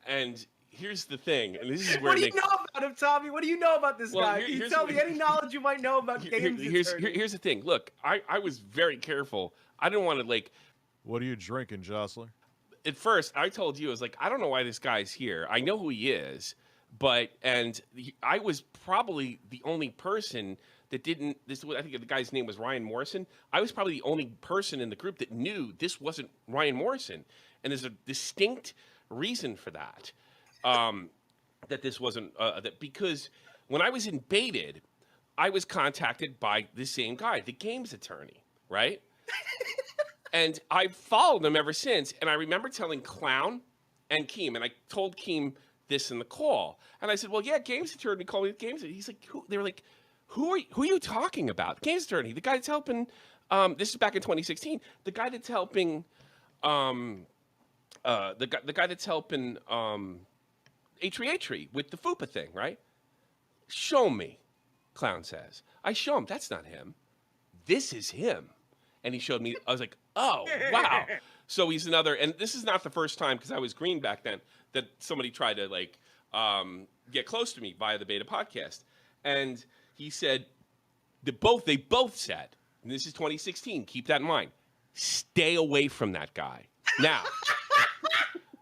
And here's the thing, and this is where What do you know about him, Tommy? What do you know about this guy? Can you tell me any knowledge you might know about games? Here's the thing. Look, I was very careful. I didn't want to like. What are you drinking, Jostler? At first, I told you, I was like, I don't know why this guy's here. I know who he is, I was probably the only person that didn't. I think the guy's name was Ryan Morrison. I was probably the only person in the group that knew this wasn't Ryan Morrison, and there's a distinct reason for that. That this wasn't because when I was in Baited, I was contacted by the same guy, the games attorney, right? And I've followed him ever since. And I remember telling Clown and Keem, and I told Keem this in the call. And I said, well, yeah, games attorney called me the games attorney. He's like, who? They were like, who are you talking about? Games attorney, the guy that's helping, this is back in 2016, the guy that's helping, the guy that's helping Atri with the FUPA thing, right? Show me, Clown says. I show him, that's not him. This is him. And he showed me, I was like, oh, wow. So he's another, and this is not the first time, because I was green back then, that somebody tried to like get close to me via the Beta podcast. And he said, they both said, and this is 2016, keep that in mind, stay away from that guy. Now.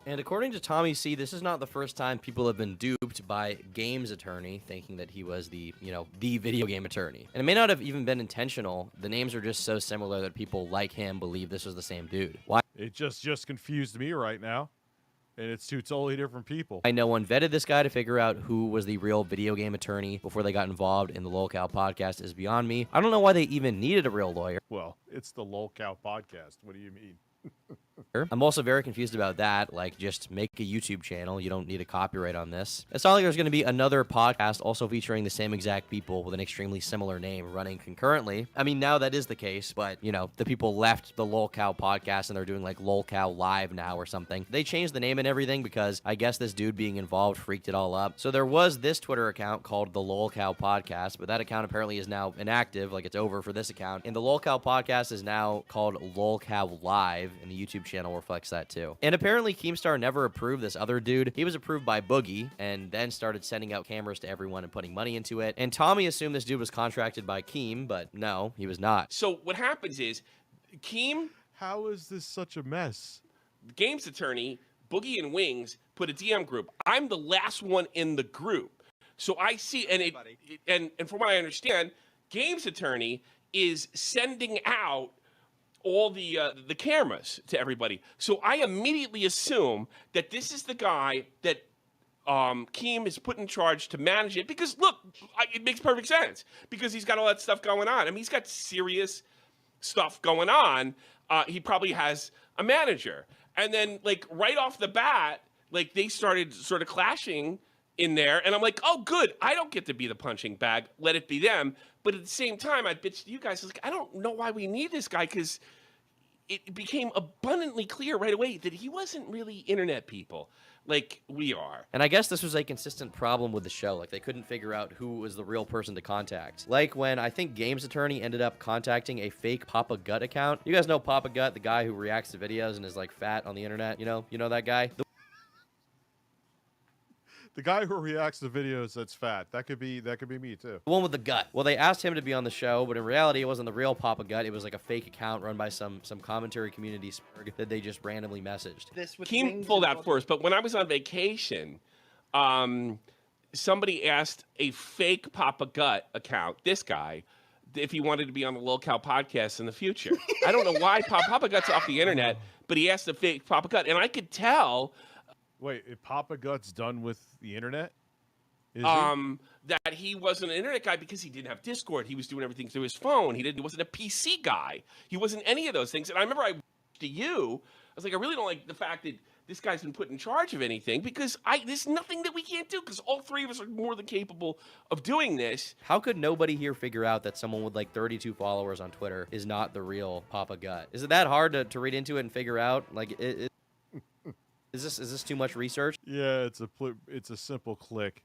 And according to Tommy C, this is not the first time people have been duped by games attorney, thinking that he was the video game attorney. And it may not have even been intentional. The names are just so similar that people like him believe this was the same dude. Why? It just confused me right now. And it's two totally different people. No one vetted this guy to figure out who was the real video game attorney before they got involved in the LolCow podcast is beyond me. I don't know why they even needed a real lawyer. Well, it's the LolCow podcast. What do you mean? I'm also very confused about that. Like, just make a YouTube channel. You don't need a copyright on this. It's not like there's going to be another podcast also featuring the same exact people with an extremely similar name running concurrently. I mean, now that is the case, but, the people left the LolCow podcast and they're doing, like, LolCow Live now or something. They changed the name and everything because I guess this dude being involved freaked it all up. So there was this Twitter account called the LolCow podcast, but that account apparently is now inactive, like it's over for this account. And the LolCow podcast is now called LolCow Live, and the YouTube channel reflects that too. And apparently Keemstar never approved this other dude. He was approved by Boogie and then started sending out cameras to everyone and putting money into it. And Tommy assumed this dude was contracted by Keem, but no, he was not. So what happens is Keem... How is this such a mess? Games attorney, Boogie and Wings put a DM group. I'm the last one in the group. So I see, and from what I understand, Games attorney is sending out all the cameras to everybody. So I immediately assume that this is the guy that Keem is put in charge to manage it. Because, look, it makes perfect sense. Because he's got all that stuff going on. I mean, he's got serious stuff going on. He probably has a manager. And then, like, right off the bat, like, they started sort of clashing in there. And I'm like, oh, good. I don't get to be the punching bag. Let it be them. But at the same time, I bitched to you guys. I was like, I don't know why we need this guy, because it became abundantly clear right away that he wasn't really internet people like we are. And I guess this was a consistent problem with the show. Like, they couldn't figure out who was the real person to contact. Like when I think Games Attorney ended up contacting a fake Papa Gut account. You guys know Papa Gut, the guy who reacts to videos and is like fat on the internet. You know that guy? The guy who reacts to videos that's fat. That could be me too. The one with the gut. Well, they asked him to be on the show, but in reality, it wasn't the real Papa Gut. It was like a fake account run by some commentary community spurg that they just randomly messaged. Keem pulled out first, but when I was on vacation, somebody asked a fake Papa Gut account, this guy, if he wanted to be on the Lolcow podcast in the future. I don't know why Papa Gut's off the internet, but he asked to fake Papa Gut, and I could tell. Wait, if Papa Gut's done with the internet? Is That he wasn't an internet guy because he didn't have Discord. He was doing everything through his phone. He wasn't a PC guy. He wasn't any of those things. And I remember I to you, I was like, I really don't like the fact that this guy's been put in charge of anything because there's nothing that we can't do because all three of us are more than capable of doing this. How could nobody here figure out that someone with like 32 followers on Twitter is not the real Papa Gut? Is it that hard to read into it and figure out? Like, is this too much research? Yeah, it's a simple click.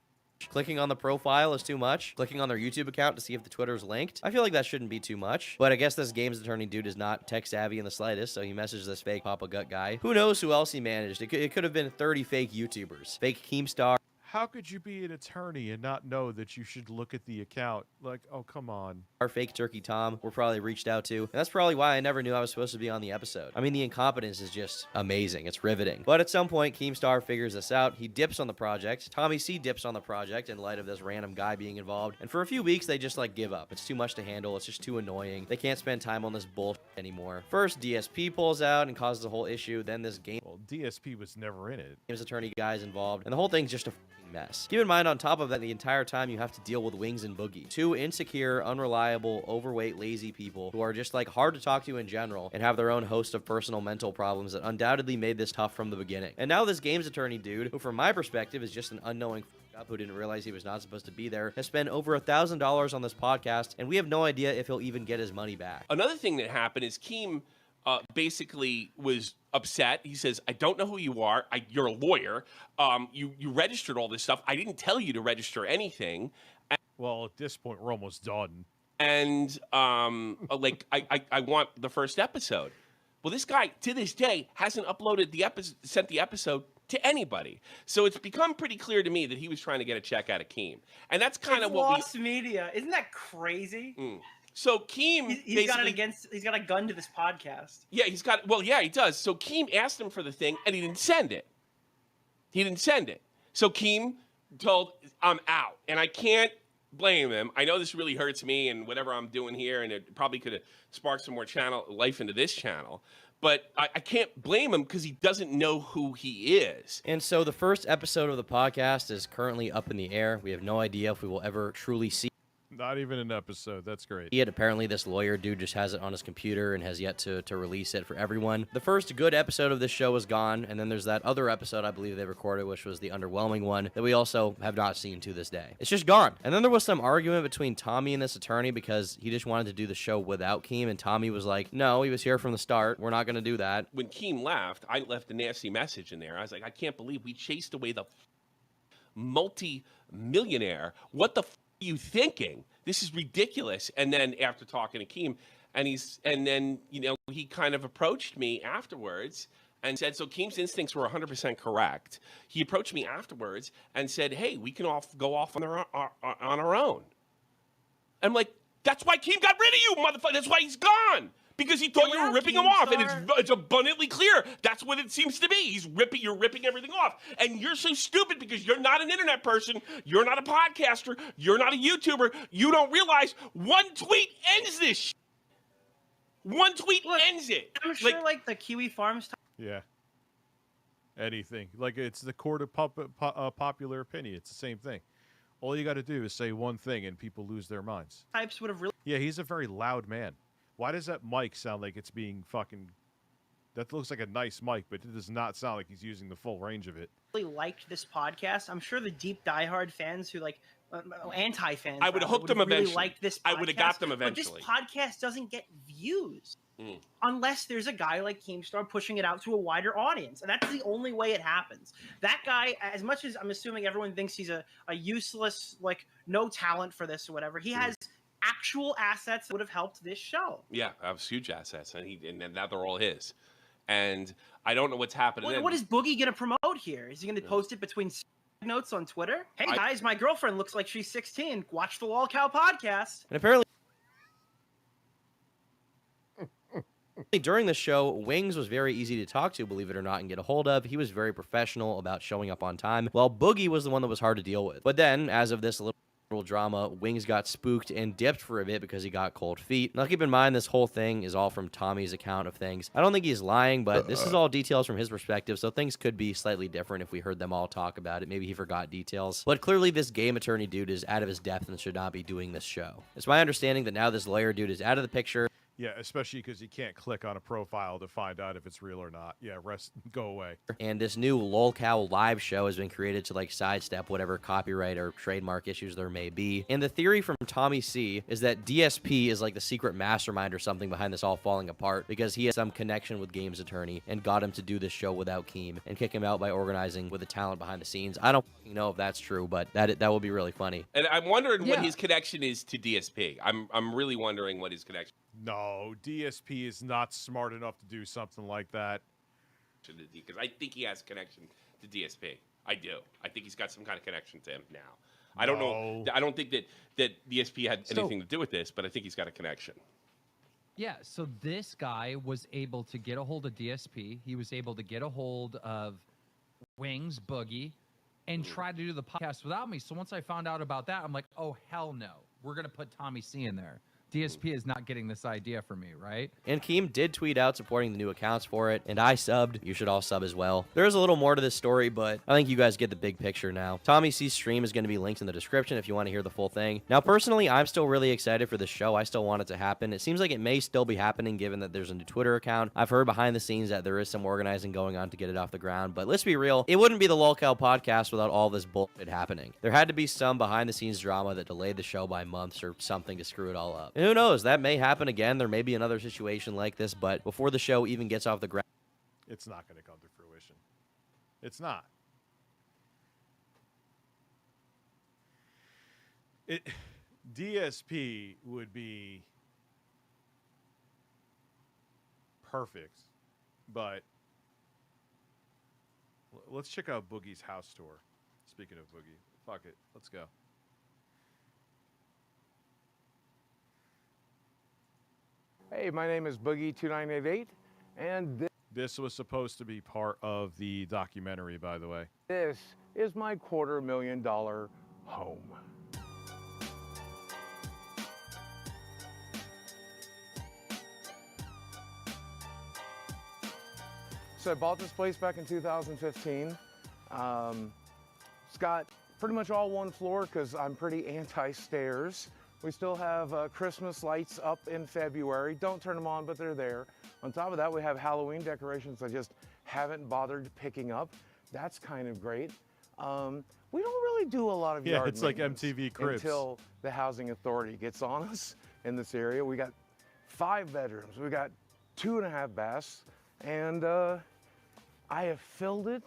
Clicking on the profile is too much. Clicking on their YouTube account to see if the Twitter's linked. I feel like that shouldn't be too much. But I guess this games attorney dude is not tech savvy in the slightest, so he messaged this fake Papa Gut guy. Who knows who else he managed? It could have been 30 fake YouTubers. Fake Keemstar. How could you be an attorney and not know that you should look at the account? Like, oh, come on. Our fake Turkey Tom were probably reached out to. And that's probably why I never knew I was supposed to be on the episode. I mean, the incompetence is just amazing. It's riveting. But at some point, Keemstar figures this out. He dips on the project. Tommy C dips on the project in light of this random guy being involved. And for a few weeks, they just like give up. It's too much to handle. It's just too annoying. They can't spend time on this bullshit anymore. First, DSP pulls out and causes a whole issue. Then this game. Well, DSP was never in it. Games attorney guy's involved. And the whole thing's just a mess. Keep in mind, on top of that, the entire time you have to deal with Wings and Boogie. Two insecure, unreliable, overweight, lazy people who are just like hard to talk to in general and have their own host of personal mental problems that undoubtedly made this tough from the beginning. And now this games attorney dude, who from my perspective is just an unknowing up who didn't realize he was not supposed to be there, has spent over $1,000 on this podcast, and we have no idea if he'll even get his money back. Another thing that happened is Keem basically was upset. He says, I don't know who you are. You're a lawyer. You registered all this stuff. I didn't tell you to register anything. Well, at this point, we're almost done. And like, I want the first episode. Well, this guy, to this day, hasn't uploaded the episode, sent the episode to anybody. So it's become pretty clear to me that he was trying to get a check out of Keem. And that's kind of what lost media. Isn't that crazy? So Keem, he's got a gun to this podcast. Yeah, he does. So Keem asked him for the thing, and he didn't send it. So Keem told, I'm out. And I can't blame him. I know this really hurts me and whatever I'm doing here, and it probably could have sparked some more channel life into this channel. But I can't blame him because he doesn't know who he is. And so the first episode of the podcast is currently up in the air. We have no idea if we will ever truly see. Not even an episode. That's great. Yet apparently this lawyer dude just has it on his computer and has yet to release it for everyone. The first good episode of this show is gone, and then there's that other episode I believe they recorded, which was the underwhelming one that we also have not seen to this day. It's just gone. And then there was some argument between Tommy and this attorney because he just wanted to do the show without Keem, and Tommy was like, no, he was here from the start. We're not going to do that. When Keem left, I left a nasty message in there. I was like, I can't believe we chased away the multi-millionaire. What the are you thinking? This is ridiculous. And then after talking to Keem, and then he kind of approached me afterwards and said, so Keem's instincts were 100% correct. He approached me afterwards and said, hey, we can go off on our own. I'm like, that's why Keem got rid of you, motherfucker. That's why he's gone. Because he thought you were ripping him off, and it's abundantly clear that's what it seems to be. You're ripping everything off, and you're so stupid because you're not an internet person, you're not a podcaster, you're not a YouTuber. You don't realize one tweet ends this. One tweet ends it. I'm sure, like the Kiwi Farms. Yeah. Anything like it's the court of popular opinion. It's the same thing. All you got to do is say one thing, and people lose their minds. Types would have really. Yeah, he's a very loud man. Why does that mic sound like it's being fucking... That looks like a nice mic, but it does not sound like he's using the full range of it. Really liked this podcast. I'm sure the deep diehard fans who like anti-fans. I would have hooked them eventually. Really liked this podcast, I would have got them eventually. But this podcast doesn't get views unless there's a guy like Keemstar pushing it out to a wider audience, and that's the only way it happens. That guy, as much as I'm assuming everyone thinks he's a useless, like no talent for this or whatever, he has actual assets that would have helped this show. Yeah, I have huge assets, and now they're all his. And I don't know what's happening. What is Boogie going to promote here? Is he going to post it between notes on Twitter? Hey guys, my girlfriend looks like she's 16. Watch the Lolcow podcast. And apparently during the show, Wings was very easy to talk to, believe it or not, and get a hold of. He was very professional about showing up on time, while Boogie was the one that was hard to deal with. But then, as of this little little drama, Wings got spooked and dipped for a bit because he got cold feet. Now keep in mind, this whole thing is all from Tommy's account of things. I don't think he's lying, but this is all details from his perspective, so things could be slightly different if we heard them all talk about it. Maybe he forgot details. But clearly this game attorney dude is out of his depth and should not be doing this show. It's my understanding that now this lawyer dude is out of the picture. Yeah, especially because you can't click on a profile to find out if it's real or not. Yeah, go away. And this new LolCow live show has been created to like sidestep whatever copyright or trademark issues there may be. And the theory from Tommy C is that DSP is like the secret mastermind or something behind this all falling apart because he has some connection with Games Attorney and got him to do this show without Keem and kick him out by organizing with the talent behind the scenes. I don't know if that's true, but that would be really funny. And I'm wondering what his connection is to DSP. I'm really wondering what his connection. No, DSP is not smart enough to do something like that. Because I think he has connection to DSP. I do. I think he's got some kind of connection to him now. I don't know. I don't think that DSP had anything to do with this, but I think he's got a connection. Yeah, so this guy was able to get a hold of DSP. He was able to get a hold of Wings, Boogie, and try to do the podcast without me. So once I found out about that, I'm like, oh, hell no. We're going to put Tommy C in there. DSP is not getting this idea from me, right? And Keem did tweet out supporting the new accounts for it, and I subbed. You should all sub as well. There is a little more to this story, but I think you guys get the big picture now. Tommy C's stream is going to be linked in the description if you want to hear the full thing. Now, personally, I'm still really excited for this show. I still want it to happen. It seems like it may still be happening given that there's a new Twitter account. I've heard behind the scenes that there is some organizing going on to get it off the ground, but let's be real. It wouldn't be the LolCow podcast without all this bullshit happening. There had to be some behind the scenes drama that delayed the show by months or something to screw it all up. And who knows? That may happen again. There may be another situation like this, but before the show even gets off the ground, it's not going to come to fruition. It's not. DSP would be perfect, but let's check out Boogie's house tour. Speaking of Boogie, fuck it, let's go. Hey, my name is Boogie2988, and this was supposed to be part of the documentary, by the way. This is my $250,000 home. So I bought this place back in 2015. It's got pretty much all one floor because I'm pretty anti-stairs. We still have Christmas lights up in February. Don't turn them on, but they're there. On top of that, we have Halloween decorations I just haven't bothered picking up. That's kind of great. We don't really do a lot of yard it's like maintenance MTV Cribs. until the housing authority gets on us in this area. We got 5 bedrooms. We got 2.5 baths, and I have filled it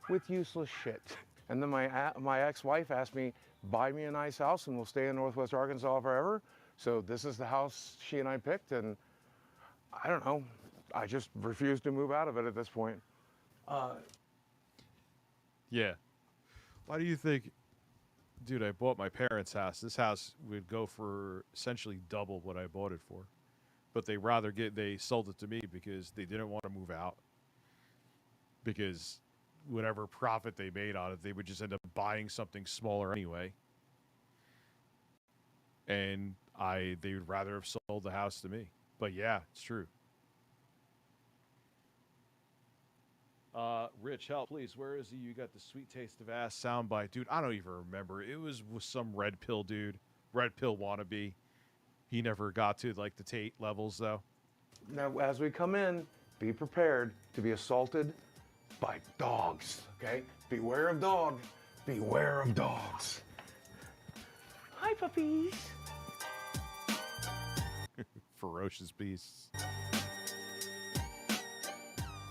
with useless shit. And then my ex-wife asked me, buy me a nice house and we'll stay in Northwest Arkansas forever. So this is the house she and I picked, and I don't know, I just refuse to move out of it at this point. Yeah. Why do you think, dude, I bought my parents' house. This house would go for essentially double what I bought it for. But they sold it to me because they didn't want to move out. Because whatever profit they made on it, they would just end up buying something smaller anyway. And they would rather have sold the house to me. But yeah, it's true. Rich, help, please. Where is he? You got the sweet taste of ass soundbite. Dude, I don't even remember. It was with some red pill dude. Red pill wannabe. He never got to like the Tate levels though. Now, as we come in, be prepared to be assaulted by dogs, okay? Beware of dog. Beware of dogs. Hi, puppies. Ferocious beasts.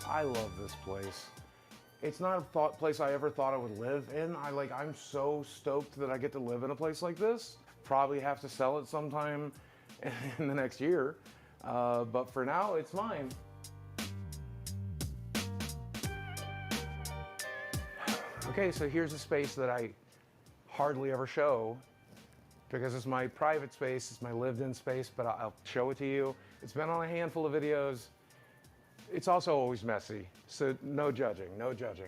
I love this place. It's not a place I ever thought I would live in. I'm so stoked that I get to live in a place like this. Probably have to sell it sometime in the next year. But for now, it's mine. Okay, so here's a space that I hardly ever show because it's my private space, it's my lived-in space, but I'll show it to you. It's been on a handful of videos. It's also always messy, so no judging,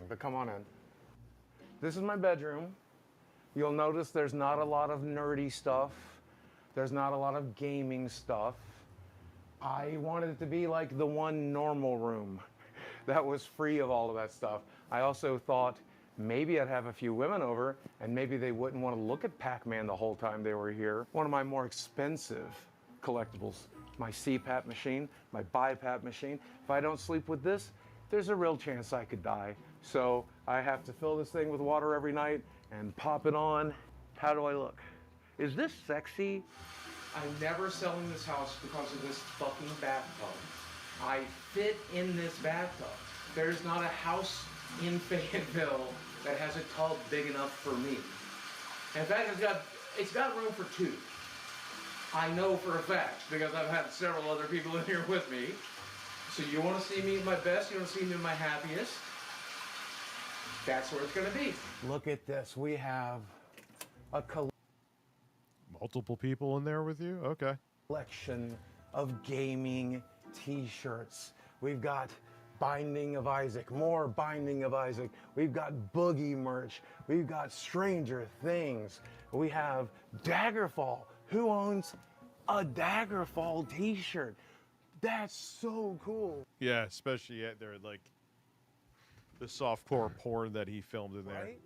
but come on in. This is my bedroom. You'll notice there's not a lot of nerdy stuff. There's not a lot of gaming stuff. I wanted it to be like the one normal room that was free of all of that stuff. I also thought maybe I'd have a few women over and maybe they wouldn't want to look at Pac-Man the whole time they were here. One of my more expensive collectibles, my CPAP machine, my BiPAP machine. If I don't sleep with this, there's a real chance I could die. So I have to fill this thing with water every night and pop it on. How do I look? Is this sexy? I'm never selling this house because of this fucking bathtub. I fit in this bathtub. There's not a house in Fayetteville that has a tub big enough for me. In fact, it's got room for two. I know for a fact because I've had several other people in here with me. So you want to see me at my best? You want to see me at my happiest? That's where it's going to be. Look at this. We have a Multiple people in there with you? Okay. collection of gaming t-shirts. We've got Binding of Isaac, more Binding of Isaac. We've got Boogie merch. We've got Stranger Things. We have Daggerfall. Who owns a Daggerfall t-shirt? That's so cool. Yeah, especially at their like the softcore porn that he filmed in there. Right?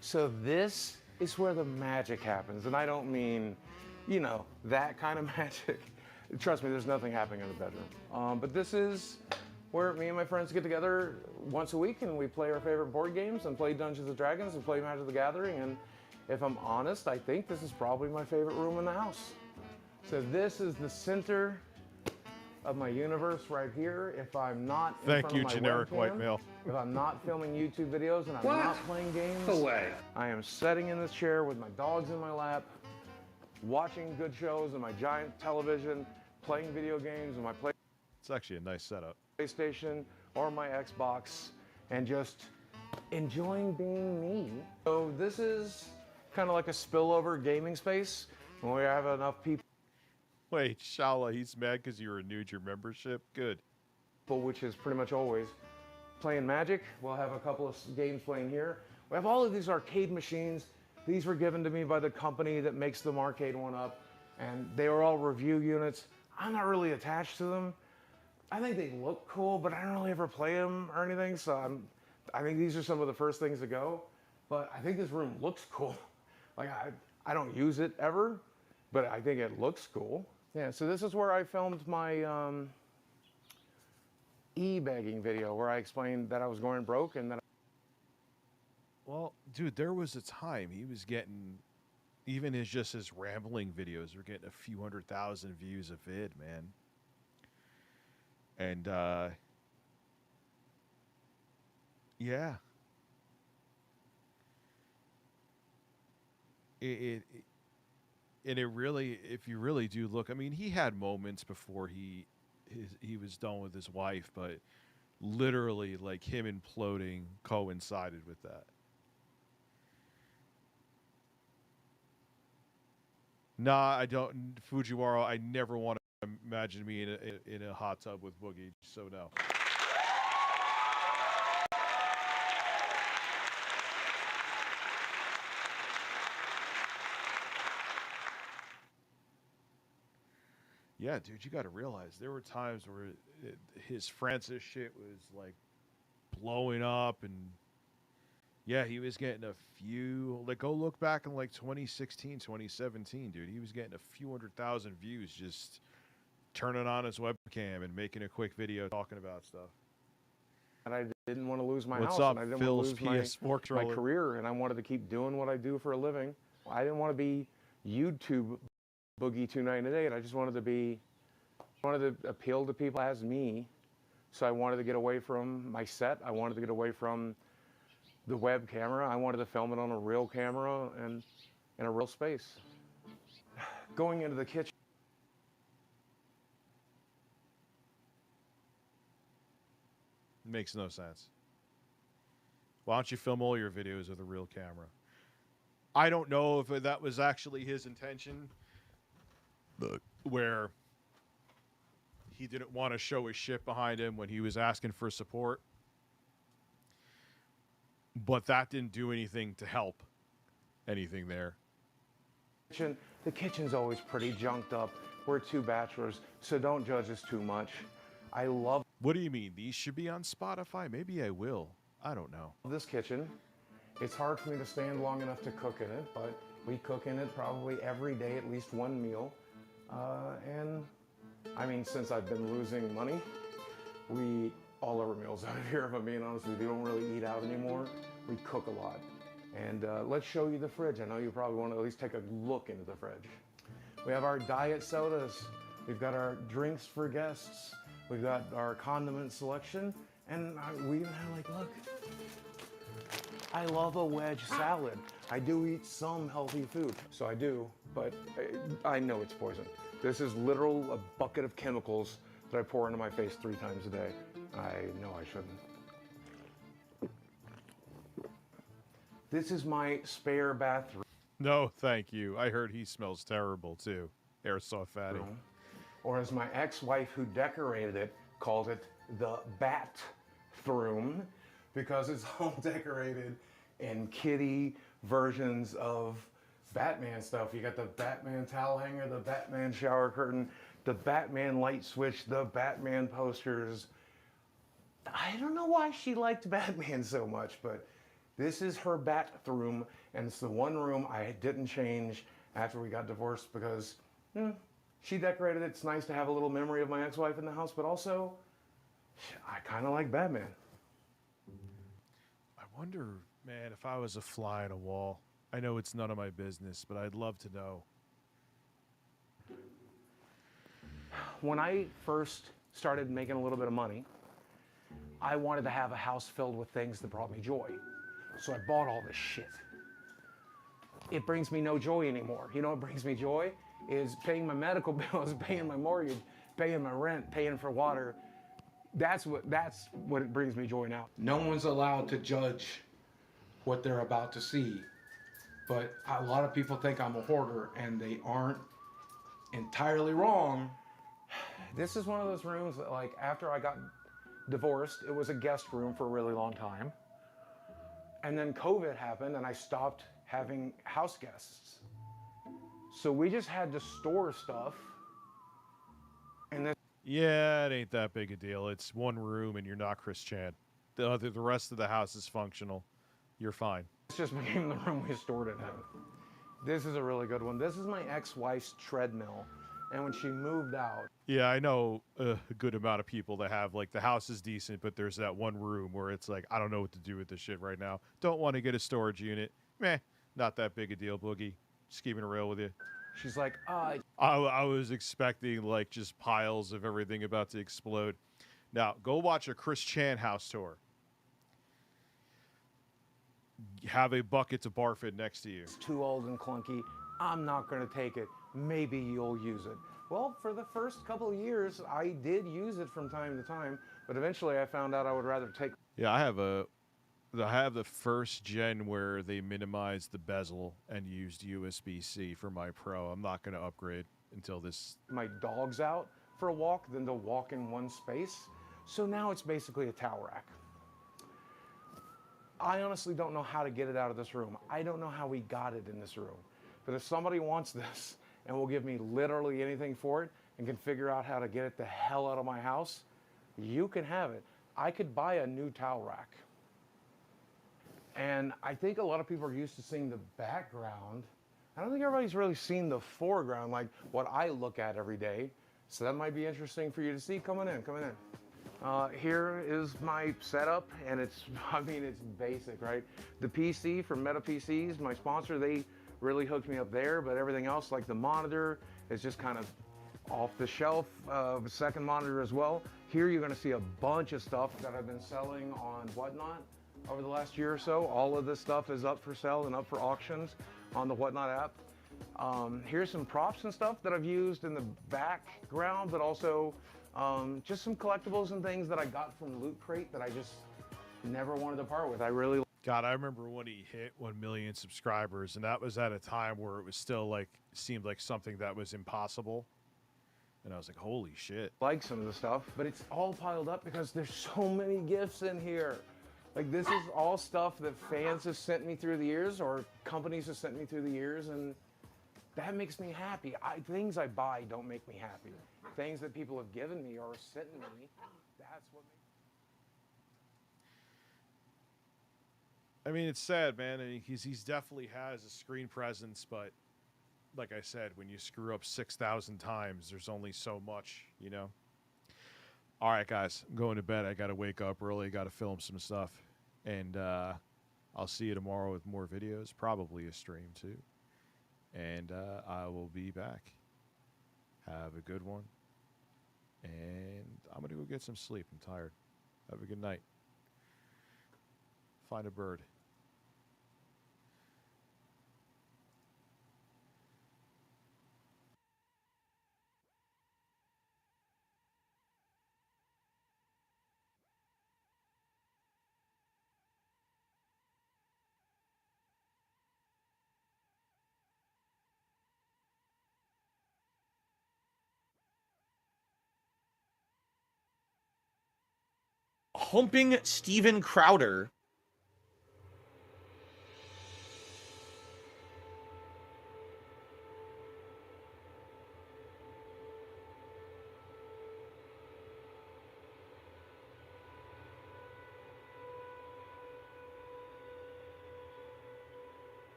So this is where the magic happens. And I don't mean, you know, that kind of magic. Trust me, there's nothing happening in the bedroom. But this is where me and my friends get together once a week and we play our favorite board games and play Dungeons and Dragons and play Magic the Gathering. And if I'm honest, I think this is probably my favorite room in the house. So this is the center of my universe right here. If I'm not in Thank front you, of my generic webcam, white male. if I'm not filming YouTube videos and I'm What? not playing games, No way. I am sitting in this chair with my dogs in my lap, watching good shows on my giant television, playing video games on my It's actually a nice setup. PlayStation or my Xbox, and just enjoying being me. So this is kind of like a spillover gaming space when we have enough people. Wait, Shala, he's mad because you renewed your membership? Good. Which is pretty much always playing Magic. We'll have a couple of games playing here. We have all of these arcade machines. These were given to me by the company that makes them arcade one up, and they were all review units. I'm not really attached to them. I think they look cool, but I don't really ever play them or anything, so I think these are some of the first things to go. But I think this room looks cool. Like, I don't use it ever, but I think it looks cool. Yeah, so this is where I filmed my e-begging video where I explained that I was going broke and that Well, dude, there was a time he was getting, even his rambling videos were getting a few 100,000 views a vid, man. And, yeah. And it really, if you really do look, I mean, he had moments before he was done with his wife, but literally, like, him imploding coincided with that. Nah, I don't, Fujiwara. I never want to imagine me in a hot tub with Boogie. So no. Yeah, dude, you got to realize there were times where his Francis shit was like blowing up, and yeah, he was getting a few. Like, go look back in like 2016, 2017, dude. He was getting a few 100,000 views just turning on his webcam and making a quick video talking about stuff. and I didn't want to lose my What's house. up, and I didn't Phil's want to lose PS Sport my Controller? career, and I wanted to keep doing what I do for a living. I didn't want to be YouTube Boogie 298. I just wanted to appeal to people as me. So I wanted to get away from my set. I wanted to get away from the web camera. I wanted to film it on a real camera and in a real space. Going into the kitchen. Makes no sense. Why don't you film all your videos with a real camera? I don't know if that was actually his intention, where he didn't want to show his shit behind him when he was asking for support. But that didn't do anything to help. anything there. The kitchen's always pretty junked up. We're two bachelors, so don't judge us too much. I love. What do you mean? These should be on Spotify? Maybe I will. I don't know. This kitchen. It's hard for me to stand long enough to cook in it, but we cook in it probably every day, at least one meal. And I mean, since I've been losing money, we eat all our meals out of here, if I'm being honest with you. We don't really eat out anymore. We cook a lot. And let's show you the fridge. I know you probably want to at least take a look into the fridge. We have our diet sodas. We've got our drinks for guests. We've got our condiment selection. And we even have, like, look, I love a wedge salad. I do eat some healthy food. So I do, but I know it's poison. This is literal a bucket of chemicals that I pour into my face 3 times a day. I know I shouldn't. This is my spare bathroom. No, thank you. I heard he smells terrible too. Airsoft fatty. Or as my ex-wife who decorated it called it, the Bat-throom, because it's all decorated in kitty versions of Batman stuff. You got the Batman towel hanger, the Batman shower curtain, the Batman light switch, the Batman posters. I don't know why she liked Batman so much, but this is her bathroom, and it's the one room I didn't change after we got divorced because she decorated it. It's nice to have a little memory of my ex-wife in the house, but also I kind of like Batman. I wonder, man, if I was a fly on a wall. I know it's none of my business, but I'd love to know. When I first started making a little bit of money, I wanted to have a house filled with things that brought me joy. So I bought all this shit. It brings me no joy anymore. You know what brings me joy? Is paying my medical bills, paying my mortgage, paying my rent, paying for water. That's what it brings me joy now. No one's allowed to judge what they're about to see. But a lot of people think I'm a hoarder, and they aren't entirely wrong. This is one of those rooms that, like, after I got divorced, it was a guest room for a really long time. And then COVID happened, and I stopped having house guests. So we just had to store stuff. And this. Yeah, it ain't that big a deal. It's one room, and you're not Chris Chan. The rest of the house is functional. You're fine. This just became the room we stored it in. This is a really good one. This is my ex-wife's treadmill. And when she moved out. Yeah, I know a good amount of people that have, like, the house is decent, but there's that one room where it's like, I don't know what to do with this shit right now. Don't want to get a storage unit. Meh, not that big a deal, Boogie. Just keeping it real with you. She's like, I was expecting, like, just piles of everything about to explode. Now, go watch a Chris Chan house tour. Have a bucket to barf in next to you. It's too old and clunky. I'm not going to take it. Maybe you'll use it. Well, for the first couple of years, I did use it from time to time, but eventually I found out I would rather take. Yeah, I have the first gen where they minimized the bezel and used USB-C for my Pro. I'm not going to upgrade until this. My dog's out for a walk, then they'll walk in one space. So now it's basically a towel rack. I honestly don't know how to get it out of this room. I don't know how we got it in this room. But if somebody wants this and will give me literally anything for it and can figure out how to get it the hell out of my house, you can have it. I could buy a new towel rack. And I think a lot of people are used to seeing the background. I don't think everybody's really seen the foreground, like what I look at every day. So that might be interesting for you to see. Coming in. Here is my setup, and it's basic, right? The PC from Meta PCs, my sponsor, they really hooked me up there, but everything else, like the monitor, is just kind of off the shelf. Second monitor as well. Here you're gonna see a bunch of stuff that I've been selling on Whatnot over the last year or so. All of this stuff is up for sale and up for auctions on the Whatnot app. Here's some props and stuff that I've used in the background, but also just some collectibles and things that I got from Loot Crate that I just never wanted to part with. God, I remember when he hit 1 million subscribers, and that was at a time where it was still like, seemed like something that was impossible. And I was like, holy shit. Like some of the stuff, but it's all piled up because there's so many gifts in here. Like, this is all stuff that fans have sent me through the years, or companies have sent me through the years, and that makes me happy. Things I buy don't make me happy. Things that people have given me or sent me, that's what makes I mean, it's sad, man. I mean, he's definitely has a screen presence, but like I said, when you screw up 6,000 times, there's only so much, you know? All right, guys, I'm going to bed. I got to wake up early. Got to film some stuff. And I'll see you tomorrow with more videos, probably a stream too. And I will be back. Have a good one. And I'm going to go get some sleep. I'm tired. Have a good night. Find a bird. Humping Steven Crowder.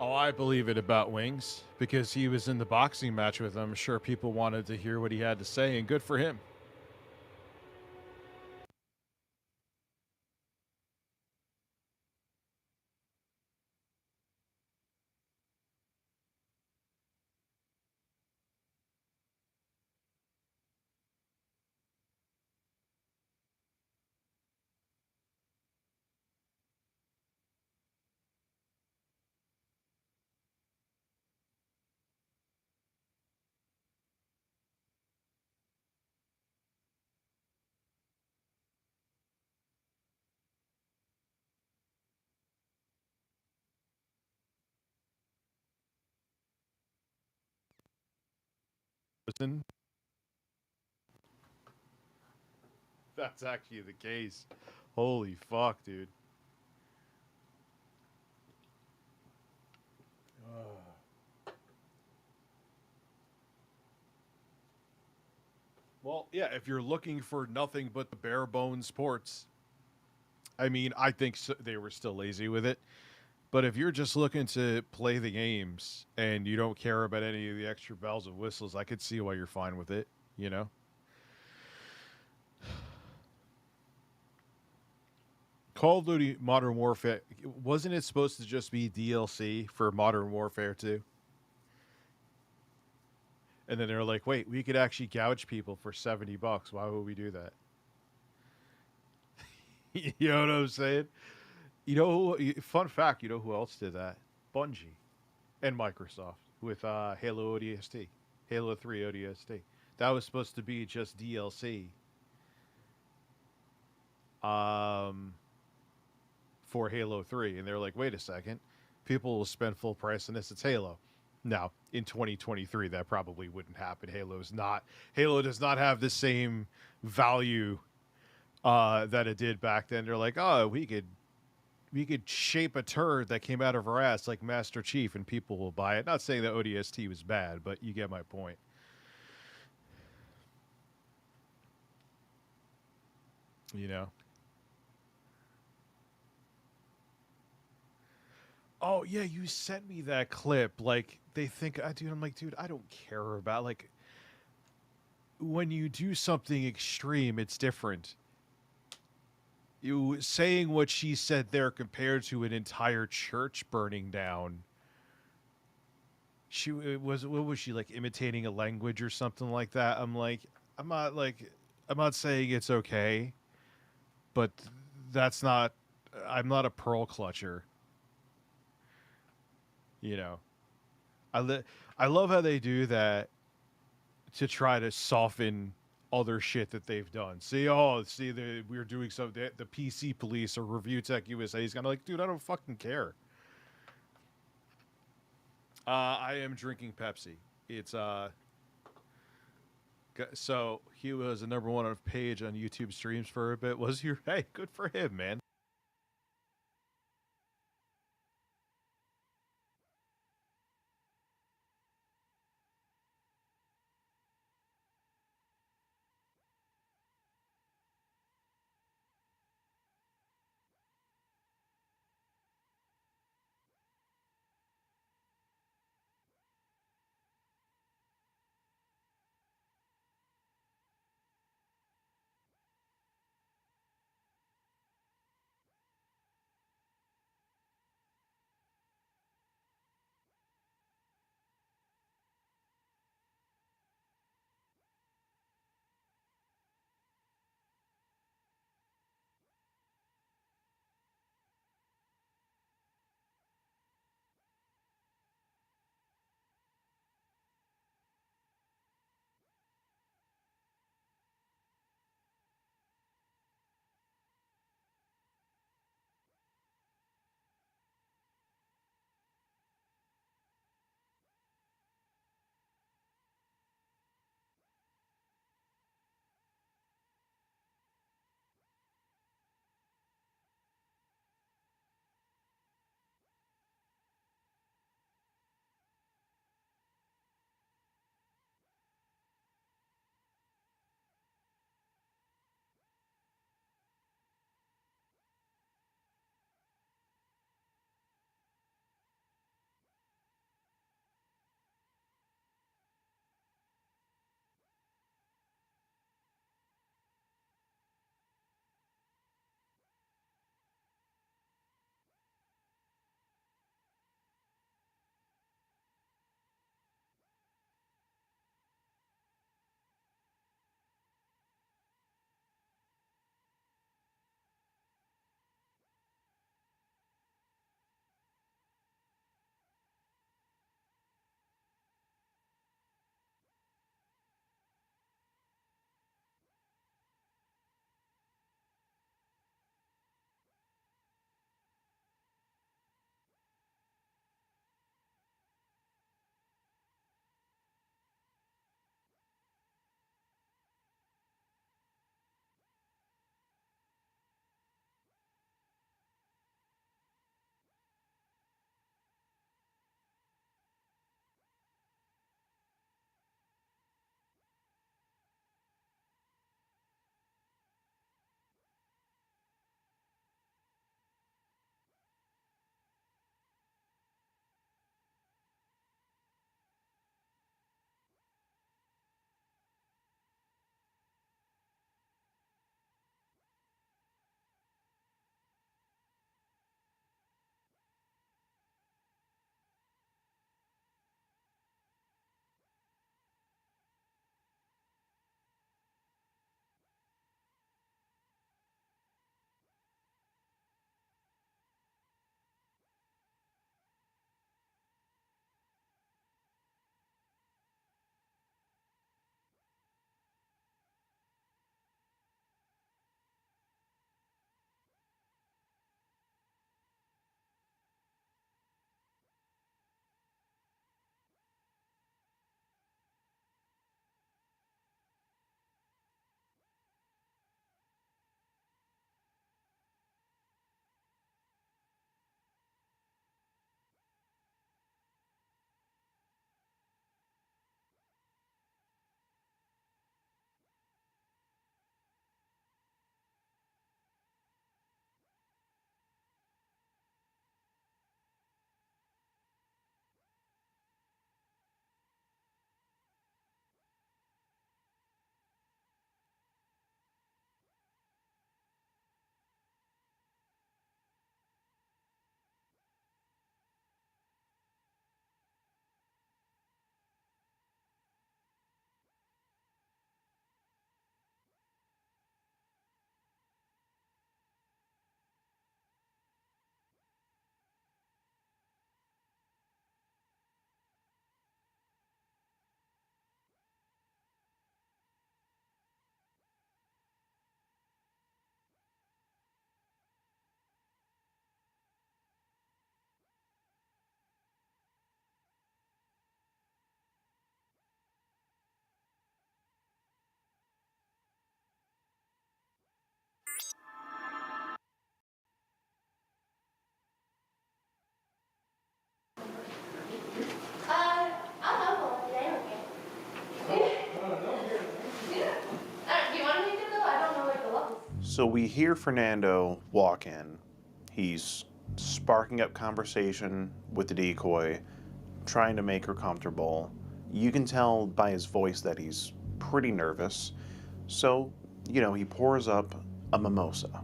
Oh, I believe it about Wings because he was in the boxing match with him. I'm sure people wanted to hear what he had to say, and good for him. Listen, that's actually the case. Holy fuck, dude. Well, yeah, if you're looking for nothing but the bare bones sports, I mean, I think they were still lazy with it. But if you're just looking to play the games and you don't care about any of the extra bells and whistles, I could see why you're fine with it, you know? Call of Duty Modern Warfare, wasn't it supposed to just be DLC for Modern Warfare 2? And then they're like, wait, we could actually gouge people for $70. Why would we do that? You know what I'm saying? You know, fun fact, you know who else did that? Bungie and Microsoft with Halo ODST, Halo 3 ODST. That was supposed to be just DLC for Halo 3. And they're like, wait a second, people will spend full price on this. It's Halo. Now, in 2023, that probably wouldn't happen. Halo does not have the same value that it did back then. They're like, oh, we could shape a turd that came out of our ass like Master Chief and people will buy it. Not saying that ODST was bad, but you get my point. You know? Oh, yeah, you sent me that clip. Like, they think, dude, I'm like, dude, I don't care about, like, when you do something extreme, it's different. You saying what she said there compared to an entire church burning down. What was she, like, imitating a language or something like that? I'm not saying it's okay, but I'm not a pearl clutcher. You know, I love how they do that to try to soften other shit that they've done. We're doing something. The PC police or Review Tech USA is kind of like, dude, I don't fucking care. I am drinking Pepsi. It's so he was a #1 page on YouTube streams for a bit. Was you? Hey, good for him, man. So we hear Fernando walk in. He's sparking up conversation with the decoy, trying to make her comfortable. You can tell by his voice that he's pretty nervous. So, he pours up a mimosa.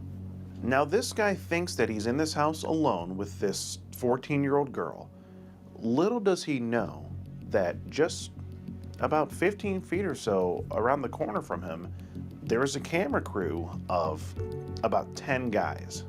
Now, this guy thinks that he's in this house alone with this 14-year-old girl. Little does he know that just about 15 feet or so around the corner from him, there is a camera crew of about 10 guys.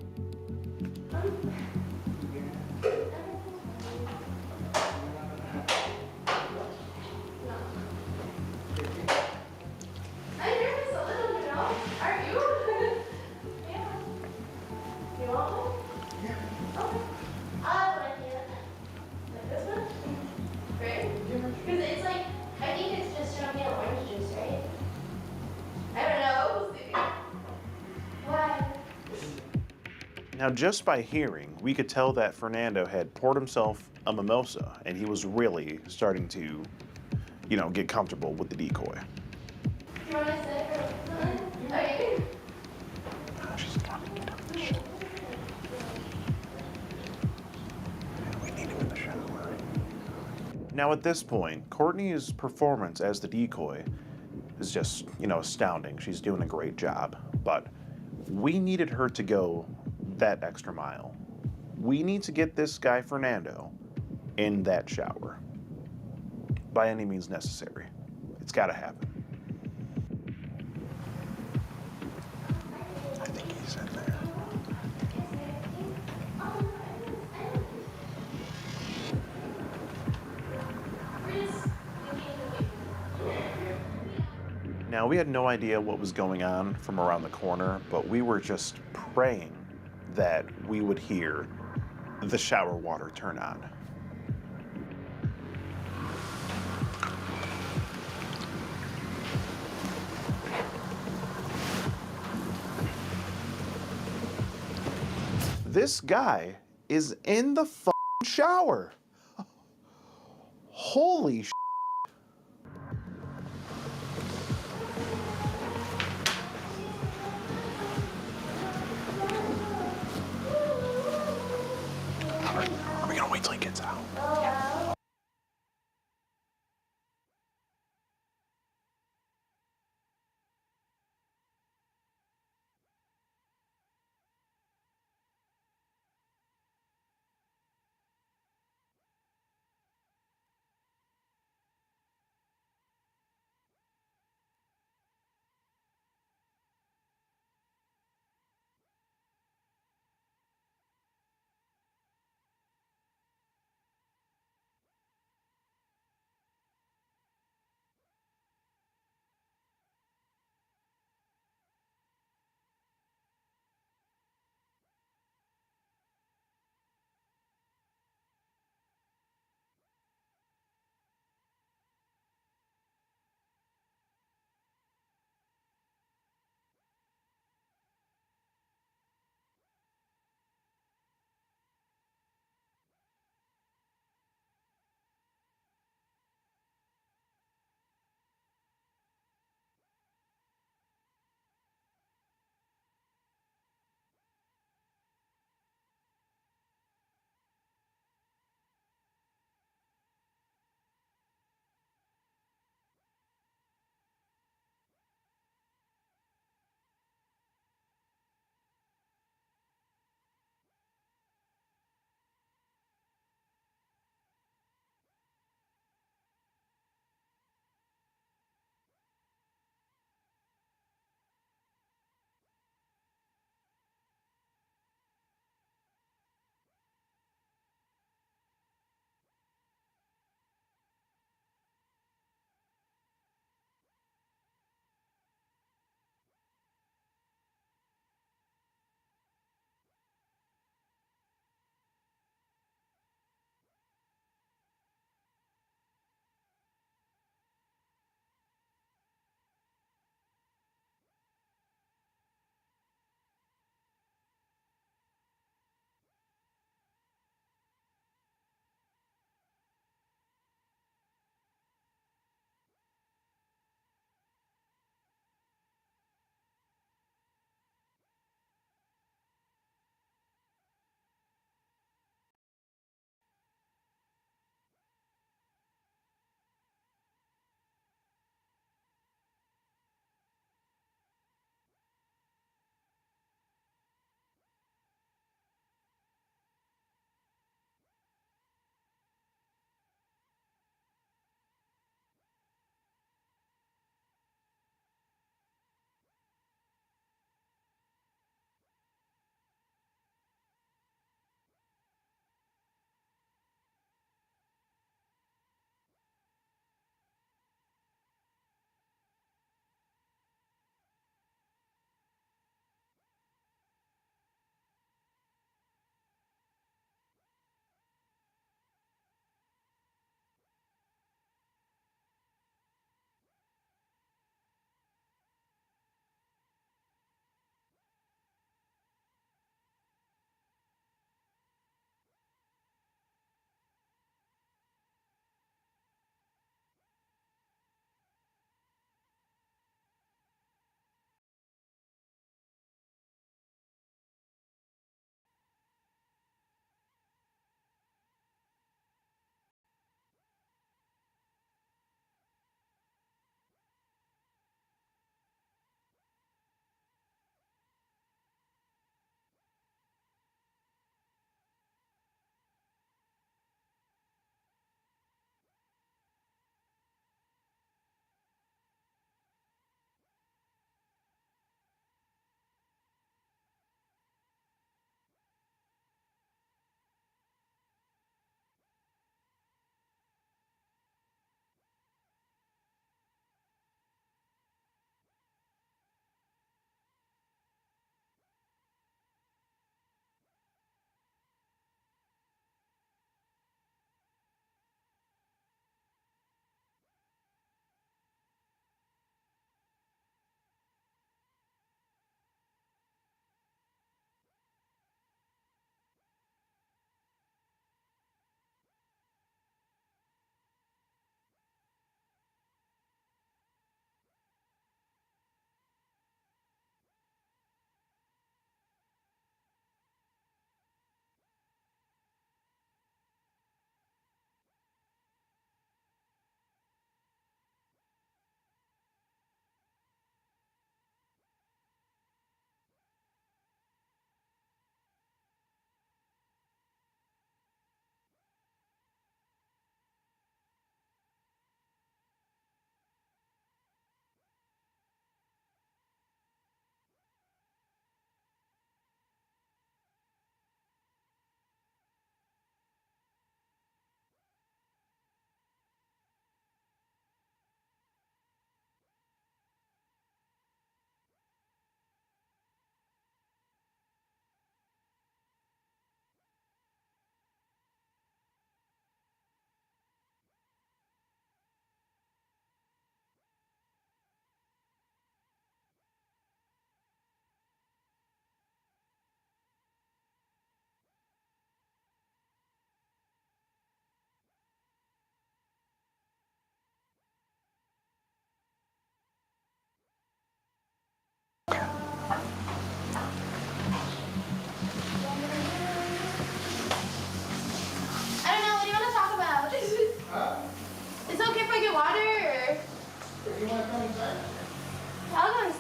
Now, just by hearing, we could tell that Fernando had poured himself a mimosa, and he was really starting to, get comfortable with the decoy. You want to sit? Okay. She's trying to get out of the shower. We need him in the shower. Now, at this point, Courtney's performance as the decoy is just, astounding. She's doing a great job, but we needed her to go that extra mile. We need to get this guy Fernando in that shower by any means necessary. It's got to happen. I think he's in there. Now, we had no idea what was going on from around the corner, but we were just praying that we would hear the shower water turn on. This guy is in the shower. Holy shit. Are we gonna wait till he gets out?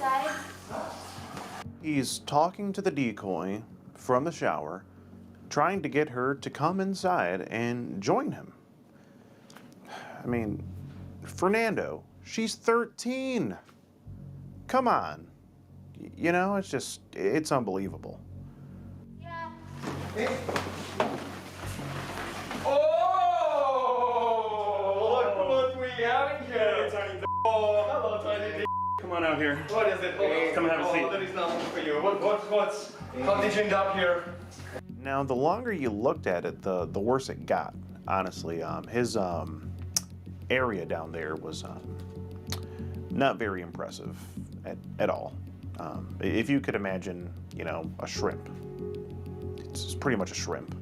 outside? He's talking to the decoy from the shower, trying to get her to come inside and join him. I mean, Fernando, she's 13. Come on. You know, it's unbelievable. Yeah. Oh, look what we have here. Tiny oh, hello, Tiny. Come on out here. What is it? Come and have a seat. There is nothing for you. What's? How did you end up here? Now, the longer you looked at it, the worse it got. Honestly, his area down there was not very impressive at all. If you could imagine, you know, a shrimp, it's pretty much a shrimp.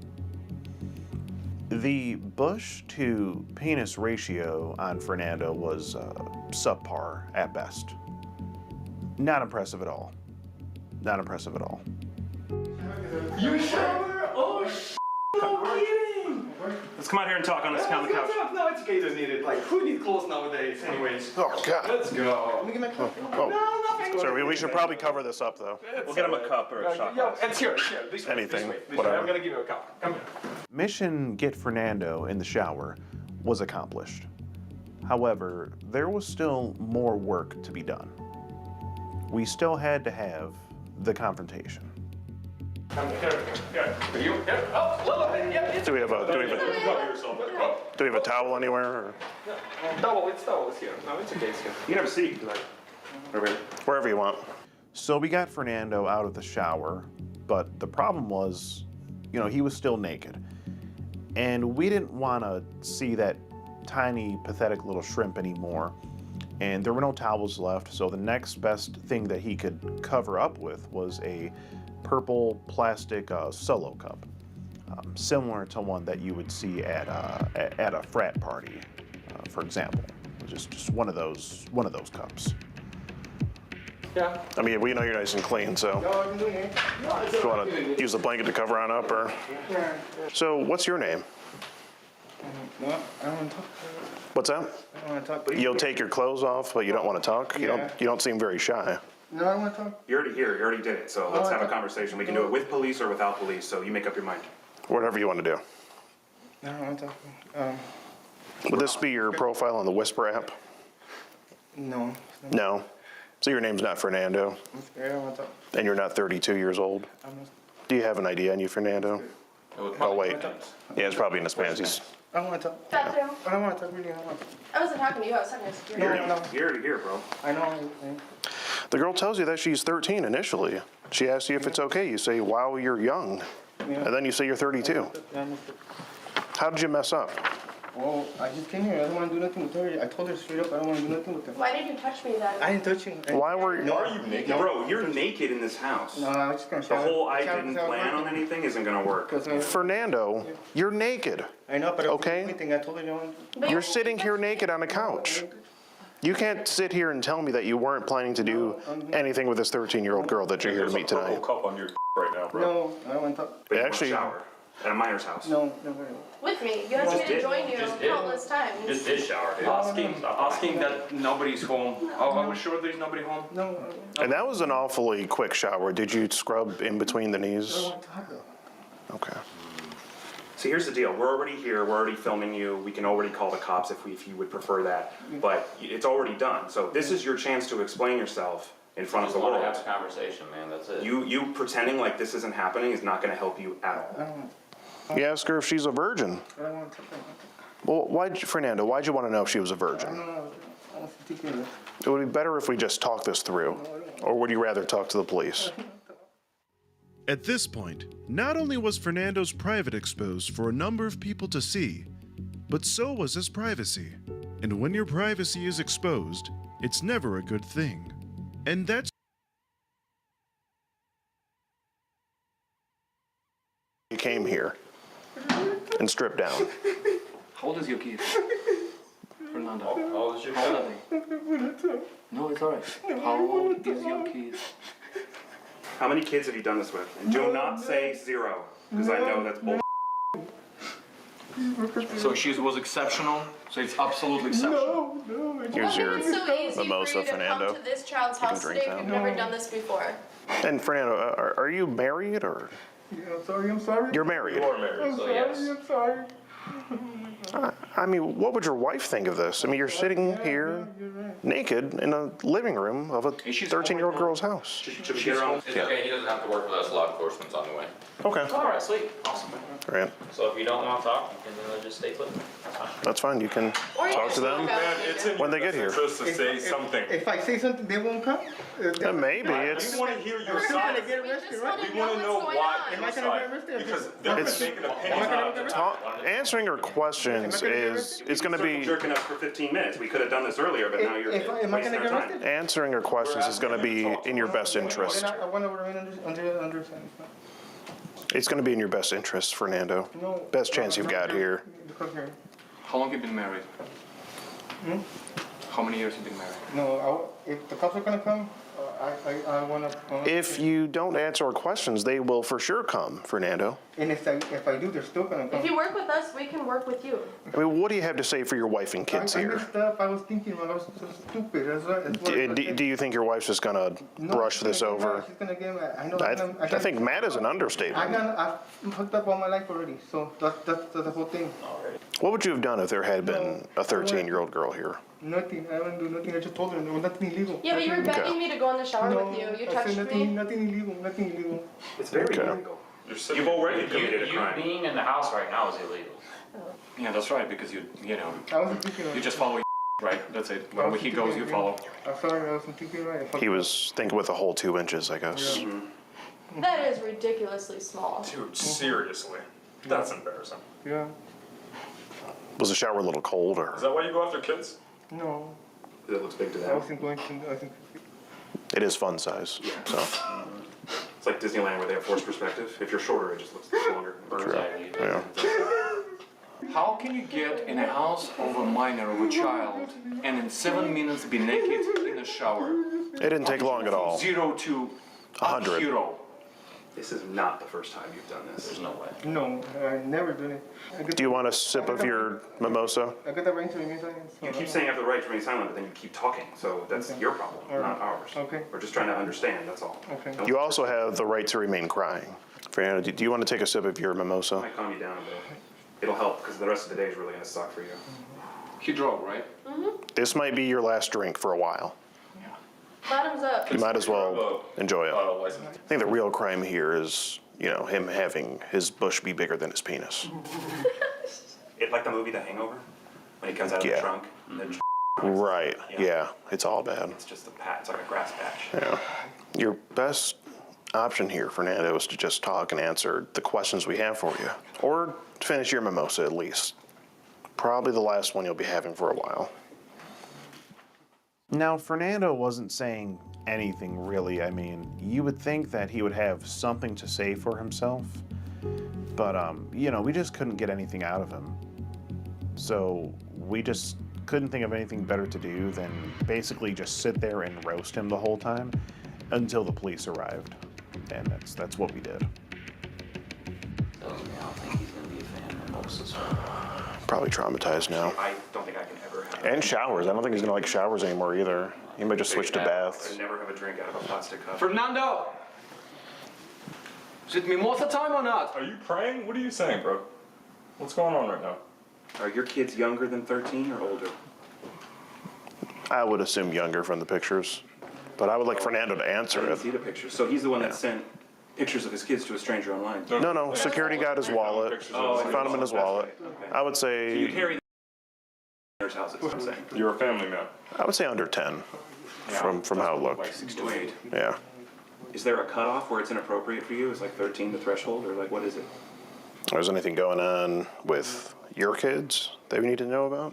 The bush to penis ratio on Fernando was subpar at best. Not impressive at all. Not impressive at all. You shower? Oh, no kidding! Let's come out here and talk on this couch. No, it's okay. You don't need it. Like, who needs clothes nowadays? Anyways. Oh, God. Let's go. Let me get my cup. Oh. No, nothing. Sorry, we should probably cover this up, though. We'll get him a cup or a shot. Yeah, it's here. This way, Anything, this way. whatever. I'm gonna give you a cup. Come here. Mission Get Fernando in the shower was accomplished. However, there was still more work to be done. We still had to have the confrontation. Come here. For you. Here. Oh, Lila. Yeah. Do we have a towel anywhere? Or? Towel. It's here. No, it's okay. It's here. You can have a seat. Wherever you want. So we got Fernando out of the shower, but the problem was, you know, he was still naked. And we didn't want to see that tiny, pathetic little shrimp anymore. And there were no towels left, so the next best thing that he could cover up with was a purple plastic Solo cup, similar to one that you would see at a frat party, for example. Just one of those cups. Yeah. I mean, we know you're nice and clean, so No, I'm doing it. No, it's if you want to use a blanket to cover on up, or Yeah. so. What's your name? No, I don't want to talk. What's that? I don't want to talk. But You'll take your clothes off, but you don't want to talk. You don't seem very shy. No, I don't want to talk. You're already here. You already did it. So let's have a conversation. We can do it with police or without police. So you make up your mind. Whatever you want to do. I don't want to talk. Would this be your profile on the Whisper app? No. No. So your name's not Fernando, I don't want to talk. and you're not 32 years old. I'm not. Do you have an ID on you, Fernando? Oh wait. Yeah, it's probably in his pants. I don't want to talk. Bathroom. I don't want to talk. Really, I don't want to. I wasn't talking to you. I was talking to security. No. You're already here, bro. I know. The girl tells you that she's 13 initially. She asks you if it's okay. You say, wow, you're young. Yeah. And then you say you're 32. How did you mess up? Well, I just came here. I don't want to do nothing with her. I told her straight up I don't want to do nothing with her. Why did you touch me then? I didn't touch you. Why were you? Are you naked? Bro, you're naked in this house. No, I was just going to The shower. whole I didn't plan on anything isn't going to work. Fernando, you're naked. I know, but okay? Anything. I told her no. You're sitting here naked on a couch. You can't sit here and tell me that you weren't planning to do anything with this 13-year-old girl that you're here to meet tonight. There's a cup on your right now, bro. No, I don't want to talk. But you Actually, want to shower at a miner's house. No. With me. You asked me to join you countless times. Just did shower, dude. Asking that nobody's home. I was sure there's nobody home. No. And that was an awfully quick shower. Did you scrub in between the knees? I don't want to talk though. Okay. So here's the deal. We're already here. We're already filming you. We can already call the cops if you would prefer that. But it's already done. So this is your chance to explain yourself in front of the world. Have a conversation, man. That's it. You pretending like this isn't happening is not going to help you at all. You ask her if she's a virgin. I don't want to talk. Well, Fernando, why'd you want to know if she was a virgin? I don't know. I want to take care of it. It would be better if we just talk this through. Or would you rather talk to the police? At this point, not only was Fernando's private exposed for a number of people to see, but so was his privacy. And when your privacy is exposed, it's never a good thing. And that's You came here and stripped down. How old is your kid? Fernando. How old is your How old kid? are they? No, it's alright. How old is your kid? How many kids have you done this with? And do not say 0, because I know that's bull. So she was exceptional. So it's absolutely exceptional. No, Here's What your made it so easy mimosa, for you to Fernando. come to this child's You can house drink today if that. you've never done this before? And Fernando, are you married or? Yeah, I'm sorry. You're married. You are married, so yes. I'm sorry. I mean, what would your wife think of this? I mean, you're sitting here naked in a living room of a 13-year-old girl's house. Should we get her on? It's okay, he doesn't have to work with us. Law enforcement's on the way. Okay. Alright, sweet. Awesome. Great. So if you don't want to talk, you can just stay put. That's fine. That's fine. You can Or you talk can to them smoke out. It's in when they your get here. best interest to say something. If I say something, they won't come? Maybe it's. We want to hear your I'm still side. gonna get arrested, right? We want to know why Am your I gonna get side. arrested? Because they're going It's- to make an opinion out of it. Answering your questions is it's going to be Jerking us for 15 minutes. We could have done this earlier, but now you're Am I wasting gonna our get time. arrested? answering your questions is going to be in your best interest. I want to remain under sentence. It's going to be in your best interest, Fernando. No. Best chance you've got here. Come here. How long have you been married? Hmm? How many years have you been married? No, if the cops are gonna come, I wanna. If you don't answer our questions, they will for sure come, Fernando. And if I do, they're still gonna come. If you work with us, we can work with you. I mean, what do you have to say for your wife and kids I here? messed up. I was thinking, I was so stupid. Do you think your wife's just going to brush this over? She's gonna get mad. I know. I think mad is an understatement. I've hooked up all my life already, so that's the whole thing. What would you have done if there had been a 13-year-old girl here? Nothing. I didn't do nothing. I just told her no, nothing illegal. Yeah, but you were Nothing- begging me to go in the shower with you. You I touched said me. nothing illegal. Nothing illegal. It's very Okay. illegal. You've already committed a crime. being in the house right now is illegal. Yeah, that's right, because you know, I wasn't thinking right. you just follow right? That's it. Wherever he goes, you follow. I'm sorry. I wasn't thinking right. I fucked He up. was thinking with a whole 2 inches, I guess. That is ridiculously small. Dude, seriously. That's embarrassing. Yeah. Was the shower a little cold or? Is that why you go after kids? No. That looks big to I them. wasn't going to. I think. It is fun size, so. It's like Disneyland where they have forced perspective. If you're shorter, it just looks longer. True. Yeah. How can you get in a house of a minor, of a child, and in 7 minutes be naked in a shower? It didn't take long at all. 0 to 100. hero. This is not the first time you've done this. There's no way. No, I never done it. Do you want a sip of your mimosa? I got the right to remain silent. You keep saying you have the right to remain silent, but then you keep talking. So that's your problem, not ours. Okay. We're just trying to understand, that's all. Okay. You also have the right to remain crying. Fernando, do you want to take a sip of your mimosa? Might calm you down a bit. It'll help, because the rest of the day is really going to suck for you. He drove, right? This might be your last drink for a while. Bottoms up. You might as well enjoy it. I think the real crime here is, him having his bush be bigger than his penis. It like the movie The Hangover, when he comes out of the Yeah. trunk, and then Right, yeah, it's all bad. it's just a patch, it's like a grass patch. Yeah. Your best option here, Fernando, is to just talk and answer the questions we have for you. Or finish your mimosa at least. Probably the last one you'll be having for a while. Now, Fernando wasn't saying anything really. I mean, you would think that he would have something to say for himself. But, we just couldn't get anything out of him. So we just couldn't think of anything better to do than basically just sit there and roast him the whole time until the police arrived. And that's what we did. Tells me I don't think he's gonna be a fan of mimosas. Probably traumatized now. I don't think I can ever have And showers. I don't think he's gonna like showers anymore either. He might just switch to baths. I never have a drink out of a plastic cup. Fernando! Is it mimosa time or not? Are you praying? What are you saying, bro? What's going on right now? Are your kids younger than 13 or older? I would assume younger from the pictures. But I would like Fernando to I answer didn't it. see the pictures. So he's the one that sent pictures of his kids to a stranger online. No, security got his wallet. Found him in his wallet. I would So you say, carry the house, is what I'm saying. You're a family man. I would say under 10 from how it looked. 6 to 8. Yeah. Is there a cutoff where it's inappropriate for you? Is like 13 the threshold, or like what is it? Is anything going on with your kids that we need to know about?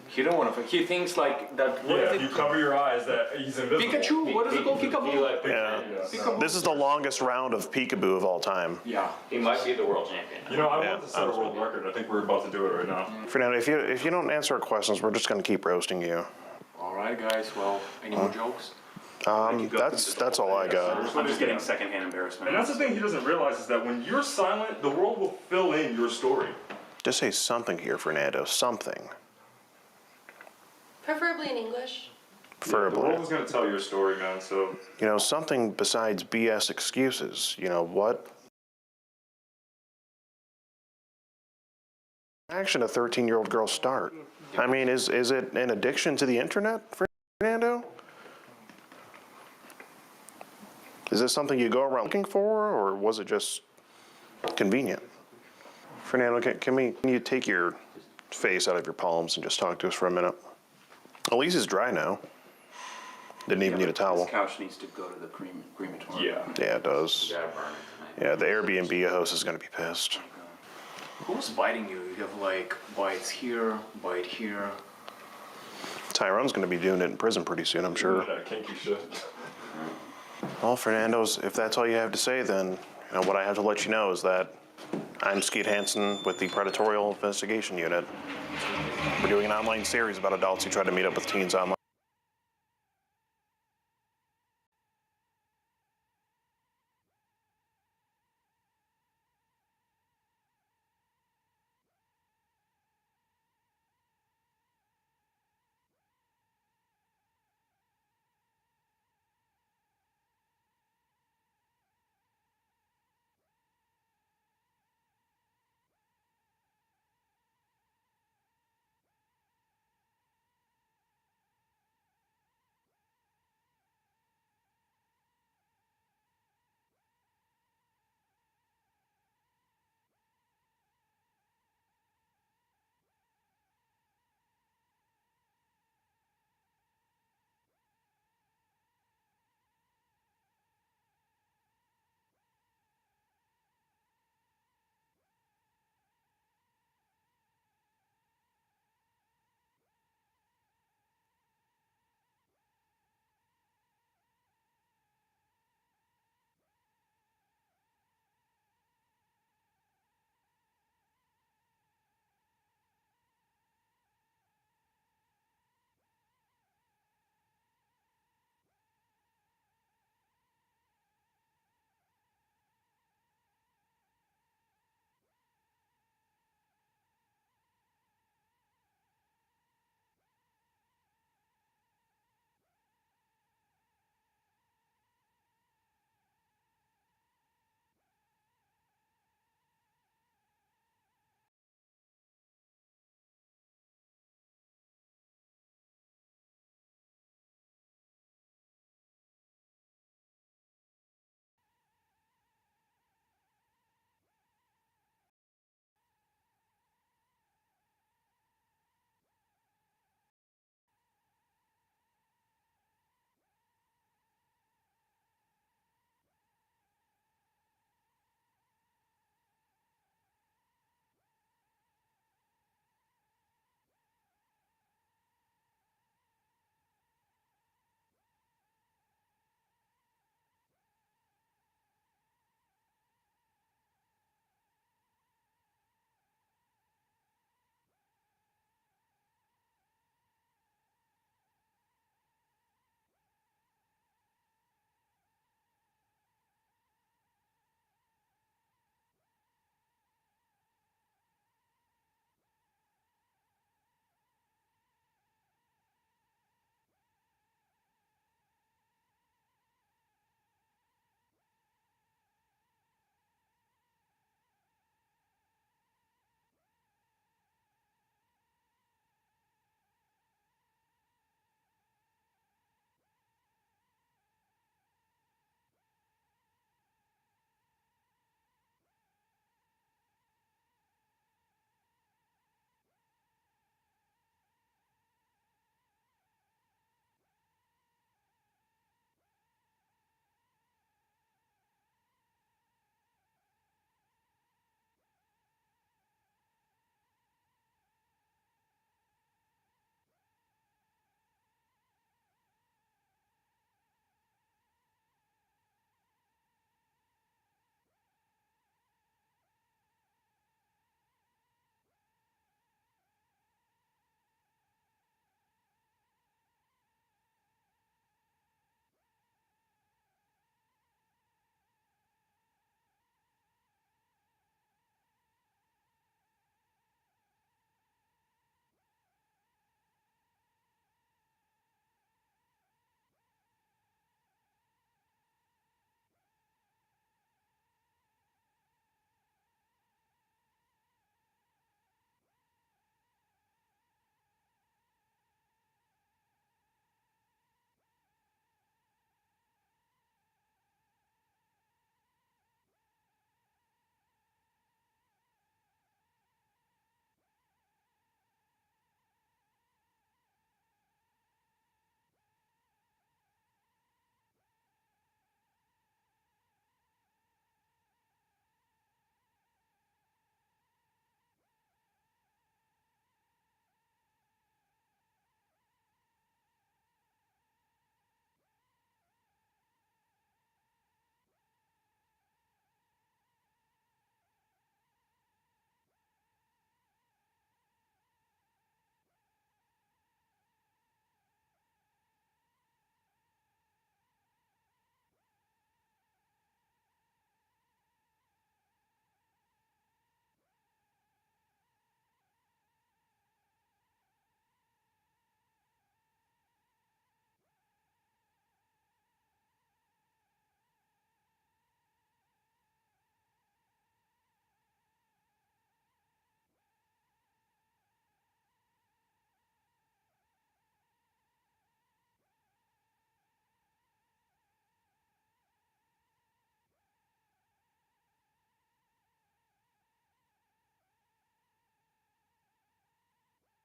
He don't want to. He thinks like that. What Yeah, is you it? cover your eyes that he's invisible. Pikachu? What is it called? Peekaboo? Yeah. This is the longest round of peekaboo of all time. Yeah. He might be the world champion. You know, I want to set a world record. I think we're about to do it right now. Fernando, if you don't answer our questions, we're just going to keep roasting you. All right, guys. Well, any more jokes? That's all I got. I'm just getting secondhand embarrassment. And that's the thing he doesn't realize is that when you're silent, the world will fill in your story. Just say something here, Fernando. Something. Preferably in English. Preferably. The world is going to tell your story, man, so... You know, something besides BS excuses. You know, what action a 13-year-old girl start? I mean, is it an addiction to the internet, Fernando? Is this something you go around looking for, or was it just convenient? Fernando, can you take your face out of your palms and just talk to us for a minute? Elise is dry now. Didn't even need a towel. This couch needs to go to the crematorium. Yeah, it does. You gotta burn it Yeah, the Airbnb host is going to be pissed. Who's biting you? You have like bites here, bite here. Tyrone's going to be doing it in prison pretty soon, I'm sure. Yeah, kinky shit. Well, Fernando's, if that's all you have to say, then you know what I have to let you know is that I'm Skeet Hansen with the Predatorial Investigation Unit. We're doing an online series about adults who try to meet up with teens online.